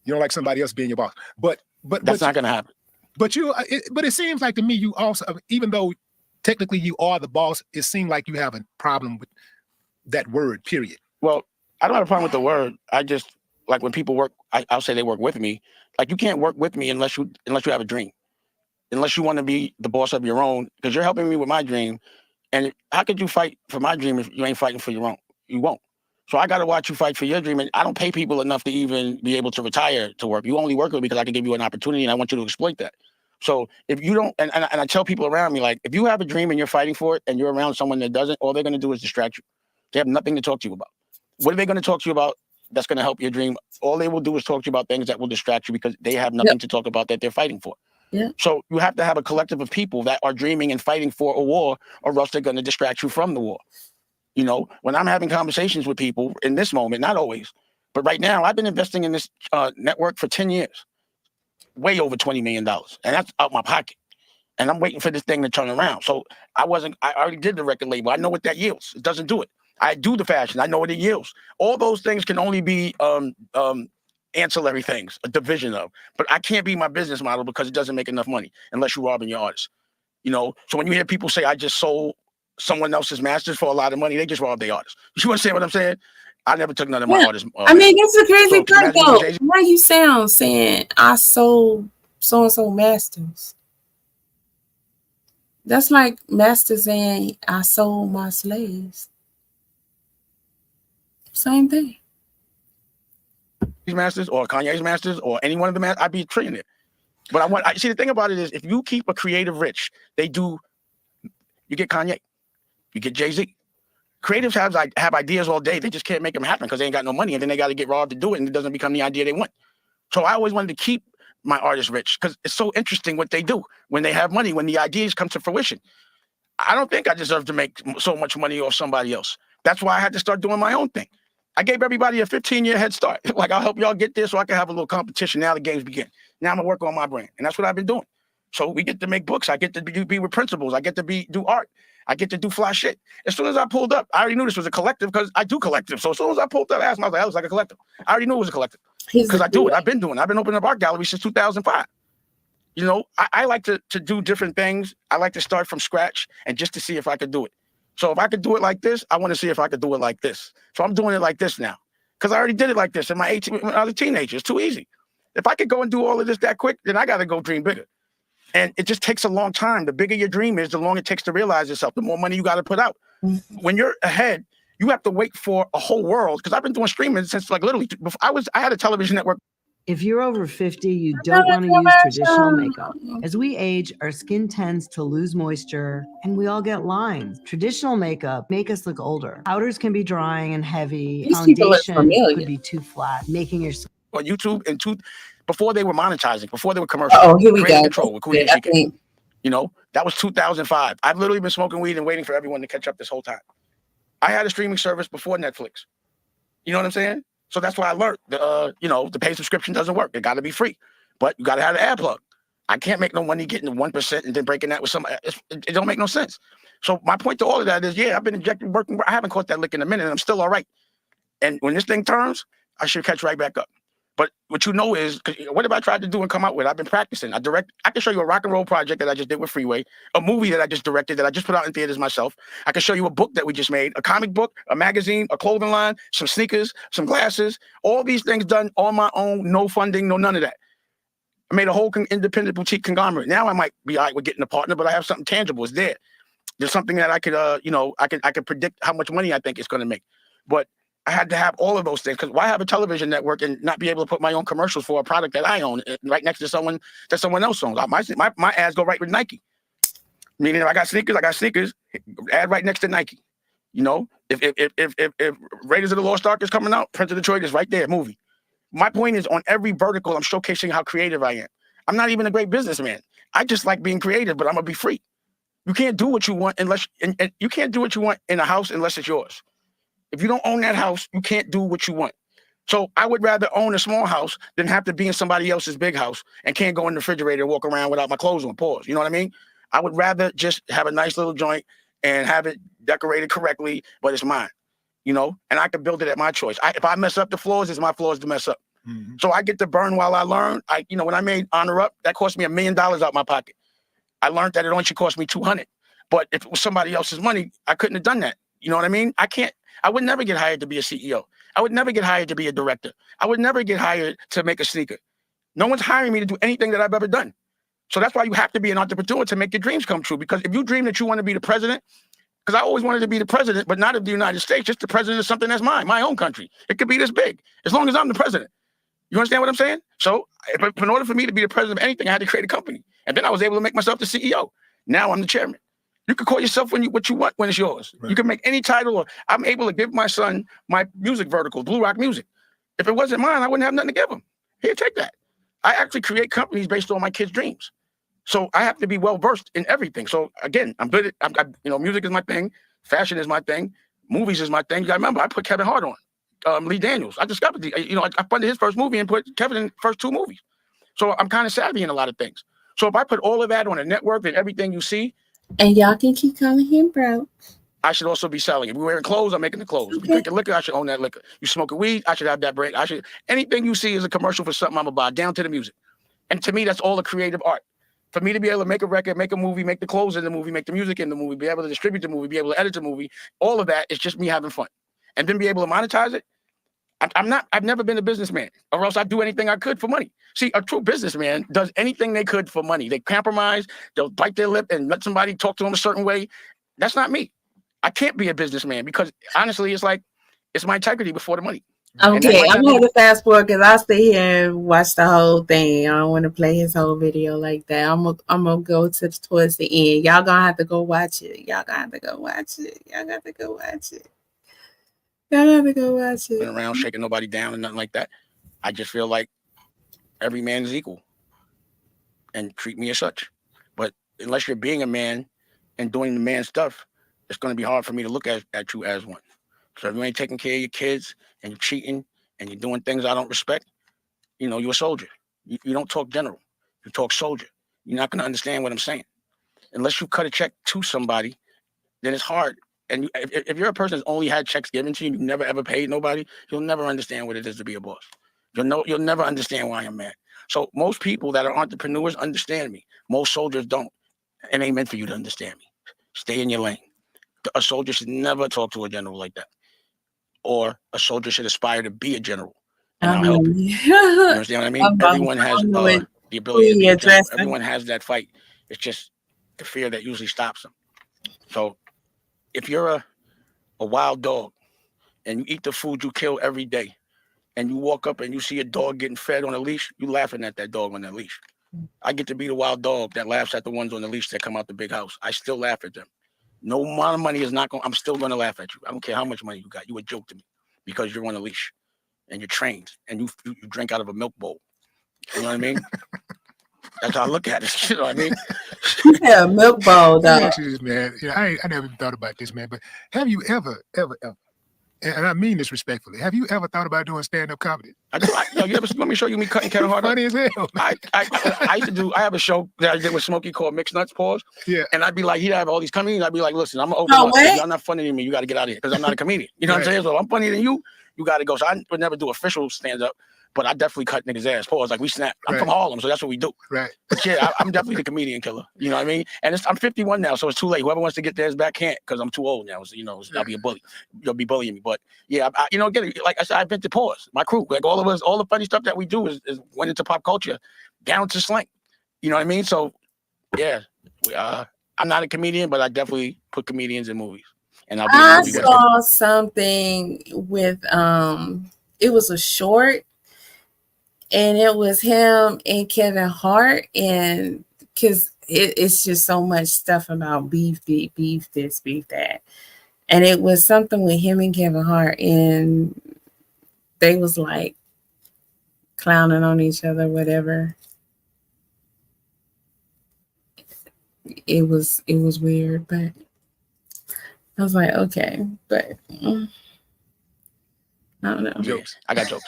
You don't like somebody else being your boss, but that's not gonna happen. But it seems like to me you also, even though technically you are the boss, it seems like you have a problem with that word. Period. Well, I don't have a problem with the word. I just like when people work. I'll say they work with me. Like you can't work with me unless you have a dream, unless you want to be the boss of your own, because you're helping me with my dream. And how could you fight for my dream if you ain't fighting for your own? You won't. So I got to watch you fight for your dream. And I don't pay people enough to even be able to retire to work. You only work with me because I can give you an opportunity and I want you to exploit that. So if you don't, and I tell people around me, like, if you have a dream and you're fighting for it and you're around someone that doesn't, all they're going to do is distract you. They have nothing to talk to you about. What are they going to talk to you about that's going to help your dream? All they will do is talk to you about things that will distract you because they have nothing to talk about that they're fighting for. Yeah. So you have to have a collective of people that are dreaming and fighting for a war, or else they're going to distract you from the war. You know, when I'm having conversations with people in this moment, not always, but right now, I've been investing in this network for 10 years, way over $20 million. And that's out my pocket. And I'm waiting for this thing to turn around. So I already did the record label. I know what that yields. It doesn't do it. I do the fashion. I know what it yields. All those things can only be ancillary things, a division of. But I can't be my business model because it doesn't make enough money unless you're robbing your artists. You know, so when you hear people say I just sold someone else's masters for a lot of money, they just robbed their artists. You understand what I'm saying? I never took none of my artists. I mean, that's the crazy part though. Why you sound saying I sold so-and-so masters? That's like Master saying I sold my slaves. Same thing. These masters or Kanye's masters or any one of them, I'd be trillionaire. But I see the thing about it is if you keep a creative rich, you get Kanye, you get Jay-Z. Creatives have ideas all day. They just can't make them happen because they ain't got no money, and then they got to get robbed to do it, and it doesn't become the idea they want. So I always wanted to keep my artists rich because it's so interesting what they do when they have money, when the ideas come to fruition. I don't think I deserve to make so much money off somebody else. That's why I had to start doing my own thing. I gave everybody a 15-year head start. Like, I'll help y'all get there so I can have a little competition. Now the games begin. Now I'm going to work on my brand. And that's what I've been doing. So we get to make books. I get to be with principals. I get to do art. I get to do fly shit. As soon as I pulled up, I already knew this was a collective because I do collective. So as soon as I pulled up, I asked myself, I was like a collective. I already knew it was a collective because I do it. I've been doing it. I've been opening up art galleries since 2005. You know, I like to do different things. I like to start from scratch and just to see if I could do it. So if I could do it like this, I want to see if I could do it like this. So I'm doing it like this now because I already did it like this when I was a teenager. It's too easy. If I could go and do all of this that quick, then I got to go dream bigger. And it just takes a long time. The bigger your dream is, the longer it takes to realize yourself, the more money you got to put out. When you're ahead, you have to wait for a whole world. Because I've been doing streaming since like literally, I had a television network. If you're over 50, you don't want to use traditional makeup. As we age, our skin tends to lose moisture and we all get lines. Traditional makeup make us look older. Powders can be drying and heavy. Foundation could be too flat, making your skin. On YouTube before they were monetizing, before they were commercial. Oh, here we go. Control with Queen You know, that was 2005. I've literally been smoking weed and waiting for everyone to catch up this whole time. I had a streaming service before Netflix. You know what I'm saying? So that's why I learned, the paid subscription doesn't work. It got to be free, but you got to have an ad plug. I can't make no money getting 1% and then breaking that with somebody. It don't make no sense. So my point to all of that is, I've been injecting, working. I haven't caught that lick in a minute, and I'm still all right. And when this thing turns, I should catch right back up. But what you know is, what have I tried to do and come out with? I've been practicing. I can show you a rock and roll project that I just did with Freeway, a movie that I just directed that I just put out in theaters myself. I can show you a book that we just made, a comic book, a magazine, a clothing line, some sneakers, some glasses, all these things done on my own, no funding, no none of that. I made a whole independent boutique conglomerate. Now I might be all right with getting a partner, but I have something tangible. It's there. There's something that I could, I could predict how much money I think it's going to make. But I had to have all of those things, because why have a television network and not be able to put my own commercials for a product that I own right next to someone that someone else owns? My ads go right with Nike. Meaning, if I got sneakers, ad right next to Nike. You know, if Raiders of the Lost Ark is coming out, Prince of Detroit is right there, movie. My point is, on every vertical, I'm showcasing how creative I am. I'm not even a great businessman. I just like being creative, but I'm gonna be free. You can't do what you want unless, and you can't do what you want in a house unless it's yours. If you don't own that house, you can't do what you want. So I would rather own a small house than have to be in somebody else's big house and can't go in the refrigerator and walk around without my clothes on. Pause. You know what I mean? I would rather just have a nice little joint and have it decorated correctly, but it's mine. You know, and I can build it at my choice. If I mess up the floors, it's my floors to mess up. Mm-hmm. So I get to burn while I learn. When I made Honor Up, that cost me $1 million out my pocket. I learned that it only should cost me $200. But if it was somebody else's money, I couldn't have done that. You know what I mean? I would never get hired to be a CEO. I would never get hired to be a director. I would never get hired to make a sneaker. No one's hiring me to do anything that I've ever done. So that's why you have to be an entrepreneur to make your dreams come true. Because if you dream that you want to be the president, because I always wanted to be the president, but not of the United States, just the president of something that's mine, my own country. It could be this big, as long as I'm the president. You understand what I'm saying? So in order for me to be the president of anything, I had to create a company. And then I was able to make myself the CEO. Now I'm the chairman. You can call yourself what you want when it's yours. Right. You can make any title. Or I'm able to give my son my music vertical, Blue Rock Music. If it wasn't mine, I wouldn't have nothing to give him. Here, take that. I actually create companies based on my kids' dreams. So I have to be well versed in everything. So again, I'm good at, music is my thing, fashion is my thing, movies is my thing. You gotta remember, I put Kevin Hart on, Lee Daniels. I discovered I funded his first movie and put Kevin in the first 2 movies. So I'm kind of savvy in a lot of things. So if I put all of that on a network and everything you see, and y'all can keep calling him bro, I should also be selling it. We're wearing clothes, I'm making the clothes. Okay. We drinking liquor, I should own that liquor. You smoking weed, I should have that brand. Anything you see is a commercial for something I'm gonna buy, down to the music. And to me, that's all a creative art. For me to be able to make a record, make a movie, make the clothes in the movie, make the music in the movie, be able to distribute the movie, be able to edit the movie, all of that is just me having fun. And then be able to monetize it. I've never been a businessman, or else I'd do anything I could for money. See, a true businessman does anything they could for money. They compromise, they'll bite their lip and let somebody talk to them a certain way. That's not me. I can't be a businessman because honestly, it's my integrity before the money. Okay, I'm going to fast forward because I stay here and watch the whole thing. I don't want to play his whole video like that. I'm gonna go towards the end. Y'all gonna have to go watch it. Y'all got to go watch it. Been around shaking nobody down and nothing like that. I just feel like every man is equal and treat me as such. But unless you're being a man and doing the man stuff, it's going to be hard for me to look at you as one. So if you ain't taking care of your kids and you're cheating and you're doing things I don't respect, you're a soldier. You don't talk general. You talk soldier. You're not going to understand what I'm saying. Unless you cut a check to somebody, then it's hard. And if you're a person that's only had checks given to you, you never ever paid nobody, you'll never understand what it is to be a boss. You'll never understand why I'm mad. So most people that are entrepreneurs understand me. Most soldiers don't. It ain't meant for you to understand me. Stay in your lane. A soldier should never talk to a general like that. Or a soldier should aspire to be a general. And I'll help you. You understand what I mean? Everyone has the ability to be a general. Everyone has that fight. It's just the fear that usually stops them. So if you're a wild dog and you eat the food you kill every day and you walk up and you see a dog getting fed on a leash, you laughing at that dog on that leash. I get to be the wild dog that laughs at the ones on the leash that come out the big house. I still laugh at them. No amount of money is not going, I'm still going to laugh at you. I don't care how much money you got. You a joke to me because you're on a leash and you're trained and you drink out of a milk bowl. You know what I mean? That's how I look at it. You know what I mean? Yeah, milk bowl, though. Let me ask you this, man. I never even thought about this, man. But have you ever, and I mean this respectfully, have you ever thought about doing stand-up comedy? I do. Let me show you me cutting Kevin Hart. Funny as hell. I used to do. I have a show that I did with Smokey called Mixed Nuts. Pause. Yeah. And I'd be like, he'd have all these comedians. I'd be like, listen, I'm gonna open up. If y'all not funny than me, you got to get out of here because I'm not a comedian. You know what I'm saying? So if I'm funny than you, you got to go. So I would never do official stand-up. but I definitely cut niggas' ass. Pause. Like we snap. I'm from Right. Harlem, so that's what we do. Right. But yeah, I'm definitely the comedian killer. You know what I mean? And I'm 51 now, so it's too late. Whoever wants to get theirs back can't, because I'm too old now. So, you know, I'll be a bully. You'll be bullying me. But yeah, you know, again, like I said, I invented pause. My crew, like all of us, all the funny stuff that we do is went into pop culture, down to slang. You know what I mean? So yeah, I'm not a comedian, but I definitely put comedians in movies. And I'll be in I the movie with saw something with it was a short, and it was him and Kevin Hart, and because it's just so much stuff about beef this, beef that, and it was something with him and Kevin Hart, and they was like clowning on each other, whatever. It was weird, but I was like, okay, but I don't know. jokes. I got jokes.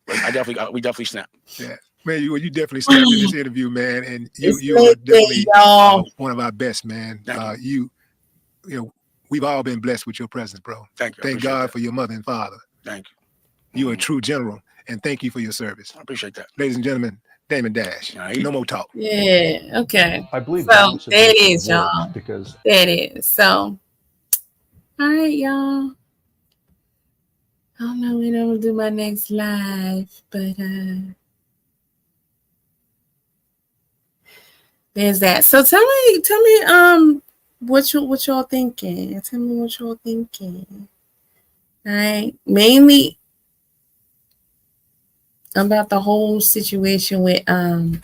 We definitely snap. Yeah, man, you definitely snapped in this interview, man, and you It's are definitely y'all. one of our best, man. You know, we've all been blessed with your presence, bro. Thank you. I Thank appreciate God that. for your mother and father. Thank you. You are a true general, and thank you for your service. I appreciate that. Ladies and gentlemen, Damon Dash. No more talk. Yeah, okay. I believe So balance should that be is, some words, y'all. because That is. So, all right, y'all. I don't know when I'm gonna do my next live, but there's that. So tell me what y'all thinking. Tell me what y'all thinking. All right. Mainly about the whole situation with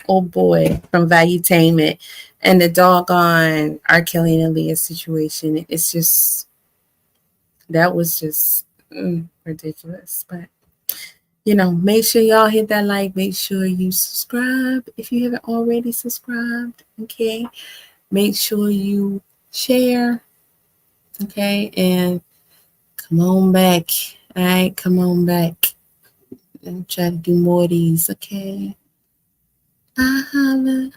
old boy from Valutainment and the doggone RKelley and Aaliyah situation. It's just that was just ridiculous. But you know, make sure y'all hit that like. Make sure you subscribe if you haven't already subscribed. Okay. Make sure you share. Okay. And come on back. All right. Come on back. And try to do more of these. Okay. Holla.